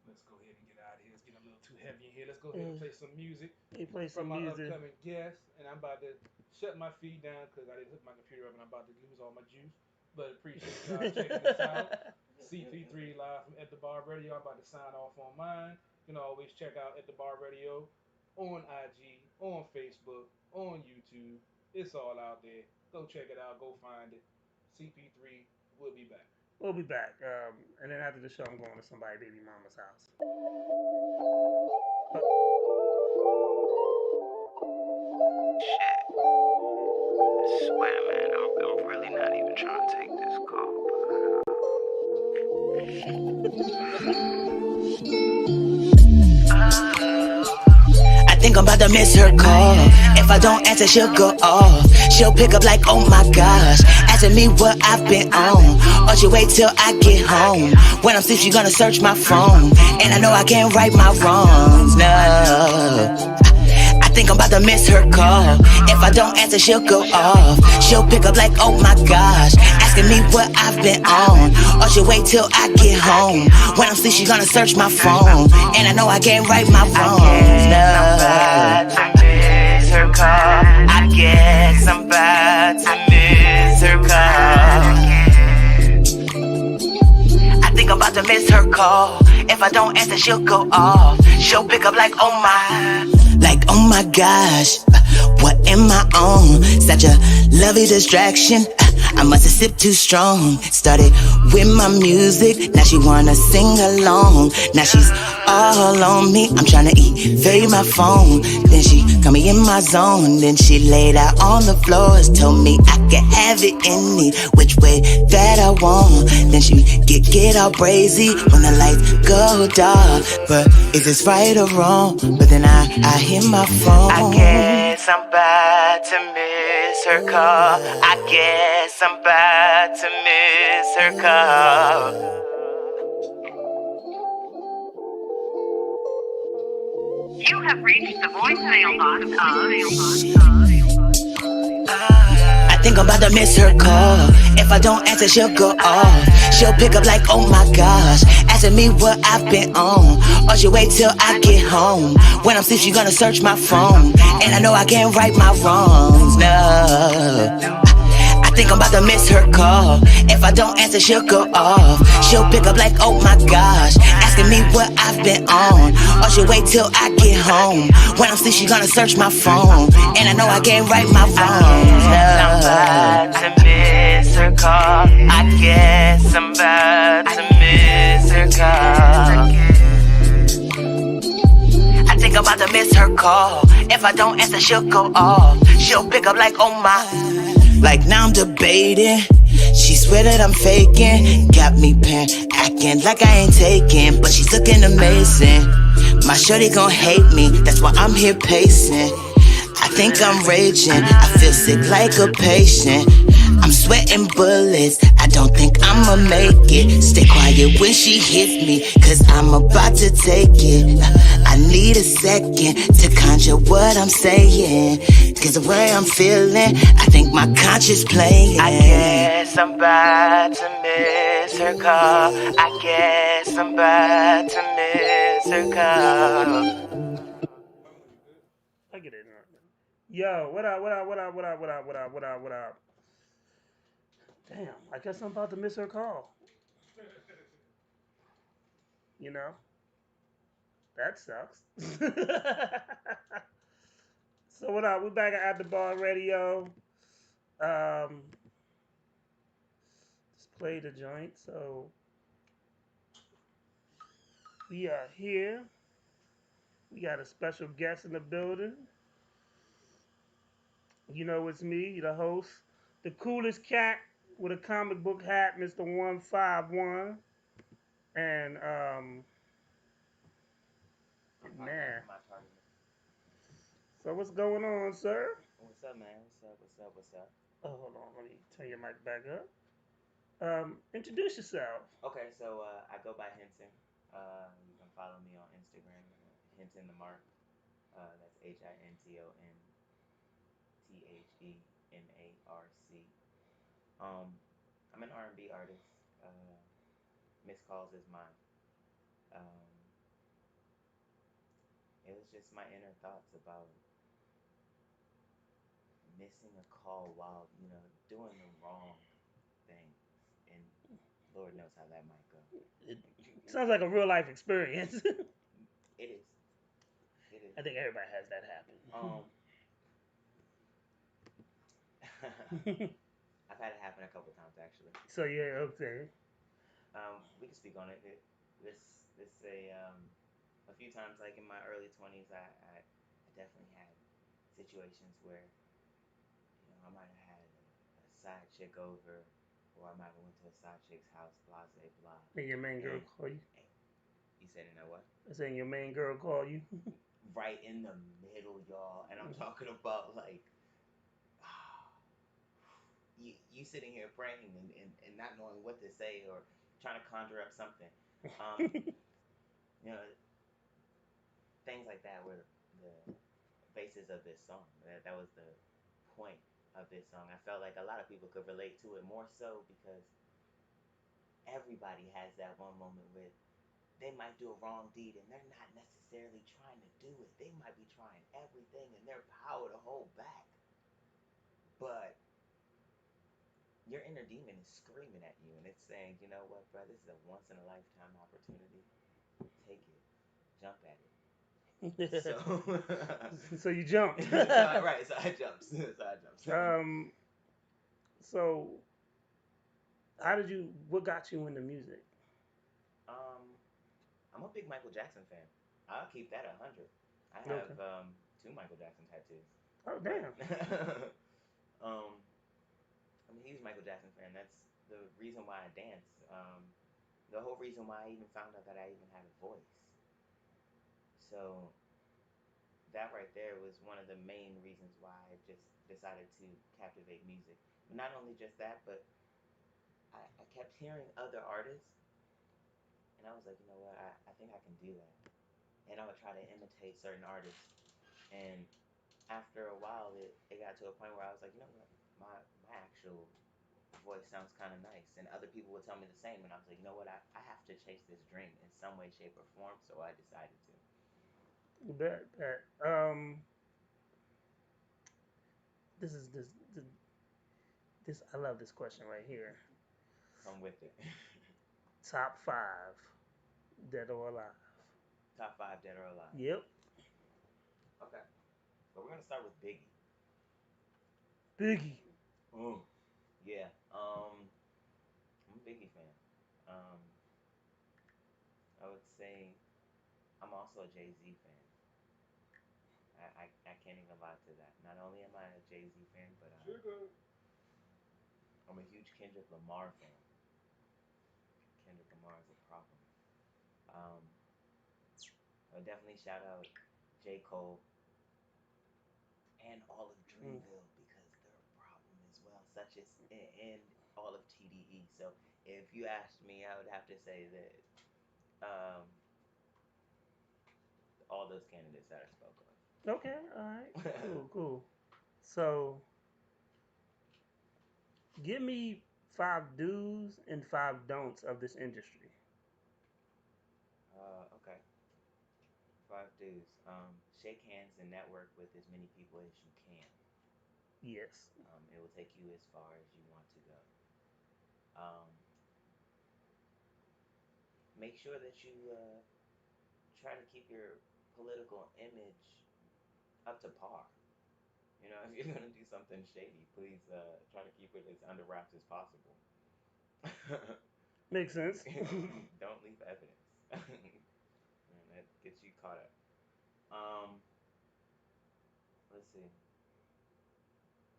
Let's go ahead and get out of here. It's getting a little too heavy in here. Let's go ahead and play some music They play some from my music. upcoming guest. And I'm about to shut my feed down because I didn't hook my computer up and I'm about to lose all my juice. But appreciate y'all checking us out. CP3 live from At the Bar Radio. I'm about to sign off on mine. You can always check out At the Bar Radio on IG, on Facebook, on YouTube. It's all out there. Go check it out. Go find it. CP3 will be back. We'll be back. And then after the show, I'm going to somebody baby mama's house. I swear, man, I'm really not even trying to take this call. I think I'm about to miss her call. If I don't answer, she'll go off. She'll pick up like, oh my gosh, asking me what I've been on. Or she'll wait till I get home. When I'm asleep, she's gonna search my phone. And I know I can't right my wrongs, no. I think I'm about to miss her call. If I don't answer, she'll go off. She'll pick up like, oh my gosh, asking me what I've been on. Or she'll wait till I get home. When I'm asleep, she's gonna search my phone. And I know I can't right my wrongs, no. I miss her call. I guess I'm about to miss her call. I think I'm about to miss her call. If I don't answer, she'll go off. She'll pick up like, oh my. Like, oh my gosh, what am I on? Such a lovely distraction. I must have sipped too strong. Started with my music, now she wanna sing along. Now she's all on me, I'm tryna evade my phone. Then she got me in my zone. Then she laid out on the floors, told me I could have it any which way that I want. Then she get all crazy when the lights go dark. But is this right or wrong? But then I hear my phone. I guess I'm about to miss her call. I guess I'm about to miss her call. You have reached the voicemail box I think I'm about to miss her call. If I don't answer, she'll go off. She'll pick up like, oh my gosh, asking me what I've been on. Or she'll wait till I get home. When I'm asleep, she's gonna search my phone. And I know I can't right my wrongs, no. I think I'm about to miss her call. If I don't answer, she'll go off. She'll pick up like, oh my gosh, asking me what I've been on. Or she'll wait till I get home. When I'm asleep, she's gonna search my phone. And I know I can't right my wrongs, no. I'm about to miss her call. I guess I'm about to miss her call. I think I'm about to miss her call. If I don't answer, she'll go off. She'll pick up like, oh my. Like now I'm debating. She swear that I'm faking. Got me acting like I ain't taking. But she's looking amazing. My shorty gon' hate me, that's why I'm here pacing. I think I'm raging, I feel sick like a patient. I'm sweating bullets, I don't think I'ma make it. Stay quiet when she hits me, cause I'm about to take it. I need a second to conjure what I'm saying. Cause the way I'm feeling, I think my conscience playing. I guess I'm about to miss her call. I guess I'm about to miss her call. I get it. Yo, what up, what up, what up, what up, what up, what up, what up, what up? Damn, I guess I'm about to miss her call. You know? That sucks. So what up? We're back at the Bar Radio. play the joint. So we are here. We got a special guest in the building. You know it's me, the host, the coolest cat with a comic book hat, Mr. 151. And I'm man, my tardiness. so what's going on, sir? What's up, man? What's up? What's up? What's up? Oh, hold on, let me turn your mic back up. Introduce yourself. Okay, so I go by Hinton. You can follow me on Instagram, Hinton the Mark. That's HintonTheMarc. I'm an R&B artist. Miss Calls is mine. Um, it was just my inner thoughts about missing a call while doing the wrong thing, and Lord knows how that might go. It sounds like a real life experience. It is. It is. I think everybody has that happen. I've had it happen a couple times actually. So yeah, okay. We can speak on it. This a few times like in my early 20s, I definitely had situations where I might have had a side chick over, or I might have went to a side chick's house, blah blah blah. And your main girl And call you? you said, you know what? I saying your main girl call you? Right in the middle, y'all. And I'm talking about like you sitting here praying and not knowing what to say or trying to conjure up something. You know, things like that were the basis of this song. That was the point of this song. I felt like a lot of people could relate to it more so because everybody has that one moment where they might do a wrong deed and they're not necessarily trying to do it. They might be trying everything in their power to hold back. But your inner demon is screaming at you and it's saying, you know what, bro, this is a once in a lifetime opportunity. Take it. Jump at it. So So you jumped. right, so I jumped. So what got you into music? I'm a big Michael Jackson fan. I'll keep that 100. I have Okay. 2 Michael Jackson tattoos. Oh But damn. I'm a huge Michael Jackson fan. That's the reason why I dance. The whole reason why I even found out that I even had a voice. So that right there was one of the main reasons why I just decided to captivate music. But not only just that, but I kept hearing other artists, and I was like, you know what, I think I can do that. And I would try to imitate certain artists. And after a while, it got to a point where I was like, you know what, my actual voice sounds kind of nice. And other people would tell me the same. And I was like, you know what, I have to chase this dream in some way, shape, or form. So I decided to. Bet. This is this I love this question right here. Come with it. Top 5, dead or alive. Top 5 dead or alive. Yep. Okay. So we're gonna start with Biggie. Biggie. Yeah. I'm a Biggie fan. Um, I would say I'm also a Jay Z fan. I can't even lie to that. Not only am I a Jay Z fan, but I'm a huge Kendrick Lamar fan. Kendrick Lamar is a problem. Um, I would definitely shout out J. Cole and all of Dreamville because they're a problem as well, such as and all of TDE. So if you asked me, I would have to say that all those candidates that I spoke Okay, all right. of. Cool. So give me 5 do's and 5 don'ts of this industry. Okay. 5 do's. Shake hands and network with as many people as you can. Yes. It will take you as far as you want to go. Um, Make sure that you try to keep your political image up to par. If you're gonna do something shady, please try to keep it as under wraps as possible. Makes sense. Don't leave evidence. Man, that gets you caught up. Let's see.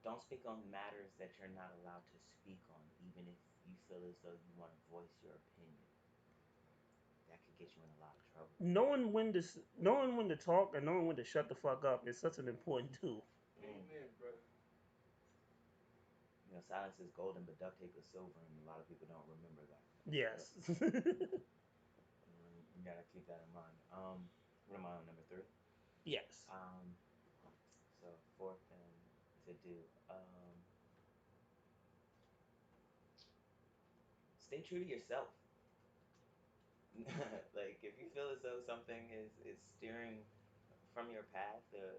Don't speak on matters that you're not allowed to speak on, even if you feel as though you want to voice your opinion. That could get you in a lot of trouble. Knowing when to talk and knowing when to shut the fuck up is such an important tool. Amen, brother. You know, silence is golden, but duct tape is silver, and a lot of people don't remember that. Yes. You gotta keep that in mind. What am I on, number 3? Yes. So fourth thing to do. Stay true to yourself. Like if you feel as though something is steering from your path, or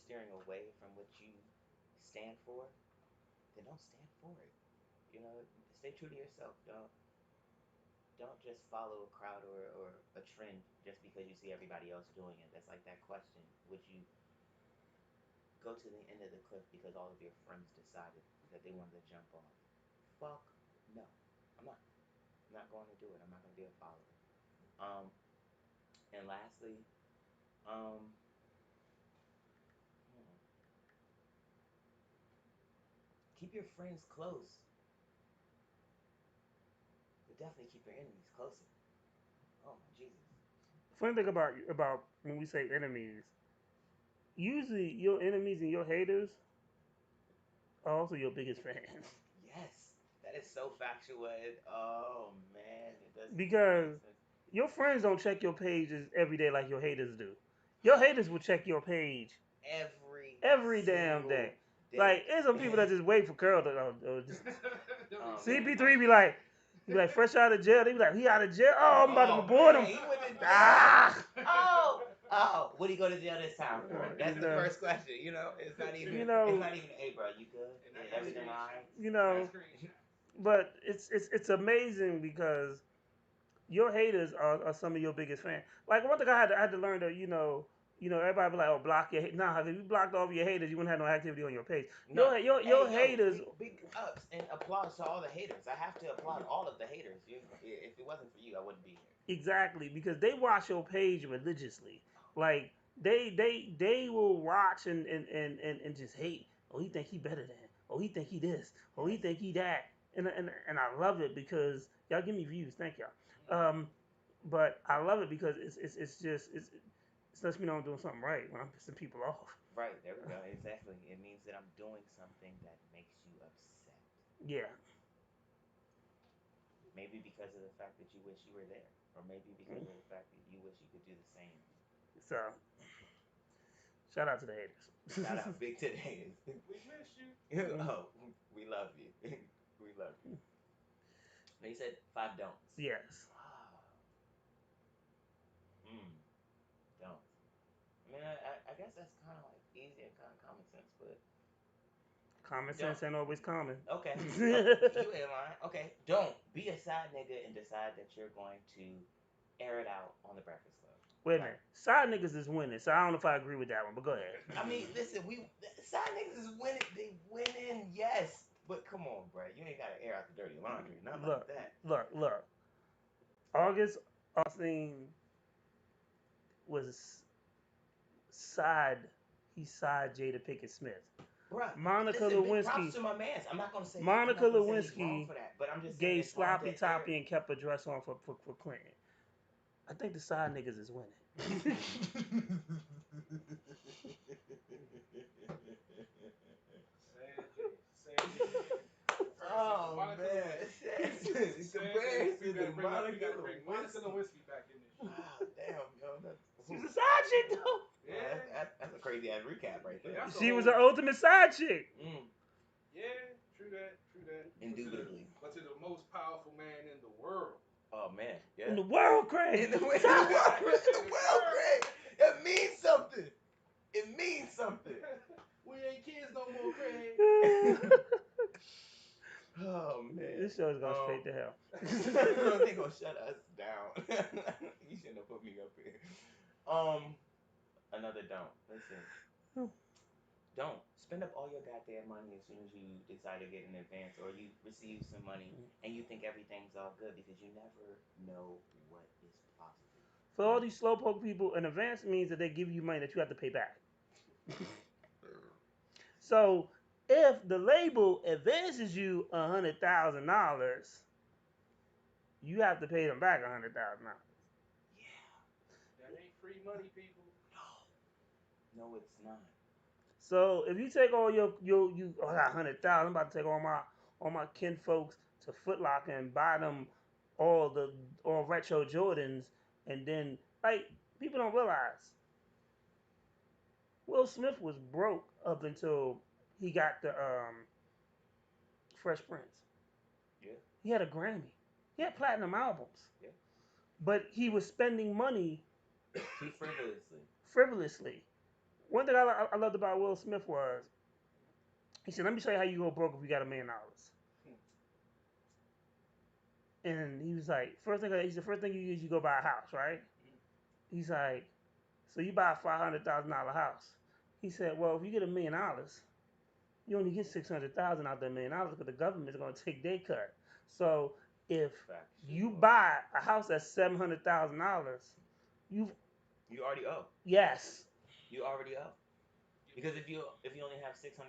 steering away from what you stand for, then don't stand for it. You know, stay true to yourself. Don't just follow a crowd or a trend just because you see everybody else doing it. That's like that question: would you go to the end of the cliff because all of your friends decided that they wanted to jump off? Fuck no. I'm not. I'm not going to do it. I'm not going to be a follower. And lastly, keep your friends close, but definitely keep your enemies closer. Oh my Jesus. Funny thing about when we say enemies, usually your enemies and your haters are also your biggest fans. Yes, that is so factual. Oh man, it does. Because your friends don't check your pages every day like your haters do. Your haters will check your page every damn day. Like, there's some people that just wait for Curl to just, CP3 be like, fresh out of jail. They be like, he out of jail? Oh, I'm about to report him. He went to jail. Ah! What do you go to jail this time for? That's the first question. You know, it's not even. It's not even. Hey, bro, you good? Everything alright? You know, but it's amazing because your haters are some of your biggest fans. Like one thing I had to learn that everybody be like, oh, block your nah. If you blocked all of your haters, you wouldn't have no activity on your page. No. Your haters. Big ups and applause to all the haters. I have to applaud all of the haters. If it wasn't for you, I wouldn't be here. Exactly, because they watch your page religiously. Like they will watch and just hate. Oh, he think he better than. Oh, he think he this. Oh, he think he that. And I love it because y'all give me views. Thank y'all. But I love it because it lets me know I'm doing something right when I'm pissing people off. Right, there we go. Exactly. It means that I'm doing something that makes you upset. Yeah. Maybe because of the fact that you wish you were there, or maybe because of the fact that you wish you could do the same. So, shout out to the haters. Shout out big to the haters. We miss you. Oh, we love you. We love you. Now you said 5 don'ts. Yes. Don't. I mean, I guess that's kind of like easy and kind of common sense, but Common sense ain't always common. okay. You ain't lying. Okay, don't be a side nigga and decide that you're going to air it out on the Breakfast Club. Wait a minute. Side niggas is winning, so I don't know if I agree with that one, but go ahead. I mean, listen, side niggas is winning. They winning, yes. But come on, bro. You ain't got to air out the dirty laundry. Not like that. Look. August Alsina was he's side Jada Pinkett Smith. Bruh, Monica listen, Lewinsky. props to my mans. I'm not gonna say Monica I'm not gonna say he's Lewinsky wrong for that, but I'm just saying gave it's hard sloppy to toppy air. and kept a dress on for Clinton. I think the side niggas is winning. Oh man, comparison to Monica Lewinsky back in this shit. Damn, yo, She's a side chick though. yeah, that's a crazy ass recap right there. She was an ultimate side chick. Yeah, true that. Indubitably. But to the most powerful man in the world. Oh man, yeah. In the world, Craig. In the world, Craig. It means something. It means something. We ain't kids no more, Craig. Oh man, This show's going straight to hell. They gonna shut us down. You shouldn't have put me up here. Another don't. Listen. Don't spend up all your goddamn money as soon as you decide to get an advance or you receive some money and you think everything's all good because you never know what is possible. For all these slowpoke people, an advance means that they give you money that you have to pay back. So if the label advances you $100,000, you have to pay them back $100,000. Yeah. That ain't free money, people. No, it's not. So if you take all I got 100,000. I'm about to take all my kin folks to Foot Locker and buy them all retro Jordans, and then like people don't realize Will Smith was broke up until he got the Fresh Prince. Yeah. He had a Grammy. He had platinum albums. Yeah. But he was spending money Too frivolously. frivolously. One thing I loved about Will Smith was he said, "Let me show you how you go broke if you got $1 million." And he was like, first thing you do is you go buy a house, right? He's like, so you buy a $500,000 house. He said, well, if you get $1 million, you only get 600,000 out that $1 million because the government's going to take their cut. So if you buy a house that's $700,000, you already owe. Yes. You already owe. Because if you only have 600,000,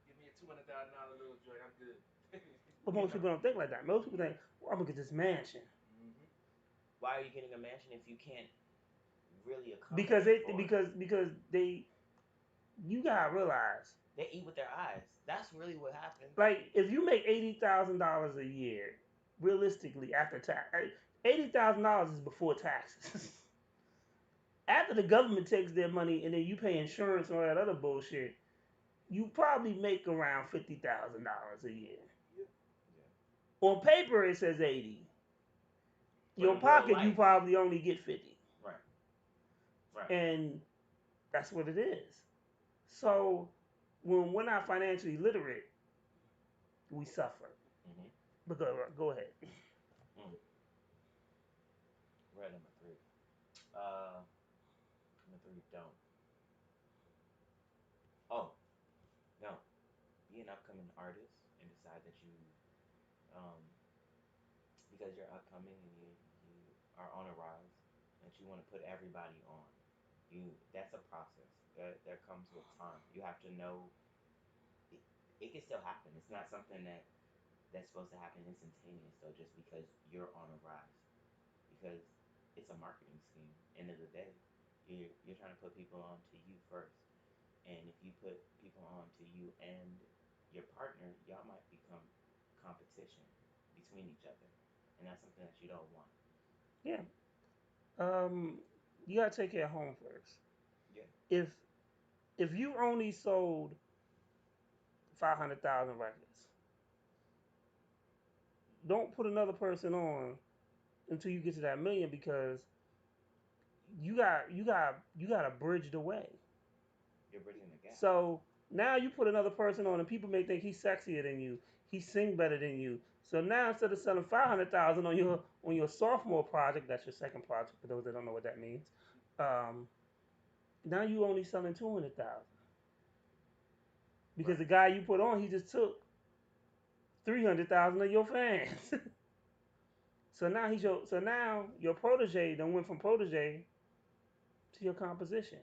give me a $200,000 little joint, I'm good. But most people don't think like that. Most people think, well, I'm gonna get this mansion. Mm-hmm. Why are you getting a mansion if you can't really Because you gotta realize they eat with their eyes. That's really what happens. Like if you make $80,000 a year, realistically after tax, $80,000 is before taxes. After the government takes their money and then you pay insurance and all that other bullshit, you probably make around $50,000 a year. Yeah. On paper it says 80. But Your in pocket real life, you probably only get 50. Right. Right. And that's what it is. So when we're not financially literate, we suffer. Mm-hmm. But go ahead. Red number 3. Number 3, don't. Oh, no. Be an upcoming artist and decide that you, because you're upcoming and you are on a rise, that you want to put everybody on. That's a process that comes with time. You have to know it can still happen. It's not something that's supposed to happen instantaneous though, just because you're on a rise. Because it's a marketing scheme. End of the day, you're trying to put people on to you first, and if you put people on to you and your partner, y'all might become competition between each other, and that's something that you don't want. Yeah. You gotta take care of home first. Yeah. If you only sold 500,000 records, don't put another person on until you get to that million because you gotta bridge the way. You're bridging the gap. So now you put another person on, and people may think he's sexier than you. He sing better than you. So now instead of selling 500,000 on your sophomore project, that's your second project for those that don't know what that means. Now you only selling 200,000 because the guy you put on, he just took 300,000 of your fans. So now your protege then went from protege to your composition.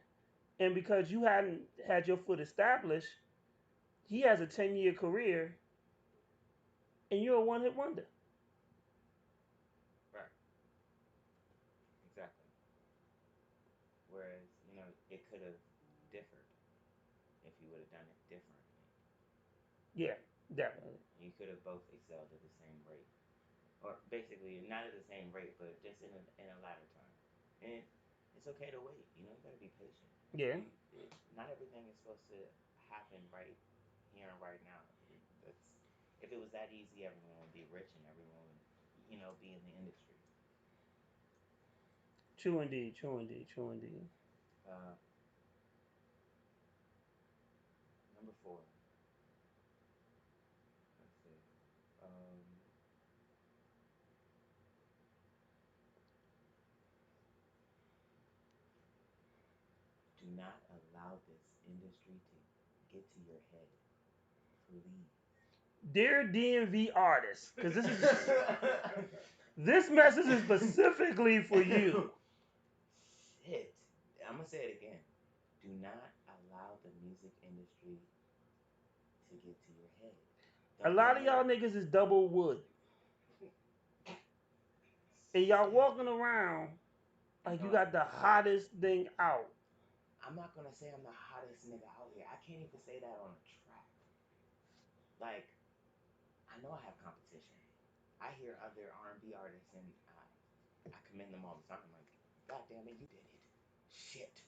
And because you hadn't had your foot established, he has a 10-year career and you're a one-hit wonder. Right. Exactly. Whereas, it could have differed if you would have done it differently. Yeah, definitely. You could have both excelled at the same rate. Or basically not at the same rate, but just in a latter time. And it's okay to wait. You gotta be patient. Yeah. Not everything is supposed to happen right here and right now. If it was that easy, everyone would be rich and everyone would, be in the industry. True indeed. True indeed. True indeed. Number 4. Let's see. Do not allow this industry to get to your head. Please. Dear DMV artists, because this message is specifically for you. Shit. I'm gonna say it again. Do not allow the music industry to get to your head. A lot of y'all niggas is double wood. And y'all walking around like you got the hottest thing out. I'm not gonna say I'm the hottest nigga out here. I can't even say that on a track. Like, I know I have competition. I hear other R&B artists and I commend them all the time. I'm like, God damn it, you did it. Shit.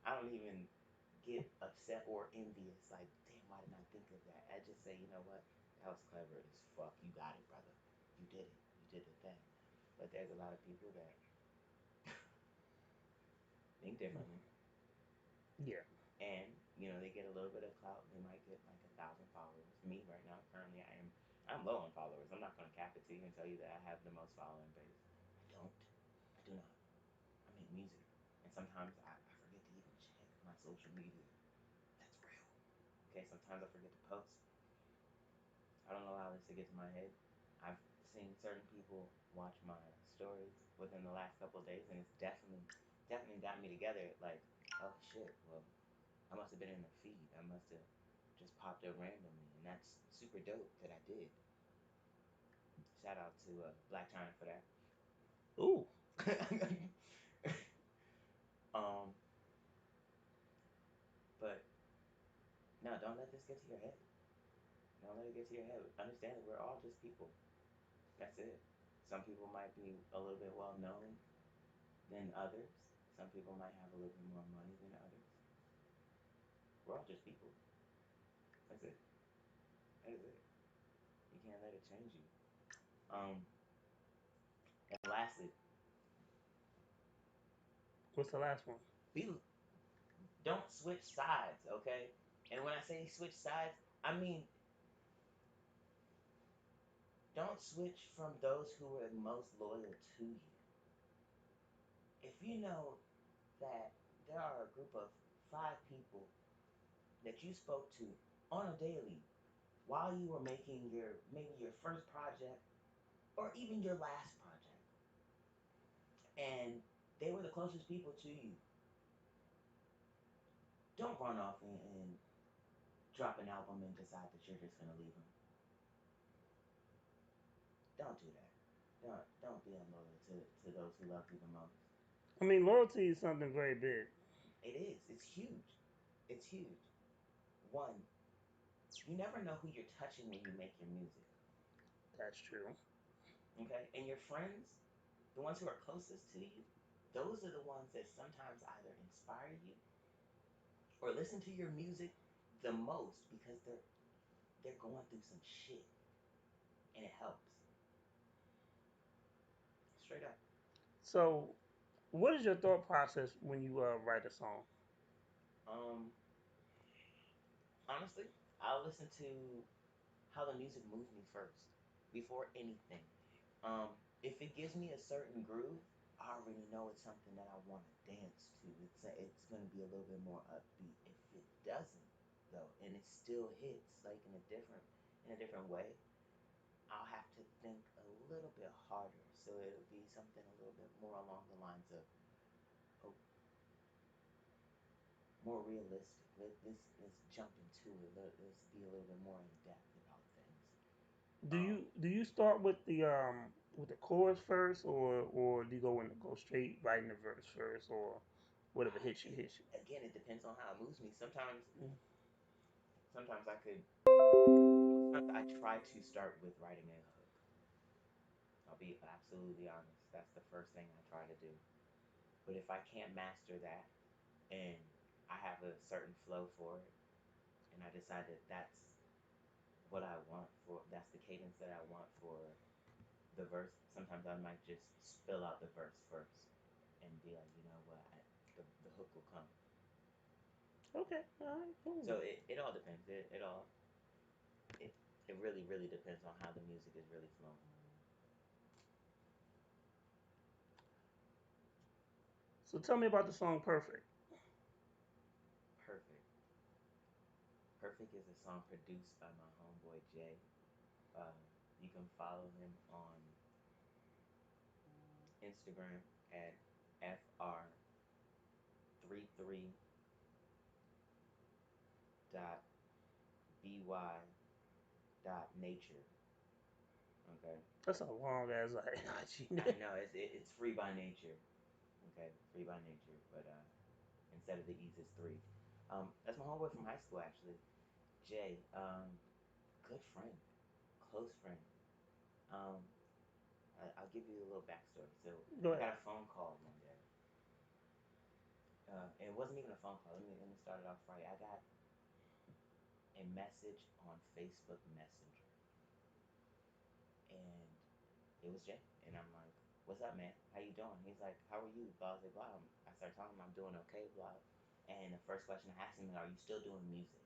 I don't even get upset or envious. Like, damn, why didn't I think of that? I just say, you know what? That was clever as fuck. You got it, brother. You did it. You did the thing. But there's a lot of people that think differently. Yeah. And, you know, they get a little bit of clout. They might get like 1,000 followers. Me right now, currently, I'm low on followers. I'm not going to cap it to you and tell you that I have the most following base. I don't. I do not. I make music. And sometimes I forget to even check my social media. That's real. Okay, sometimes I forget to post. I don't allow this to get to my head. I've seen certain people watch my stories within the last couple of days, and it's definitely got me together. Like, oh shit, well, I must have been in their feed. I must have just popped up randomly, and that's super dope that I did. Shout out to Black China for that. Ooh. But no, don't let this get to your head. Don't let it get to your head. Understand that we're all just people. That's it. Some people might be a little bit well known than others. Some people might have a little bit more money than others. We're all just people. That's it. That is it. You can't let it change you. And lastly, What's the last one? don't switch sides, okay? And when I say switch sides, I mean don't switch from those who are most loyal to you. If you know that there are a group of 5 people that you spoke to on a daily while you were making maybe your first project or even your last project, and they were the closest people to you, don't run off and drop an album and decide that you're just gonna leave them. Don't do that. Don't be unloyal to those who love you the most. I mean, loyalty is something very big. It is. It's huge. It's huge. One, you never know who you're touching when you make your music. That's true. Okay? And your friends, the ones who are closest to you, those are the ones that sometimes either inspire you or listen to your music the most because they're going through some shit and it helps. Straight up. So, what is your thought process when you write a song? Um, Honestly, I'll listen to how the music moves me first before anything. If it gives me a certain groove, I already know it's something that I want to dance to. It's gonna be a little bit more upbeat. If it doesn't, though, and it still hits like in a different way, I'll have to think a little bit harder. So it'll be something a little bit more along the lines of, oh, more realistic. Let's jump into it. Let's be a little bit more in depth about things. Do you start with the chorus first, or do you go straight writing the verse first, or whatever hits you hits you? Again, it depends on how it moves me. Sometimes I could. Sometimes I try to start with writing a hook. I'll be absolutely honest. That's the first thing I try to do. But if I can't master that, and I have a certain flow for it, and I decide that that's the cadence that I want for the verse. Sometimes I might just spill out the verse first and be like, you know what, the hook will come. Okay, all right, cool. So it all depends. It it really really depends on how the music is really flowing. So tell me about the song "Perfect." Perfect. Perfect is a song produced by my homeboy Jay. You can follow him on Instagram at fr33.by.nature. Okay. That's a long ass like. I know it's free by nature. Okay, free by nature, but instead of the E's, it's three. That's my homeboy from high school actually, Jay. Good friend, close friend. I'll give you a little backstory. So Go I ahead. got a phone call one day. And it wasn't even a phone call. Let me start it off right. I got a message on Facebook Messenger, and it was Jay. And I'm like, "What's up, man? How you doing?" He's like, "How are you?" Blah blah blah. I started telling him I'm doing okay. Blah. And the first question I asked him is, "Are you still doing music?"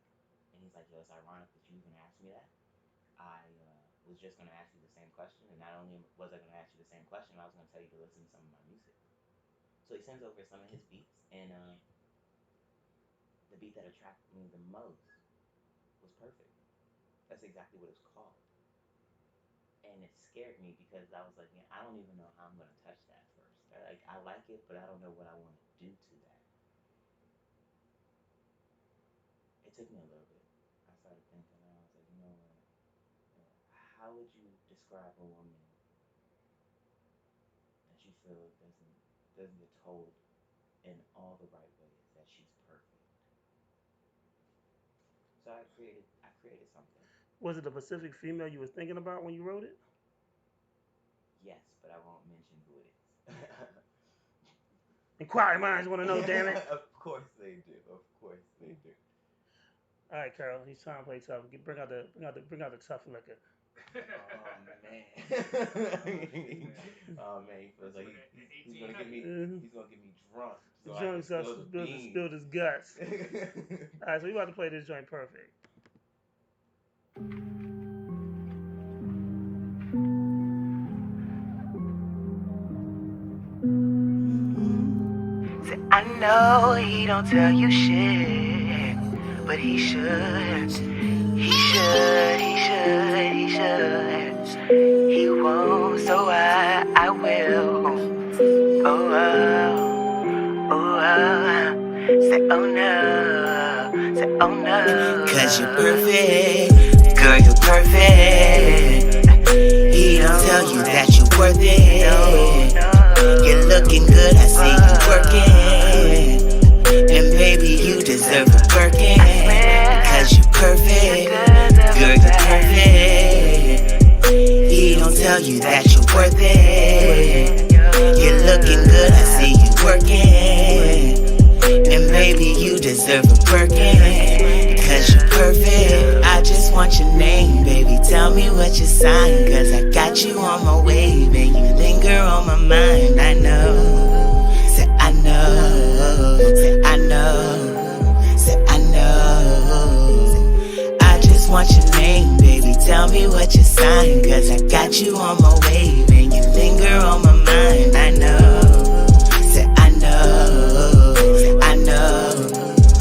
And he's like, "Yo, it's ironic that you even asked me that. I was just gonna ask you the same question, and not only was I gonna ask you the same question, I was gonna tell you to listen to some of my music." So he sends over some of his beats, and the beat that attracted me the most was Perfect. That's exactly what it's called. And it scared me because I was like, yeah, I don't even know how I'm gonna touch that first. Like I like it, but I don't know what I want to do to that. It took me a little bit. I started thinking, and I was like, you know what? How would you describe a woman that you feel doesn't get told in all the right ways that she's perfect? So I created something. Was it a specific female you was thinking about when you wrote it? Yes, but I won't mention who it is. Inquiry minds want to know, damn it. Of course they do. Of course they do. All right, Carol, he's trying to play tough. Bring out the tough liquor. Oh man. Oh man, he feels like he's gonna get me drunk. The So I joint can spilled his guts. All right, so we about to play this joint Perfect. Say, I know he don't tell you shit, but he should. He should, he should, he should. He won't, so I will. Oh, say oh no, say oh no. 'Cause you're perfect, girl, you're perfect. He don't tell you that you're worth it. You're looking good, I see you working. And baby, you deserve a Birkin. 'Cause you're perfect, girl, you're perfect. He don't tell you that you're worth it. You're looking good, I see you working. And baby, you deserve a Birkin. Because you're perfect. I just want your name, baby. Tell me what your sign. 'Cause I got you on my wave. And you linger on my mind. I know. Say I know. Say I know. Say I know. I just want your name, baby. Tell me what your sign. 'Cause I got you on my wave. And you linger on my mind. I know. Say I know. Say I know.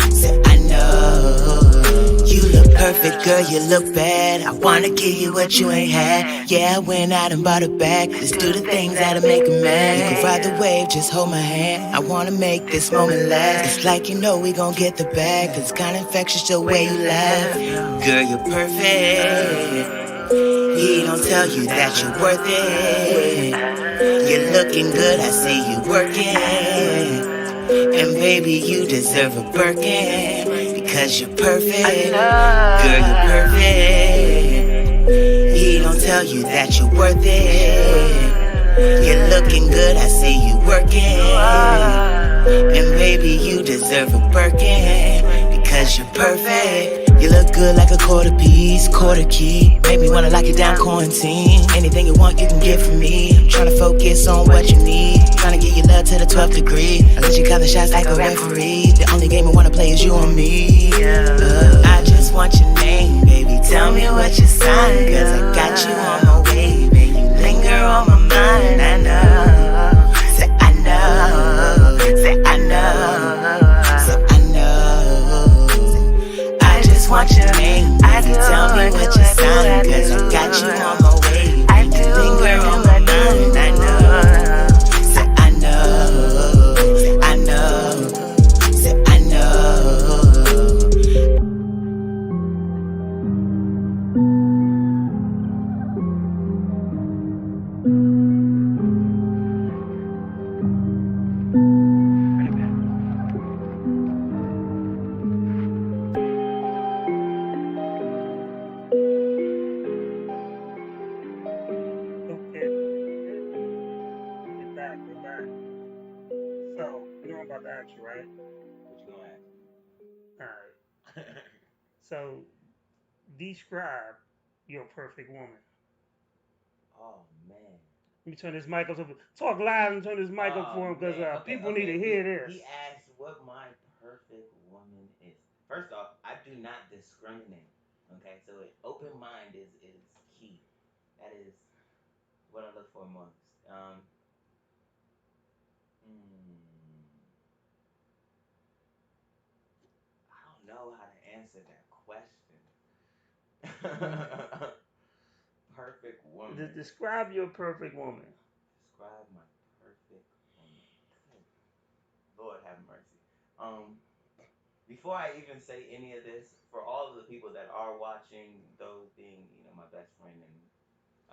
Say I know. You look perfect, girl, you look bad. I wanna give you what you ain't had. Yeah, I went out and bought it back. Let's do the things that'll make a man. You can ride the wave, just hold my hand. I wanna make this moment last. It's like you know we gon' get the bag. 'Cause it's kinda infectious the way you laugh. Girl, you're perfect. He don't tell you that you're worth it. You're looking good, I see you working. And baby, you deserve a Birkin. Because you're perfect. Girl, you're perfect. He don't tell you that you're worth it. You're looking good, I see you working. And baby, you deserve a Birkin. Because you're perfect. You look good like a quarter piece, quarter key. Make me wanna lock you down quarantine. Anything you want, you can get from me. I'm tryna focus on what you need. Tryna get your love to the 12th degree. I let you call the shots like a referee. The only game I wanna play is you and me. I just want your name, baby. Tell me what your sign. 'Cause I got you on my wave. And you linger on my mind. I know. Say I know. Say I know. Say I know. I just want your name. Cause I got you on my way. I do. Finger on my mind. I know. Say I know. Say I know. Say I know. Okay. We're back. So, you know I'm about to ask you, right? What you gonna All right. ask? So, describe your perfect woman. Oh man. Let me turn this mic up. Talk loud and turn this mic up Oh, for him because man. Okay, people need to hear this. He asked what my perfect woman is. First off, I do not discriminate. Okay, so an open mind is key. That is what I look for most. I don't know how to answer that question. Perfect woman. Describe your perfect woman. Describe my perfect woman. Good Lord have mercy. Before I even say any of this, for all of the people that are watching, those being my best friend and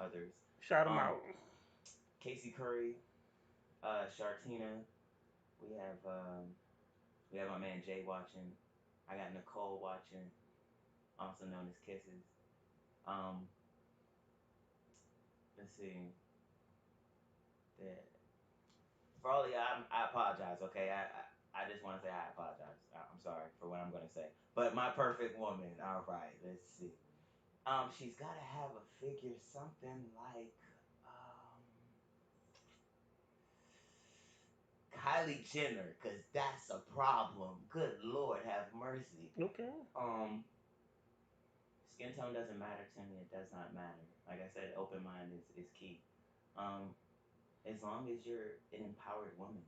others, Shout them out. Casey Curry, Shartina, we have my man Jay watching. I got Nicole watching, also known as Kisses. Let's see. For all of y'all, I apologize. Okay, I just want to say I apologize. I'm sorry for what I'm going to say. But my perfect woman. All right, let's see. She's got to have a figure something like Kylie Jenner, cause that's a problem. Good Lord, have mercy. Okay. Skin tone doesn't matter to me. It does not matter. Like I said, open mind is key. As long as you're an empowered woman.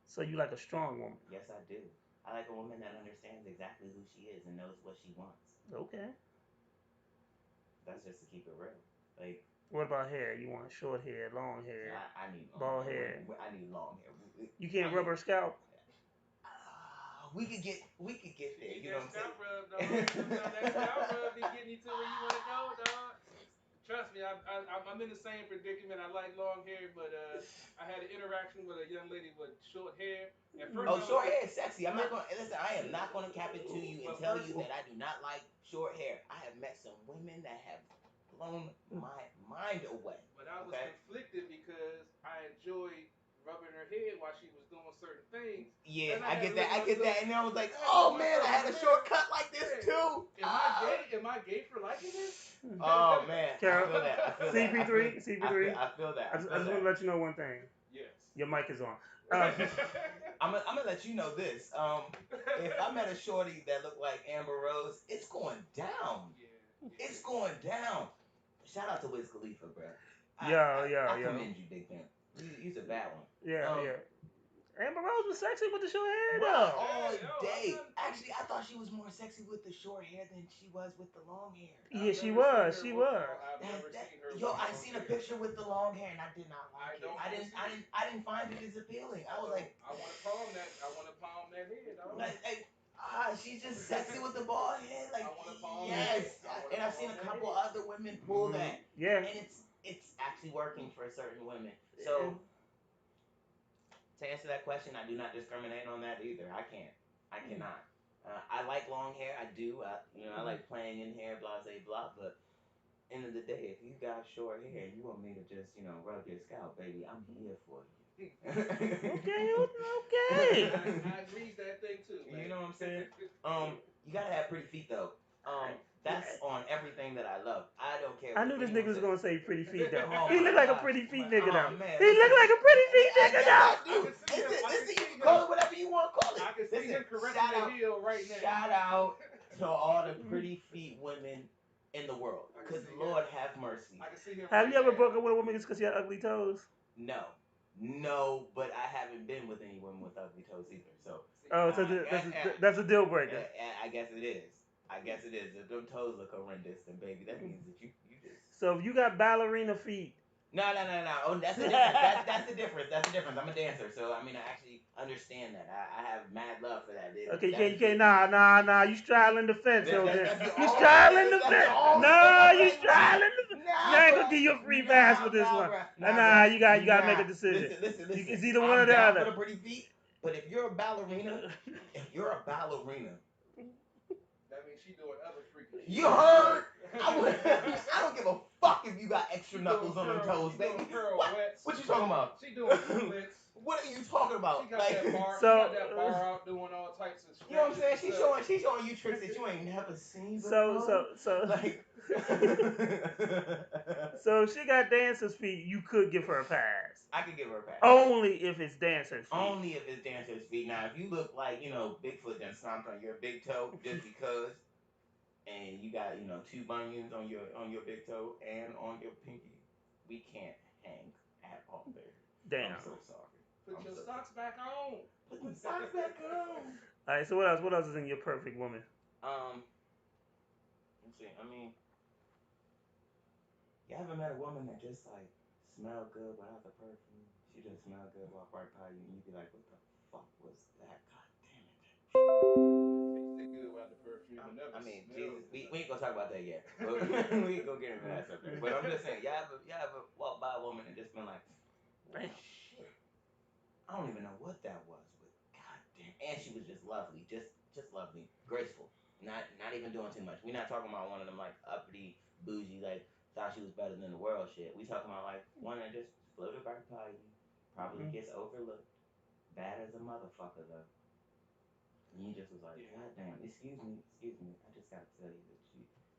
So you like a strong woman? Yes, I do. I like a woman that understands exactly who she is and knows what she wants. Okay. That's just to keep it real. Like, what about hair? You want short hair, long hair? I need long bald hair. hair. I need long hair. You can't rub her scalp? We could get there. You know what I'm saying? Rub, dog. Sometimes that scalp rub be getting you to where you want to go, dog. Trust me, I'm in the same predicament. I like long hair, but I had an interaction with a young lady with short hair. At first, short hair is sexy. I'm not gonna listen. I am not gonna cap it to you and tell you that I do not like short hair. I have met some women that have blown my mind away. But I was conflicted because I enjoyed rubbing her head while she was doing certain things. Yeah, I get that. And I was like, oh man, I had a shortcut like this too. Am I gay for liking this? Oh man, I feel that. CP3. I feel that. I just want to let you know one thing. Yes. Your mic is on. I'm gonna let you know this. If I met a shorty that looked like Amber Rose, it's going down. Yeah. It's going down. Shout out to Wiz Khalifa, bro. I commend you, big man. You's a bad one. Yeah. Amber Rose was sexy with the short hair, bro, though. all day. Actually, I thought she was more sexy with the short hair than she was with the long hair. Yeah, she was. I seen a picture with the long hair, and I did not like it. I didn't find it as appealing. I was like, I want to palm that head, dog. She's just sexy with the bald head. Like, I want to palm yes. And I've seen a couple other women pull that. Yeah. And it's actually working for certain women. So, to answer that question, I do not discriminate on that either. I cannot. I like long hair. I do. I like playing in hair, blah, blah, blah. But end of the day, if you got short hair and you want me to just, rub your scalp, baby, I'm here for you. Okay. I agree with that thing too, man. You know what I'm saying? You gotta have pretty feet though. That's on everything that I love. I don't care. I knew this nigga was gonna say pretty feet though. Oh he look like a pretty feet nigga though. He Man, look like a pretty feet nigga though. Listen, you can call it whatever you want to call it. I can see him caressing the heel right now. Shout out to all the pretty feet women in the world. Because Lord have mercy. I can see him. Have you ever broken with a woman just because she had ugly toes? No, but I haven't been with any women with ugly toes either. So. Oh, so that's a deal breaker. I guess it is. I guess it is. If them toes look horrendous, then baby, that means that you just. So if you got ballerina feet, No. Oh, that's the difference. That's the difference. That's the difference. I'm a dancer, so I mean, I actually understand that. I have mad love for that. okay, That you is can't. the- Nah. You straddling the fence, That- OJ. that's the You only- straddling the that's the fence. only Nah, thing you I'm straddling the fence. Nah, Nah, I ain't bruh. gonna give you a free pass Nah, with this nah, one. bruh. Nah, Nah, you gotta bruh. make a Nah. decision. Listen. It's either one I'm or the down other. for the pretty feet, but if you're a ballerina, That means she doing other freaky shit. you heard? I don't give a fuck if you got extra She knuckles doing on them curl- toes, she baby. doing curl What? wets. What you talking about? She doing splits. What are you talking about? She got that bar. So- she got that bar out doing all types of. You know what I'm saying? stretches She's showing you tricks that you ain't never seen So before. Like. so if she got dancer's feet, you could give her a pass. I could give her a pass. Only if it's dancer's feet. Only if it's dancer's feet. Now, if you look like, Bigfoot done stomped on your big toe just because, and you got, two bunions on your big toe and on your pinky, we can't hang at all there. Damn. I'm so sorry. Put your socks back on. Put the socks back on. All right. So what else? What else is in your perfect woman? Let's see. I mean, you ever met a woman that just like smelled good without the perfume? She just smelled good, walk right by you, and you be like, "What the fuck was that? God damn it!" Tasted good without the perfume. and never I mean, smelled Jesus, we good. ain't gonna talk about that yet. We ain't gonna get into that subject. But I'm just saying, y'all ever walked by a woman and just been like, "Well, shit, I don't even know what that was, but goddamn!" And she was just lovely, just lovely, graceful, not even doing too much. We're not talking about one of them like uppity, bougie, like thought she was better than the world shit. We talking about like one that just floated right by you, probably gets overlooked, bad as a motherfucker though. And you just was like, God damn, excuse me, I just gotta tell you that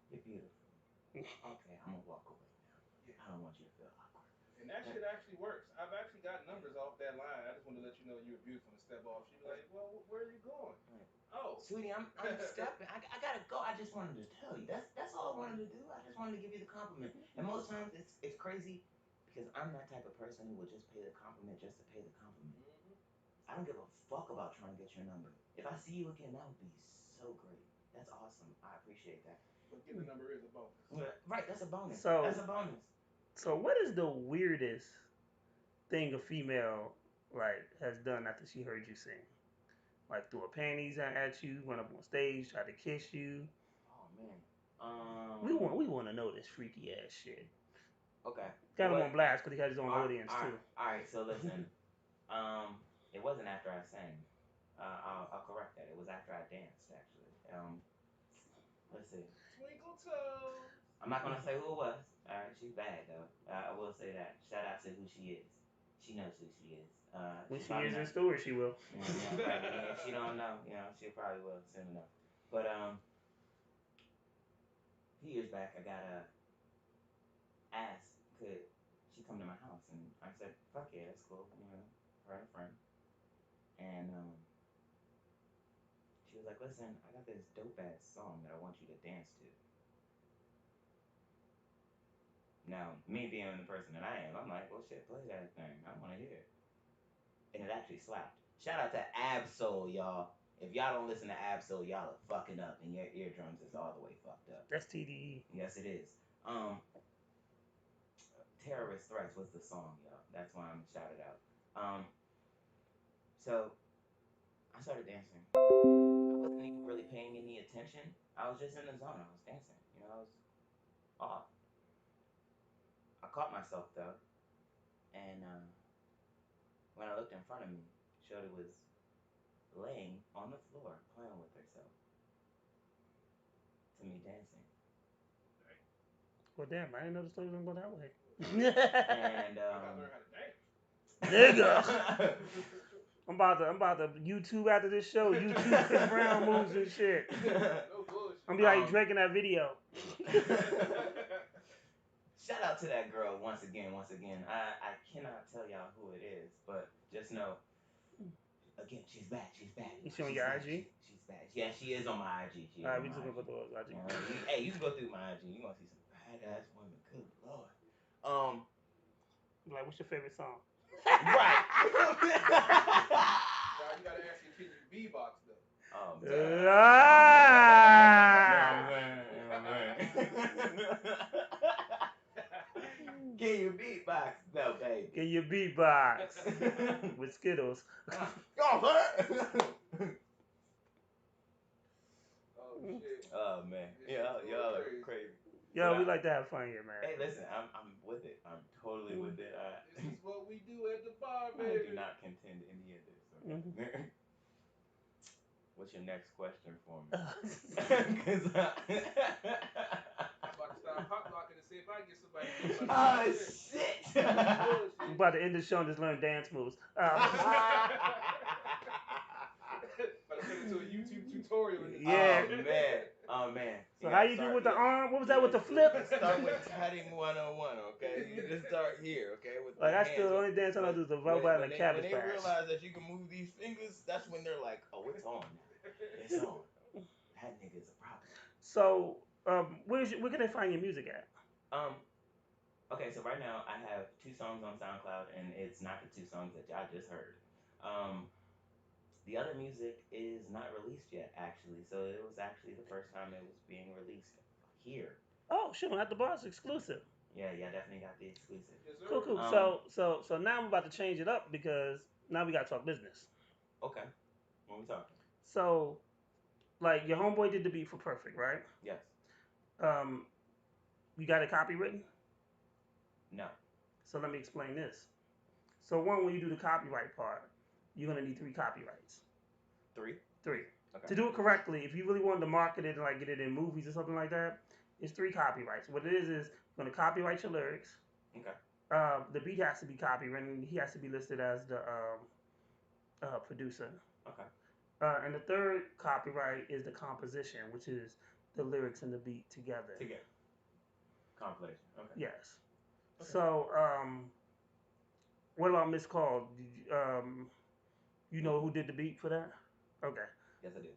you're beautiful. Okay, I'm gonna walk away now. I don't want you to feel awkward. And that shit actually works. I've actually got numbers off that line. I just want to let you know you're beautiful and step off. She'd be like, well, where are you going? Right. Oh. Sweetie, I'm stepping. I gotta go. I just wanted to tell you. That's all I wanted to do. I just wanted to give you the compliment. And most times it's crazy because I'm that type of person who will just pay the compliment just to pay the compliment. I don't give a fuck about trying to get your number. If I see you again, that would be so great. That's awesome. I appreciate that. But getting the number is a bonus. Right, that's a bonus. So- That's a bonus. So what is the weirdest thing a female like has done after she heard you sing? Like threw her panties at you, went up on stage, tried to kiss you. Oh man. We want to know this freaky ass shit. Okay. Got him What- on blast because he had his own All right, audience all right, too. All right, so listen. It wasn't after I sang. I'll correct that. It was after I danced, actually. Let's see. Twinkle toes. I'm not gonna say who it was. All right, she's bad though. I will say that. Shout out to who she is. She knows who she is. When She's she probably hears not- this story, she will. probably, if she don't know, she probably will soon enough. But a few years back, I got asked could she come to my house, and I said, "Fuck yeah, that's cool." Her and a friend, and she was like, "Listen, I got this dope ass song that I want you to dance to." Now, me being the person that I am, I'm like, "Well, shit, play that thing. I want to hear it." And it actually slapped. Shout out to Absol, y'all. If y'all don't listen to Absol, y'all are fucking up, and your eardrums is all the way fucked up. That's TDE. Yes, it is. Terrorist Threats was the song, y'all. That's why I'm shouted out. So I started dancing. I wasn't even really paying any attention. I was just in the zone. I was dancing. I was off. I caught myself though, and when I looked in front of me, Shorty was laying on the floor playing with herself to me dancing. Well, damn, I didn't know the story was gonna go that way. And I gotta learn how to dance. Nigga, I'm about to YouTube after this show. YouTube Chris Brown moves and shit. No bullshit. I'm be like Drake in that video. Shout out to that girl once again. I cannot tell y'all who it is, but just know, again, she's back. You showing your IG? She's back. Yeah, she is on my IG. She is Alright, on we my just gonna IG. go through those IG. Hey, you can go through my IG. You're gonna see some badass women. Good lord. Like, what's your favorite song? Right. Now you gotta ask her, can you beatbox though? Oh man. You know Ah! what I'm saying? You know what I'm saying? Can you beatbox? No, baby. Can you beatbox with Skittles? Oh, Oh shit. oh man. This Y'all, shit's y'all are going crazy. Yo, But we like to have fun here, man. hey, listen, I'm with it. I'm totally with it. This is what we do at the bar, I baby. do not contend any of this. Mm-hmm. Okay. What's your next question for me? I'm about to start hot blocking to see if I can get somebody to get my Oh shit. shit! We about to end the show and just learn dance moves. About to turn into a YouTube tutorial. In this Yeah. Oh man. So how you do with the arm? What was that with the flip? Let's start with cutting 101, okay? You just start here, okay? With Like the I hands. still the only dance I know is the robot and the when cabbage they patch. realize that you can move these fingers, that's when they're like, oh, it's on now. It's on. That nigga's a problem. So, where can they find your music at? Okay, so right now I have 2 songs on SoundCloud, and it's not the 2 songs that y'all just heard. The other music is not released yet, actually. So it was actually the first time it was being released here. Oh, shit, at the bar it's exclusive. Yeah, definitely got the exclusive. Yes, sir. Cool. So now I'm about to change it up because now we gotta talk business. Okay, what we talking? So, like your homeboy did the beat for Perfect, right? Yes. You got it copywritten? No. So let me explain this. So one, when you do the copyright part, you're gonna need 3 copyrights. 3? 3. Okay. To do it correctly, if you really wanted to market it and like get it in movies or something like that, it's 3 copyrights. What it is you're gonna copyright your lyrics. Okay. The beat has to be copywritten. He has to be listed as the producer. Okay. And the 3rd copyright is the composition, which is the lyrics and the beat together. Compilation. Okay. Yes. Okay. So, what about Miss Call? You know who did the beat for that? Okay. Yes, I did.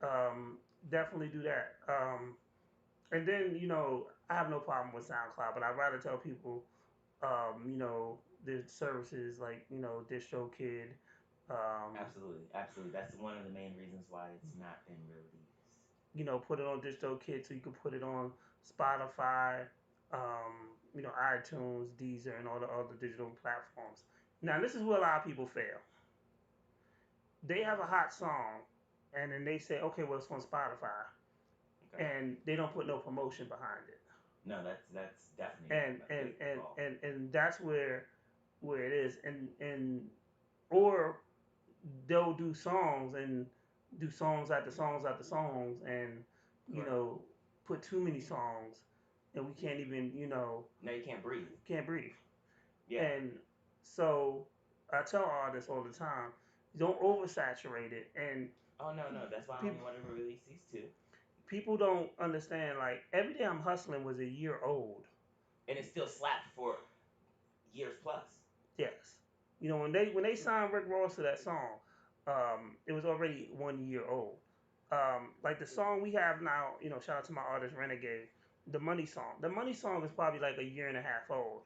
Definitely do that. And then, I have no problem with SoundCloud, but I'd rather tell people, there's services like, DistroKid. Absolutely. That's one of the main reasons why it's not been released. Put it on DistroKid so you can put it on Spotify, iTunes, Deezer, and all the other digital platforms. Now, this is where a lot of people fail. They have a hot song, and then they say, okay, well, it's on Spotify. Okay. And they don't put no promotion behind it. No, that's definitely and that's where it is. And or they'll do songs and do songs after songs after songs and put too many songs and we can't even No, you can't breathe. Yeah. And so I tell artists all the time, don't oversaturate it. And oh no, that's why I only want to release these 2. People don't understand, like, Every Day I'm Hustling was a year old. And it still slapped for years plus. Yes. When they signed Rick Ross to that song, it was already 1 year old. Like the song we have now, shout out to my artist Renegade, the Money song. The Money song is probably like a year and a half old.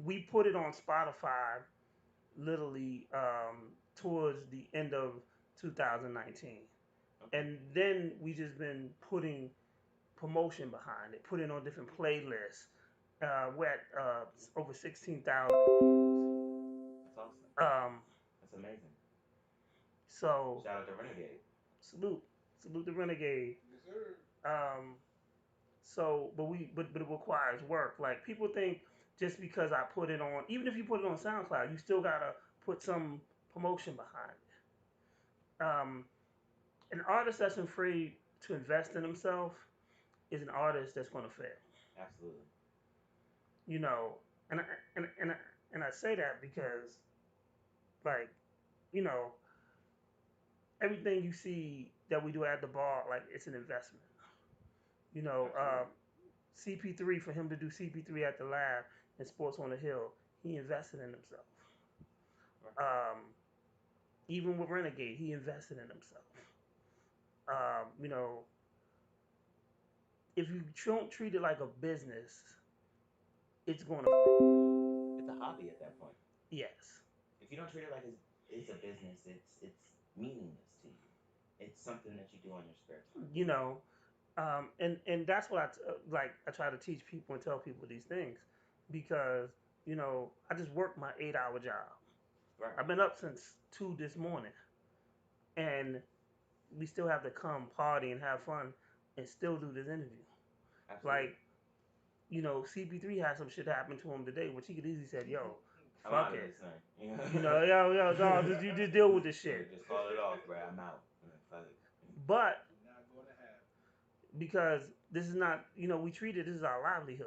We put it on Spotify literally towards the end of 2019. Okay. And then we just been putting promotion behind it, putting on different playlists. We're at over 16,000. That's awesome. That's amazing. So shout out to Renegade. Salute the Renegade. Yes, sir. But it requires work. Like people think just because I put it on, even if you put it on SoundCloud, you still gotta put some promotion behind it. An artist that's afraid to invest in himself is an artist that's gonna fail. Absolutely. And I say that because, like, everything you see that we do at the bar, like it's an investment. CP3, for him to do CP3 at the lab and Sports on the Hill, he invested in himself. Even with Renegade, he invested in himself. If you don't treat it like a business, it's going to fail. It's a hobby at that point. Yes. If you don't treat it like it's a business, it's meaningless to you. It's something that you do on your spare time. You know, and that's what I try to teach people and tell people these things because I just work my 8-hour job. Right. I've been up since 2 this morning, and we still have to come party and have fun and still do this interview. Absolutely. Like, CP3 had some shit happen to him today, which he could easily said, "Yo, I'm fuck out of it." this thing. Yo, dog, you just deal with this shit. Just call it off, bro. I'm out. Fuck it. But Not going to happen. because this is not, we treat it, this is our livelihood.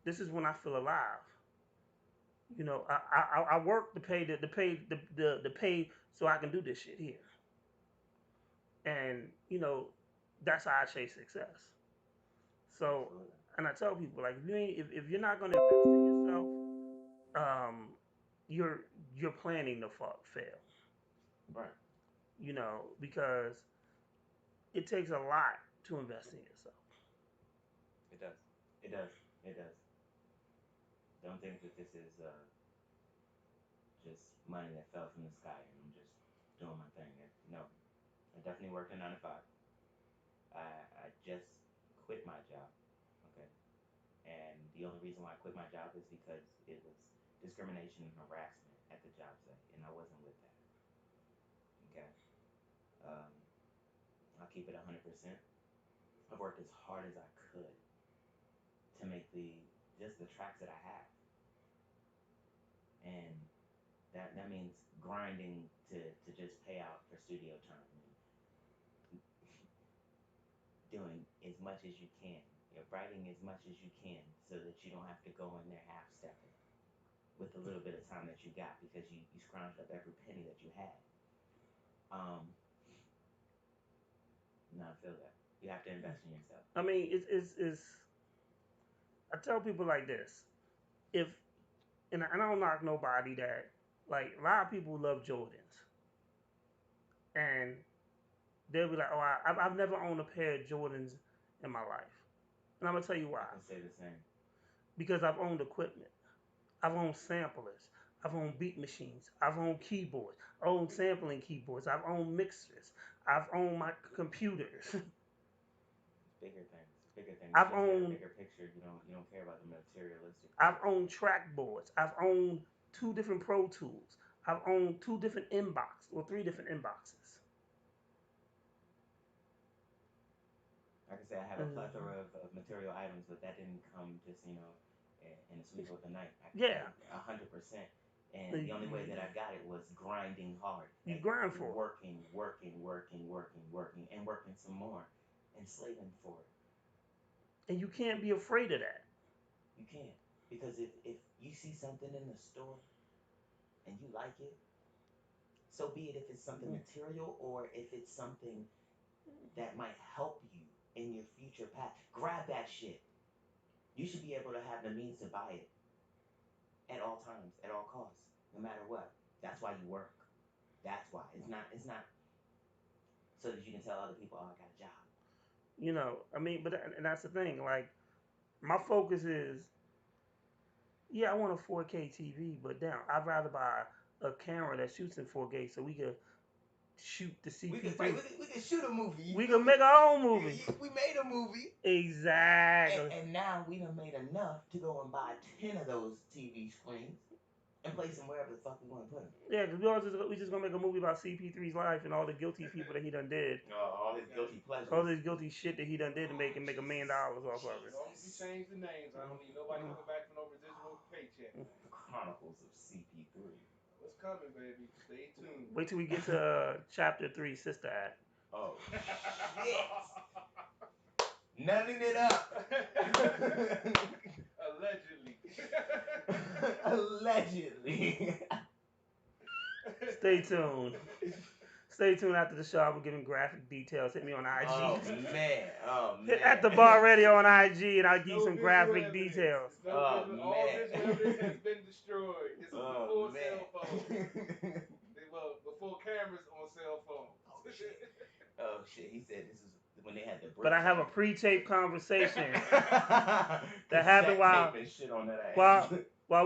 This is when I feel alive. I work to pay the pay so I can do this shit here. And that's how I chase success. So, Absolutely. and I tell people like if you're not gonna invest in yourself, you're planning to fail. Right. Because it takes a lot to invest in yourself. It does. It does. It does. Don't think that this is just money that fell from the sky and I'm just doing my thing. No, I definitely worked a 9 to 5. I just quit my job. Okay, and the only reason why I quit my job is because it was discrimination and harassment at the job site, and I wasn't with that. Okay, um, I'll keep it 100%. I've worked as hard as I could to make just the tracks that I have, and that means grinding to just pay out for studio time and doing as much as you can, writing as much as you can, so that you don't have to go in there half stepping with the little bit of time that you got because you scrounged up every penny that you had. No, I feel that you have to invest in yourself. I mean, it's I tell people like this: if and I don't knock nobody that like a lot of people love Jordans, and they'll be like, "Oh, I've never owned a pair of Jordans in my life," and I'm gonna tell you why. I can say the same. Because I've owned equipment, I've owned samplers, I've owned beat machines, I've owned keyboards, I own sampling keyboards, I've owned mixers, I've owned my computers. Bigger things. Bigger things. I've You just got a owned bigger picture. You don't care about the materialistic. I've owned track boards. I've owned 2 different Pro Tools. I've owned 2 different inboxes or 3 different inboxes. Like I said, I have a plethora of material items, but that didn't come just in a sweep of the night. Yeah. 100%. And the only way that I got it was grinding hard. You grind for it. Working, and working some more, and slaving for it. And you can't be afraid of that. You can't, because if you see something in the store and you like it, so be it. If it's something material or if it's something that might help you in your future path, grab that shit. You should be able to have the means to buy it at all times, at all costs, no matter what. That's why you work. That's why. It's not so that you can tell other people, "Oh, I got a job." And that's the thing. Like, my focus is, yeah, I want a 4K TV, but damn, I'd rather buy a camera that shoots in 4K so we could shoot the CP3. We could shoot a movie. We could make our own movie. We made a movie. Exactly. And now we done made enough to go and buy 10 of those TV screens and place them wherever the fuck we want to put them. Yeah, because we just gonna make a movie about CP3's life and all the guilty people that he done did. All his guilty pleasures. All this guilty shit that he done did to make $1 million off of it. As long as you change the names, I don't need nobody coming back for no residual paycheck. The Chronicles of CP3. What's coming, baby? Stay tuned. Wait till we get to chapter 3, Sister Act. Oh, shit. Nutting it up. Allegedly. Allegedly. Stay tuned. Stay tuned after the show. I'll be giving graphic details. Hit me on IG. Oh man. Hit at the bar radio on IG, and I'll give you some graphic details. All visual evidence has been destroyed. It's before cell phones. Before cameras on cell phones. Oh shit. Oh shit. He said this is when they had the. But I have a pre-taped conversation that happened while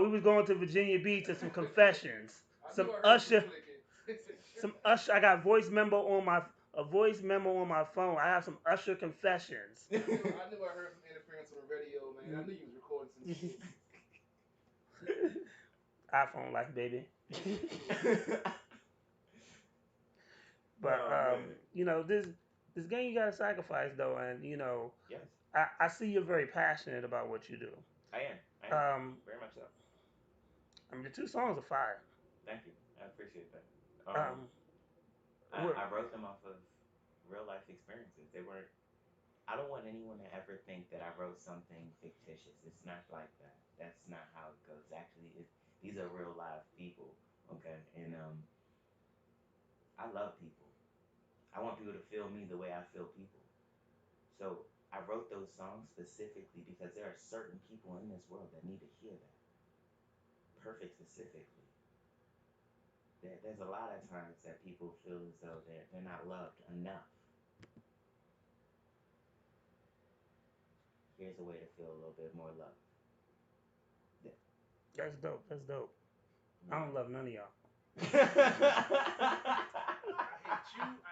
we was going to Virginia Beach and some confessions. Some Usher Some Usher. I got voice memo on my phone. I have some Usher confessions. I knew I heard some interference on the radio, man. I knew you was recording some shit. iPhone life, baby. But you know, this game you gotta sacrifice though, and you know, Yes, I see you're very passionate about what you do. I am. Um, Very much so. I mean, the 2 songs are fire. Thank you. I appreciate that. Um, I wrote them off of real life experiences. They weren't. I don't want anyone to ever think that I wrote something fictitious. It's not like that. That's not how it goes. Actually, these are real live people. Okay, and I love people. I want people to feel me the way I feel people. So I wrote those songs specifically because there are certain people in this world that need to hear that. Perfect specifically. There's a lot of times that people feel as though they're not loved enough. Here's a way to feel a little bit more love. that's dope. That's dope. I don't love none of y'all. I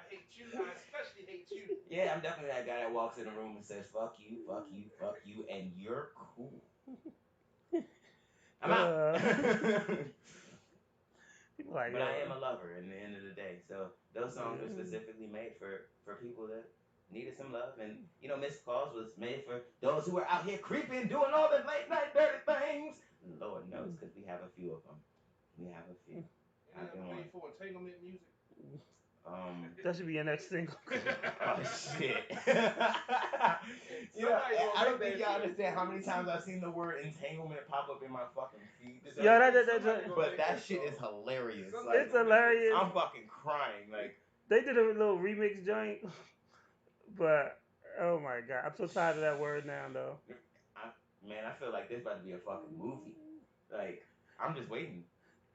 hate you. I especially hate you. Yeah, I'm definitely that guy that walks in the room and says, fuck you, fuck you, fuck you, and you're cool. I'm out. People like, But I am a lover in the end of the day. So those songs were specifically made for people that needed some love. And, you know, Missed Calls was made for those who are out here creeping, doing all the late night dirty things. Lord knows, because we have a few of them. We have a few. I've been made for entanglement music. that should be your next single. Oh shit! You know, I don't think y'all understand how many times I've seen the word entanglement pop up in my fucking feed today. Yeah, but that shit is hilarious. Like, it's hilarious. I'm fucking crying. Like, they did a little remix joint, but oh my god, I'm so tired of that word now, though. Man, I feel like this about to be a fucking movie. Like, I'm just waiting.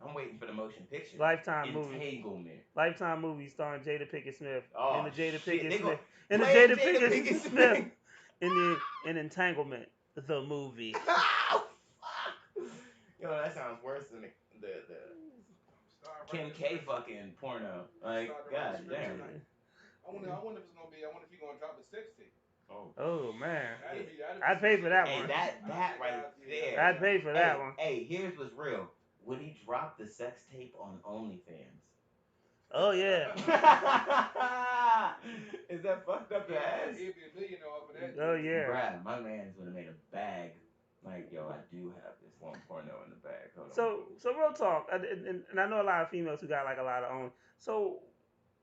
I'm waiting for the motion picture. Lifetime movie. Entanglement. Lifetime movie starring Jada Pinkett Smith. Oh, and the Jada shit. Pinkett Smith. And the Jada Pinkett Smith. In Entanglement, the movie. Oh, fuck. Yo, that sounds worse than the Kim K fucking porno. Like, god damn. I wonder if it's gonna be. I wonder if he's gonna drop a sex tape. Oh man, That'd I'd pay for that Hey, one. that right there. I'd pay for that one. Hey, here's what's real. Would he drop the sex tape on OnlyFans? Oh yeah. Is that fucked up to ask? He'd be a millionaire off of that. Oh yeah. Bruh, my man's would have made a bag. Like, yo, I do have this one porno in the bag. Hold on. So real talk, and I know a lot of females who got like a lot of own. So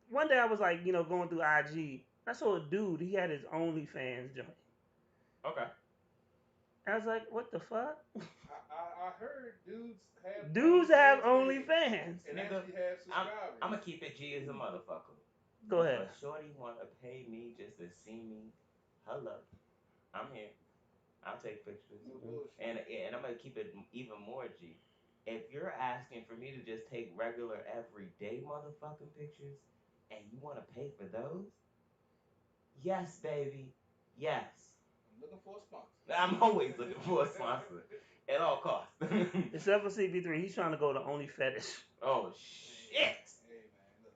one day I was like, you know, going through IG. I saw a dude. He had his OnlyFans joint. Okay. I was like, what the fuck? I heard dudes have OnlyFans. And actually have subscribers. I'm gonna keep it G as a motherfucker. Go ahead. If a shorty wanna pay me just to see me, hello, I'm here. I'll take pictures. And I'm gonna keep it even more G. If you're asking for me to just take regular everyday motherfucking pictures and you wanna pay for those, yes, baby, yes. I'm looking for a sponsor. I'm always looking for a sponsor. At all costs. Except for CP3, he's trying to go to Only Fetish. Oh shit! Hey man, look.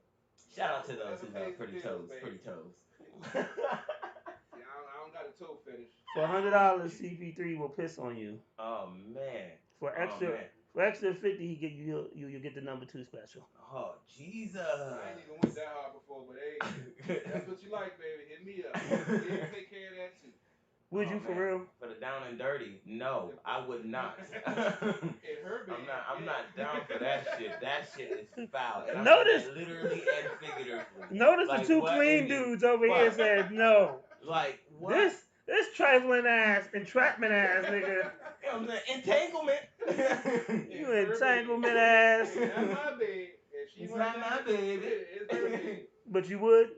Shout out to those who love pretty toes. Pretty toes. Yeah, I don't got a toe fetish. For $100, CP3 will piss on you. Oh man. For extra 50, he get you get the number 2 special. Oh Jesus! I ain't even went that hard before, but hey, that's what you like, baby. Hit me up. Yeah, take care of that too. Would you for man. real? For the down and dirty? No, I would not. It hurt me. I'm not down for that shit. That shit is foul. And Notice I mean literally and figuratively. Notice like, the 2 clean dudes over here said no. Like what? This trifling ass, entrapment ass nigga. I'm the entanglement. You entanglement ass. It's not my baby. It's not my baby. It's her baby. But you would?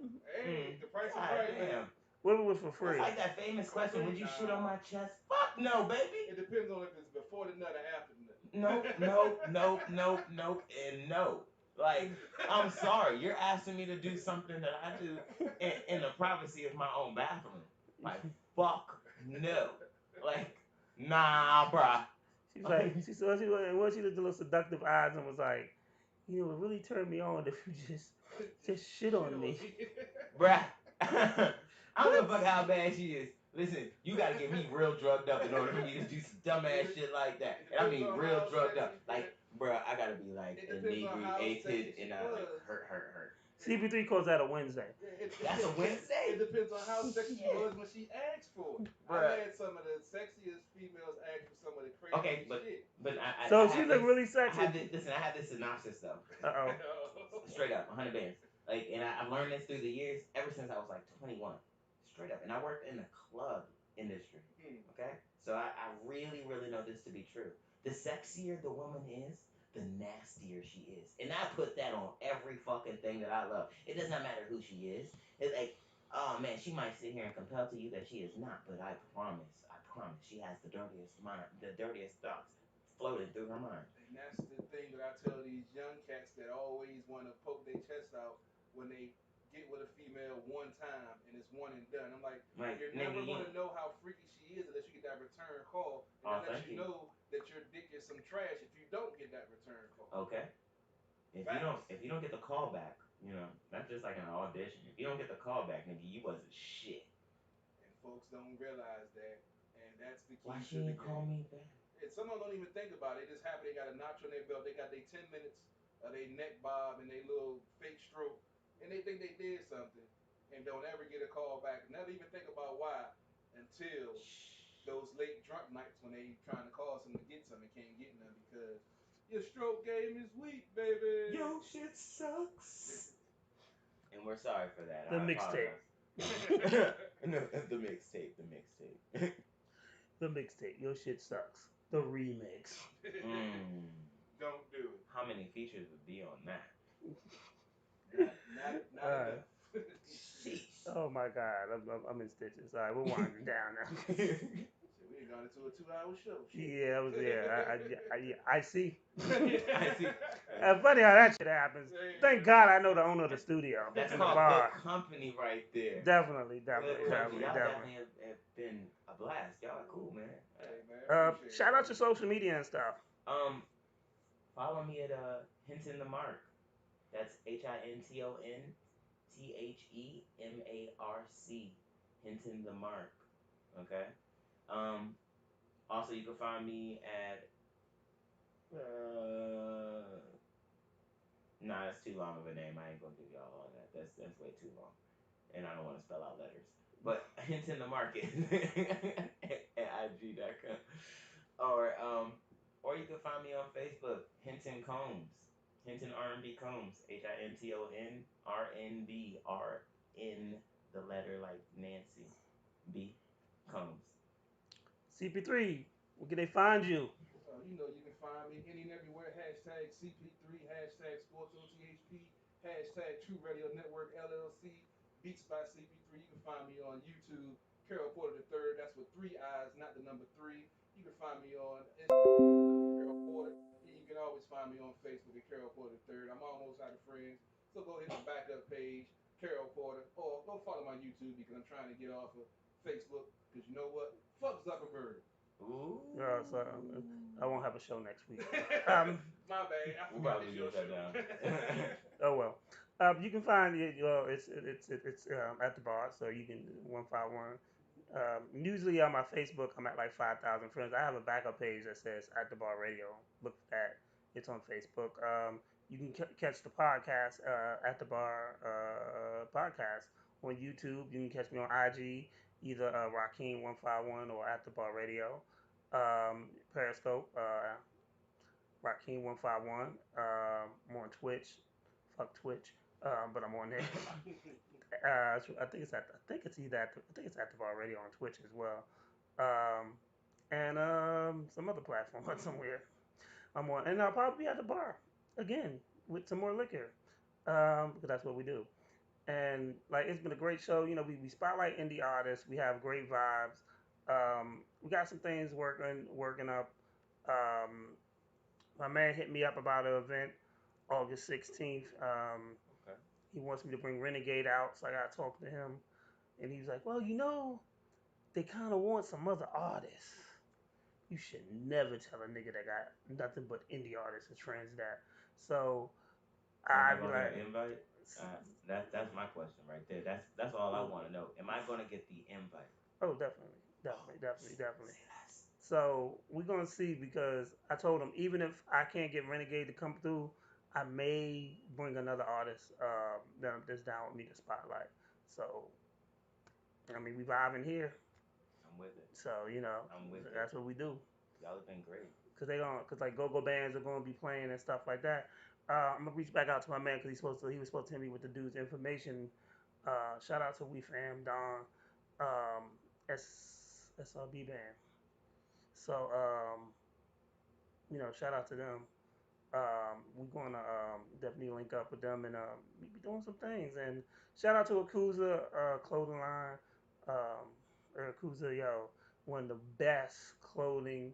Hey, the price is God right, man. damn. What if it was for free? It's like that famous question, would you shit on my chest? Fuck no, baby. It depends on if it's before the nut or after the nut. Nope, and no. Like, I'm sorry, you're asking me to do something that I do in the privacy of my own bathroom. Like, fuck no. Like, nah, bruh. She's like, she looked at the little seductive eyes and was like, You know, it really turned me on if you just shit on me. Bruh. I don't give a fuck how bad she is. Listen, you gotta get me real drugged up in order for me to do some dumbass shit like that. And I mean real drugged up. Like, bruh, I gotta be like inebriated and like hurt. CP3 calls that a Wednesday. That's a Wednesday? It depends on how sexy she was when she asked for it. Bruh. I had some of the sexiest females ask for some of the craziest Okay, but shit. So I she have look this- really sexy. I have this synopsis though. Uh-oh. Straight up, 100 bands. Like, and I've learned this through the years, ever since I was like 21. Straight up. And I worked in the club industry. Okay? So I really, really know this to be true. The sexier the woman is, the nastier she is. And I put that on every fucking thing that I love. It does not matter who she is. It's like, oh man, she might sit here and compel to you that she is not, but I promise, she has the dirtiest mind, the dirtiest thoughts floating through her mind. And that's the thing that I tell these young cats that always want to poke their chest out when they get with a female one time and it's one and done. I'm like, you're never going to know how freaky she is unless you get that return call. And that lets you know that your dick is some trash if you don't get that return call. Okay. If you don't get the call back, you know, that's just like an audition. If you don't get the call back, nigga, you wasn't shit. And folks don't realize that. And that's the key. Why to she the didn't call me back? And some of them don't even think about it. It just happened. They got a notch on their belt. They got their 10 minutes of their neck bob and their little fake stroke. And they think they did something. And don't ever get a call back. Never even think about why until those late drunk nights when they trying to call some to get some and can't get none because your stroke game is weak, baby. Yo, shit sucks. And we're sorry for that. The mixtape. No, the mixtape. The mixtape. Your shit sucks. The remix. Don't do it. How many features would be on that? Not enough. Sheesh. Oh my God, I'm in stitches. All right, we're winding down now. We ain't gone into a 2-hour show. Yeah, I was there. I see. I see. Funny how that shit happens. Thank God I know the owner of the studio That's and the called bar. good company right there. Definitely. Y'all definitely have been a blast. Y'all are cool, man. Hey, man, Shout out your social media and stuff. Follow me at Hinton the Mark. That's HINTON THEMARC. Hinton the Mark. Okay. Also, you can find me at. Nah, that's too long of a name. I ain't gonna give y'all all that. That's way too long, and I don't want to spell out letters. But Hinton the Market at IG.com, or you can find me on Facebook, Hinton Combs, Hinton R&B Combs, HINTON RNB RN the letter like Nancy B Combs. CP3, where can they find you? You know you can find me any and everywhere. Hashtag CP3, hashtag SportsOTHP, hashtag True Radio Network LLC, Beats by CP3. You can find me on YouTube, Carol Porter III. That's with 3 I's, not the number 3. You can find me on Instagram, Carol Porter. And you can always find me on Facebook at Carol Porter III. I'm almost out of friends, so go hit the backup page, Carol Porter, or go follow my YouTube because I'm trying to get off of Facebook. Because you know what? Fuck Zuckerberg. Ooh. So I won't have a show next week. My bad. I We'll forgot probably it's your get that show. down. Oh well. You can find it. It's at the bar, so you can 151. Usually on my Facebook, I'm at like 5,000 friends. I have a backup page that says At the Bar Radio. Look for that. It's on Facebook. You can catch the podcast At the Bar podcast on YouTube. You can catch me on IG, either Rakeem151 or At the Bar Radio. Periscope, Rakeem151. I'm on Twitch. Fuck Twitch. But I'm on there. I think it's at the Bar Radio on Twitch as well, and some other platform somewhere. I'm on, and I'll probably be at the bar again with some more liquor, because that's what we do. And like it's been a great show. You know, we spotlight indie artists. We have great vibes. We got some things working up. My man hit me up about an event August 16th. He wants me to bring Renegade out, so I gotta talk to him. And he was like, well, you know, they kind of want some other artists. You should never tell a nigga that got nothing but indie artists to trans that. So I'd Am be I gonna like, get an invite? That's my question right there. That's all I want to know. Am I gonna get the invite? oh, definitely. So we're gonna see because I told him even if I can't get Renegade to come through, I may bring another artist that's down with me to spotlight. So I mean, we vibing here. I'm with it. So I'm with it. that's what we do. Y'all have been great. Cause like go-go bands are gonna be playing and stuff like that. I'm gonna reach back out to my man because he was supposed to hit me with the dude's information. Shout out to We Fam Don, SRB band. So shout out to them. We're gonna definitely link up with them and we be doing some things. And shout out to Akuza clothing line. Akuza, yo, one of the best clothing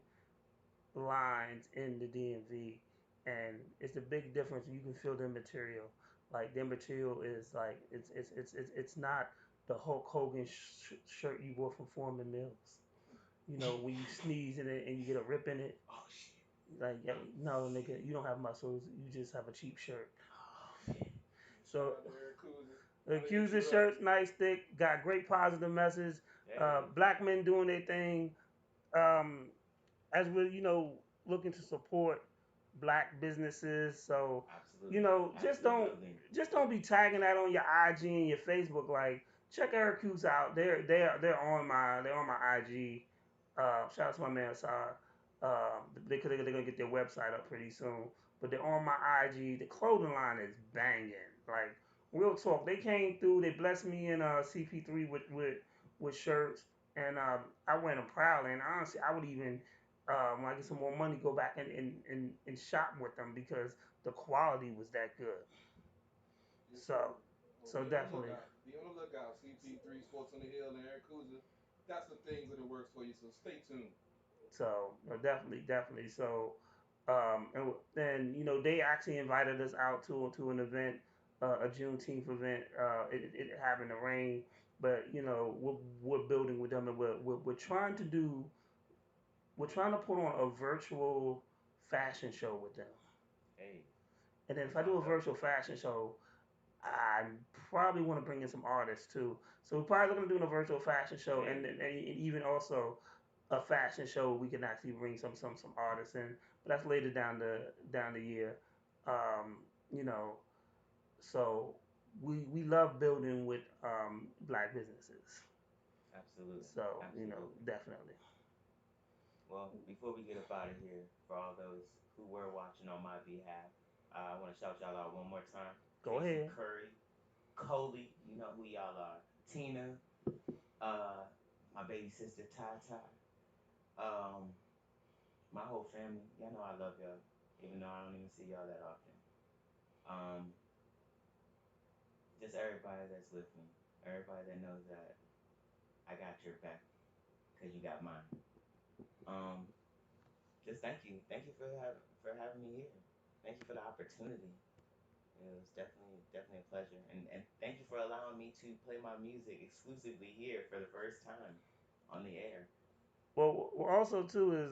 lines in the DMV, and it's a big difference. You can feel their material. Like their material is like it's not the Hulk Hogan shirt you wore from Foreman Mills. When you sneeze in it and you get a rip in it. Oh shit. Like, no, nigga, you don't have muscles. You just have a cheap shirt. So, the Accuser shirt's nice, thick, got great positive message. Black men doing their thing. As we're, looking to support black businesses. So, Absolutely. just don't be tagging that on your IG and your Facebook. Like, check Eric Hughes out. They're on my IG. Shout out to my man Sar. They're gonna get their website up pretty soon. But they're on my IG. The clothing line is banging. Like real talk. They came through. They blessed me in CP3 with shirts, and I wear them proudly. And honestly, I would even when I get some more money, go back and shop with them because the quality was that good. So definitely. Be on the lookout. CP3 Sports on the Hill and Eric Kuzma. Got some things in the works for you, so stay tuned. So definitely. So, and then they actually invited us out to an event, a Juneteenth event. It happened to rain, but we're building with them, and we're trying to put on a virtual fashion show with them. Hey. And then if I do a virtual fashion show, I probably want to bring in some artists too. So we're probably looking to do a virtual fashion show, and even also a fashion show. We can actually bring some artists in, but that's later down the year. So we love building with black businesses. Absolutely. So Absolutely. definitely. Well, before we get up out of here, for all those who were watching on my behalf, I want to shout y'all out one more time. Go Casey ahead. Curry, Coley, you know who y'all are. Tina, my baby sister Ty, my whole family. Y'all know I love y'all, even though I don't even see y'all that often. Just everybody that's with me, everybody that knows that I got your back, cause you got mine. Just thank you for having me here. Thank you for the opportunity. It was definitely a pleasure, and thank you for allowing me to play my music exclusively here for the first time on the air. Well, also too is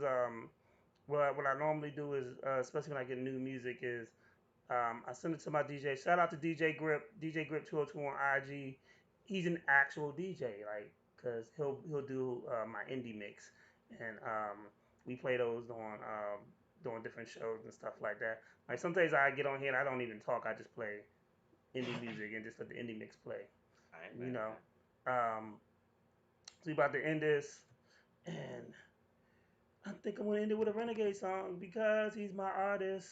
what I normally do is especially when I get new music is I send it to my DJ. Shout out to DJ Grip 202 on IG. He's an actual DJ, like, cause he'll do my indie mix, and we play those on doing different shows and stuff like that. Like some days I get on here and I don't even talk. I just play indie music and just let the indie mix play. So we about to end this, and I think I'm gonna end it with a Renegade song because he's my artist.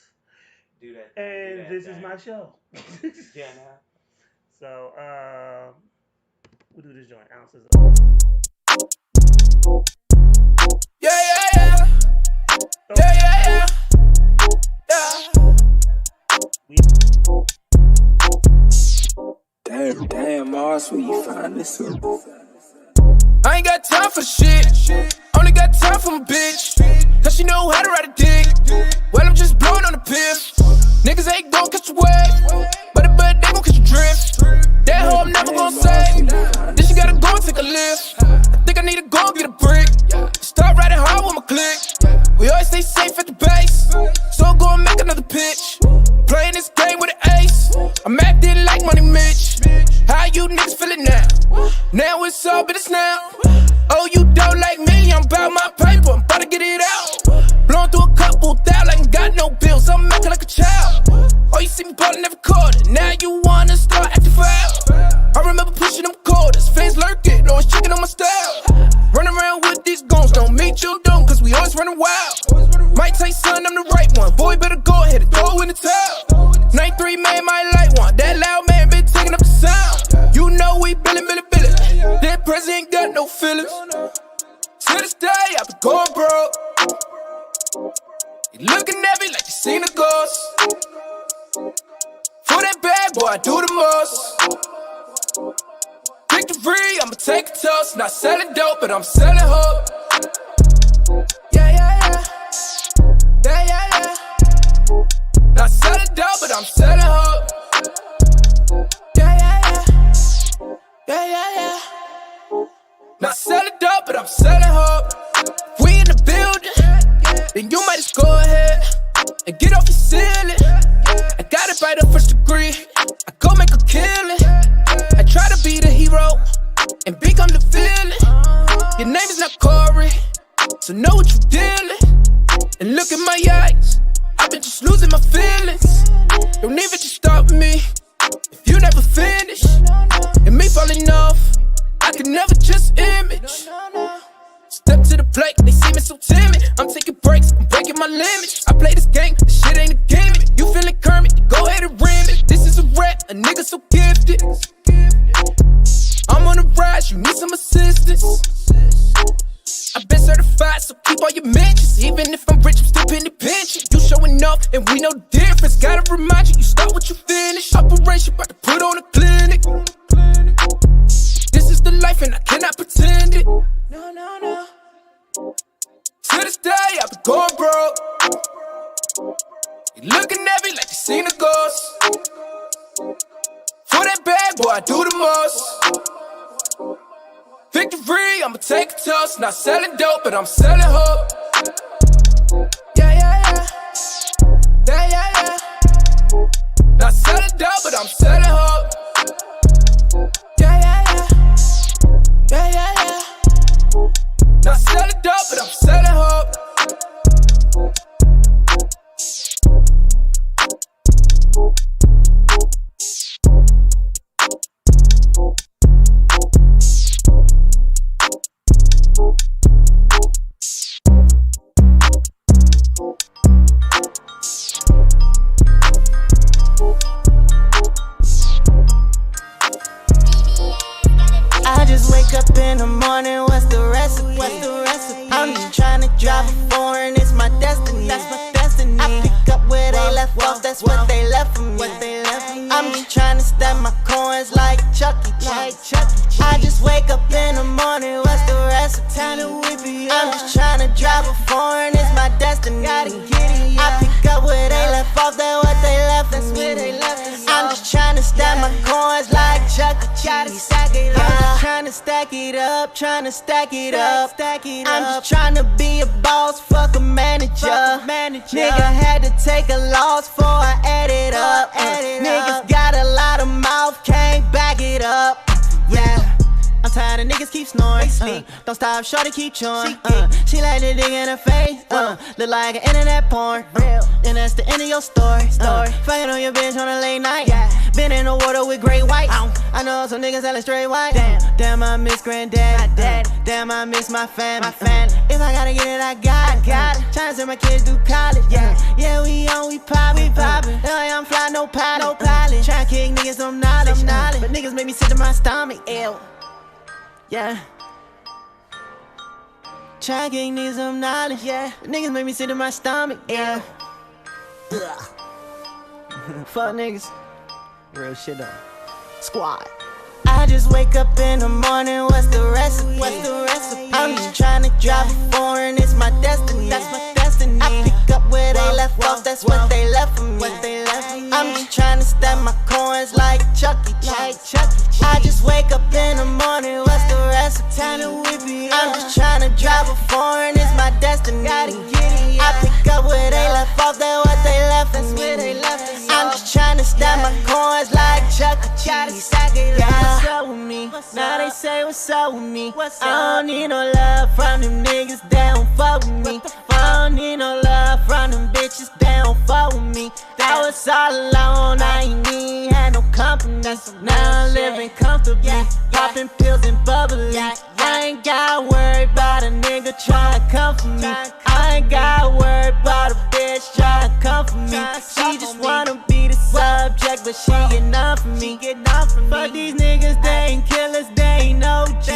Do that. And this is my show. Yeah, now. So, we'll do this joint. Ounces. Yeah. Damn, Mars, where you find this at? I ain't got time for shit. Only got time for my bitch. Cause she know how to ride a dick. Well, I'm just blowing on the piff. Niggas ain't gon' catch a wave. But they gon' catch a drift. That hoe I'm never gon' save. Then she gotta go and take a lift. I think I need to go get a brick. Start riding hard with my click. We always stay safe at the base. So I'm gonna make another pitch. Playing this game with an ace. seen the ghost. For that bad boy, I do the most. Victory, I'ma take a toast. Not selling dope, but I'm selling hope. Yeah, yeah, yeah. Yeah, yeah, yeah. Not selling dope, but I'm selling hope. Yeah, yeah, yeah. Yeah, yeah, yeah. Not selling dope, but I'm selling hope. We in the building, then you might just go ahead and get off your ceiling. I got it by the first degree. I go make a killing. I try to be the hero and become the villain. Your name is not Corey, so know what you dealing. And look at my eyes, I've been just losing my feelings. Don't even just start with me if you never finish. And me falling off, I can never just image. Step to the plate, they see me so timid. I'm taking breaks, I'm breaking my limits. I play this game, this shit ain't a gimmick. You feeling Kermit, go ahead and rim it. This is a rap, a nigga so gifted. I'm on the rise, you need some assistance. I've been certified, so keep all your mentions. Even if I'm rich, I'm still penny pinching. You showing up, and we know the difference. Gotta remind you, you start what you finish. Operation, about to put on a clinic. This is the life, and I cannot pretend it. No, no, no. To this day, I've been going broke. You looking at me like you seen a ghost. For that bad boy, I do the most. Victory, I'ma take a toast. Not selling dope, but I'm selling hope. Yeah, yeah, yeah. Yeah, yeah, yeah. Not selling dope, but I'm selling hope. Yeah, yeah, yeah. Yeah, yeah, yeah. Not selling dope, but I'm selling hope. I just wake up in the morning, what's the recipe? I'm just trying to drive a foreign, it's my destiny. That's my destiny. I pick up where they left off, that's what they left for me. I'm just trying to stack my coins like Chucky Cheese. I just wake up in the morning, what's the recipe? I'm just trying to drive a foreign, it's my destiny. I pick up where they left off, that's what they left for me. I'm just trying to stack my coins like Chucky Cheese. Trying to stack it up, trying to stack it up. I'm just trying to be a boss, fuck a manager. Nigga had to take a loss before I add it up. Niggas got a lot of mouth, can't back it up. Yeah. I'm tired of niggas keep snoring. Don't stop, shorty keep chewing. She like the dick in her face. Look like an internet porn. Then that's the end of your story. Fucking on your bitch on a late night. Been in the water with great white. I know some niggas selling straight white. Damn, I miss granddad. Damn, I miss my family. If I gotta get it, I got it. Tryna send my kids through college. Yeah, we on, we poppin'. I'm fly, no pilot. Tryna kick niggas some knowledge. But niggas make me sick to my stomach. Ew. Yeah. Try to get niggas some knowledge, yeah. Niggas make me sick to my stomach, yeah. Fuck niggas. Real shit though. Squad. I just wake up in the morning, what's the recipe? I'm just trying to drive a foreign, it's my destiny. That's my destiny. I pick up where they left off, that's what they left for me. I'm just trying to stack my coins like Chucky Cheese. I just wake up in the morning, what's the recipe? I'm just trying to drive a foreign, it's my destiny. I pick up where they left off, that's what they left for me. I'm just trying to stack my coins like Chucky Cheese. What's up with me? Now they say what's up with me. I don't need no love from them niggas, they don't fuck with me. I don't need no love from them bitches, they don't fuck with me. I was all alone, I ain't even had no company. Now I'm living comfortably, popping pills and bubbly. I ain't got worried about a nigga tryna come for me. I ain't got worried about a bitch tryna come for me. She just wanna be the subject, but she get none from me. Fuck these niggas, they ain't killers, they ain't OG.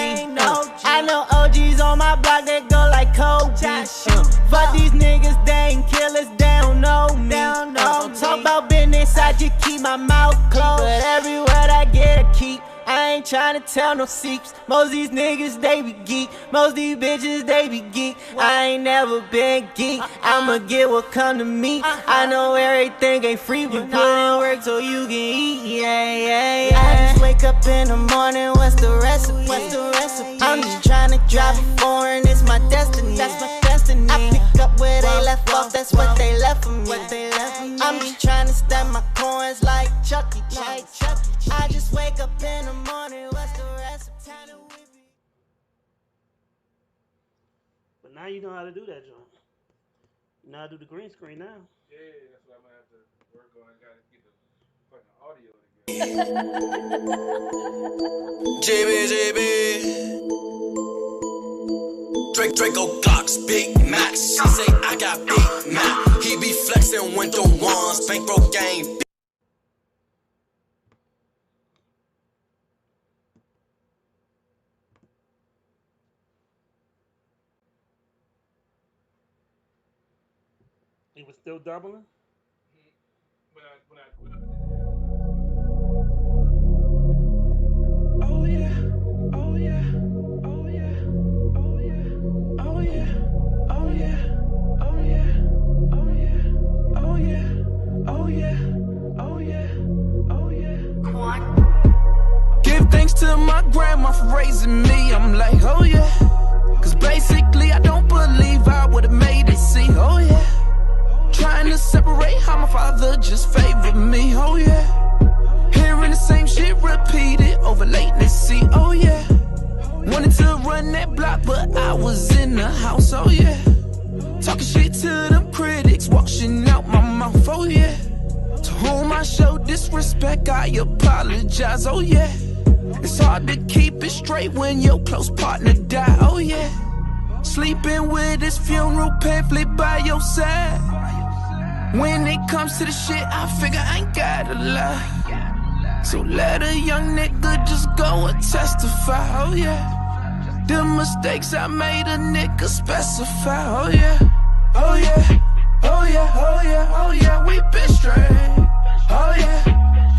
I know OGs on my block that go like Kobe. Fuck these niggas, they ain't killers, they don't know me. my mouth closed, but every word I get I keep. I ain't tryna tell no secrets. Most these niggas, they be geek. Most these bitches, they be geek. I ain't never been geek. I'ma get what come to me. I know everything ain't free, but put in work so you can eat. Yeah. I just wake up in the morning, what's the recipe? I'm just tryna drive a foreign, it's my destiny. That's my destiny. I pick up where they left off, that's what they left for me. I'm just tryna stack my coins like Chucky. I just wake up in the morning, what's the recipe? But now you know how to do that, John. You know how to do the green screen now. Yeah, that's what I'm gonna have to work on. I gotta get the fucking GB Draco Glocks, Big Max. She say I got Big Mac. He be flexing winter ones, bankroll game. He was still doubling? Oh yeah, oh yeah, oh yeah, oh yeah, oh yeah, oh yeah, oh yeah, oh yeah, oh yeah, oh yeah, oh yeah, oh yeah. Give thanks to my grandma for raising me. I'm like, oh yeah. Cause basically I don't believe I would've made it. See, oh yeah. Trying to separate how my father just favored me, oh yeah. Hearing the same shit repeated over latency, oh yeah. Wanted to run that block, but I was in the house, oh yeah. Talking shit to them critics, washing out my mouth, oh yeah. To whom I showed disrespect, I apologize, oh yeah. It's hard to keep it straight when your close partner die, oh yeah. Sleeping with his funeral pamphlet by your side. When it comes to the shit, I figure I ain't gotta lie. So let a young nigga just go and testify, oh yeah. The mistakes I made, a nigga specify, oh yeah. Oh yeah, oh yeah, oh yeah, oh yeah, we been straight. Oh yeah,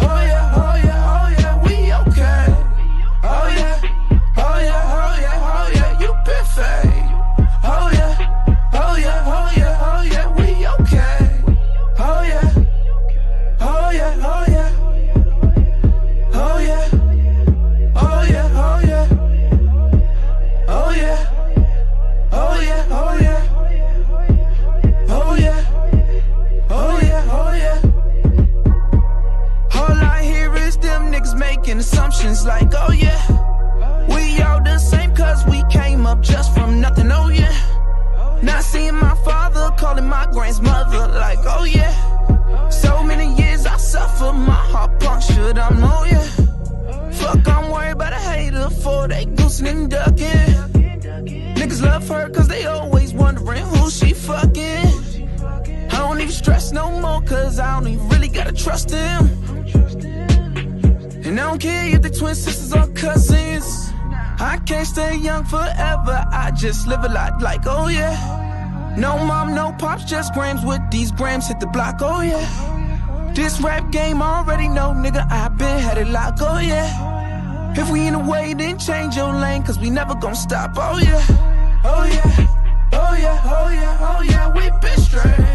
oh yeah, oh yeah, oh yeah, we okay. Oh yeah, oh yeah, oh yeah, oh yeah, you been fake. Oh yeah, oh yeah, oh yeah, oh yeah, we okay. Oh yeah, oh yeah, oh yeah, oh yeah, oh yeah, oh yeah, oh yeah, oh yeah, oh yeah, oh yeah, oh yeah, oh yeah. All I hear is them niggas making assumptions like, oh yeah, we all the same cause we came up just from nothing, oh yeah. Not seeing my father, calling my grandmother like, oh yeah. So many years I suffer, my heart punctured, I'm oh yeah. Fuck, I'm worried about a hater for they goosing and ducking. Niggas love her cause they always wondering who she fucking. I don't even stress no more cause I don't even really gotta trust them. And I don't care if they twin sisters or cousins. I can't stay young forever, I just live a lot like, oh yeah. No mom, no pops, just grams with these grams hit the block, oh yeah. This rap game already know, nigga, I been headed like, oh yeah. If we in a way, then change your lane, cause we never gon' stop, oh yeah. Oh yeah, oh yeah, oh yeah, oh yeah, we been straight.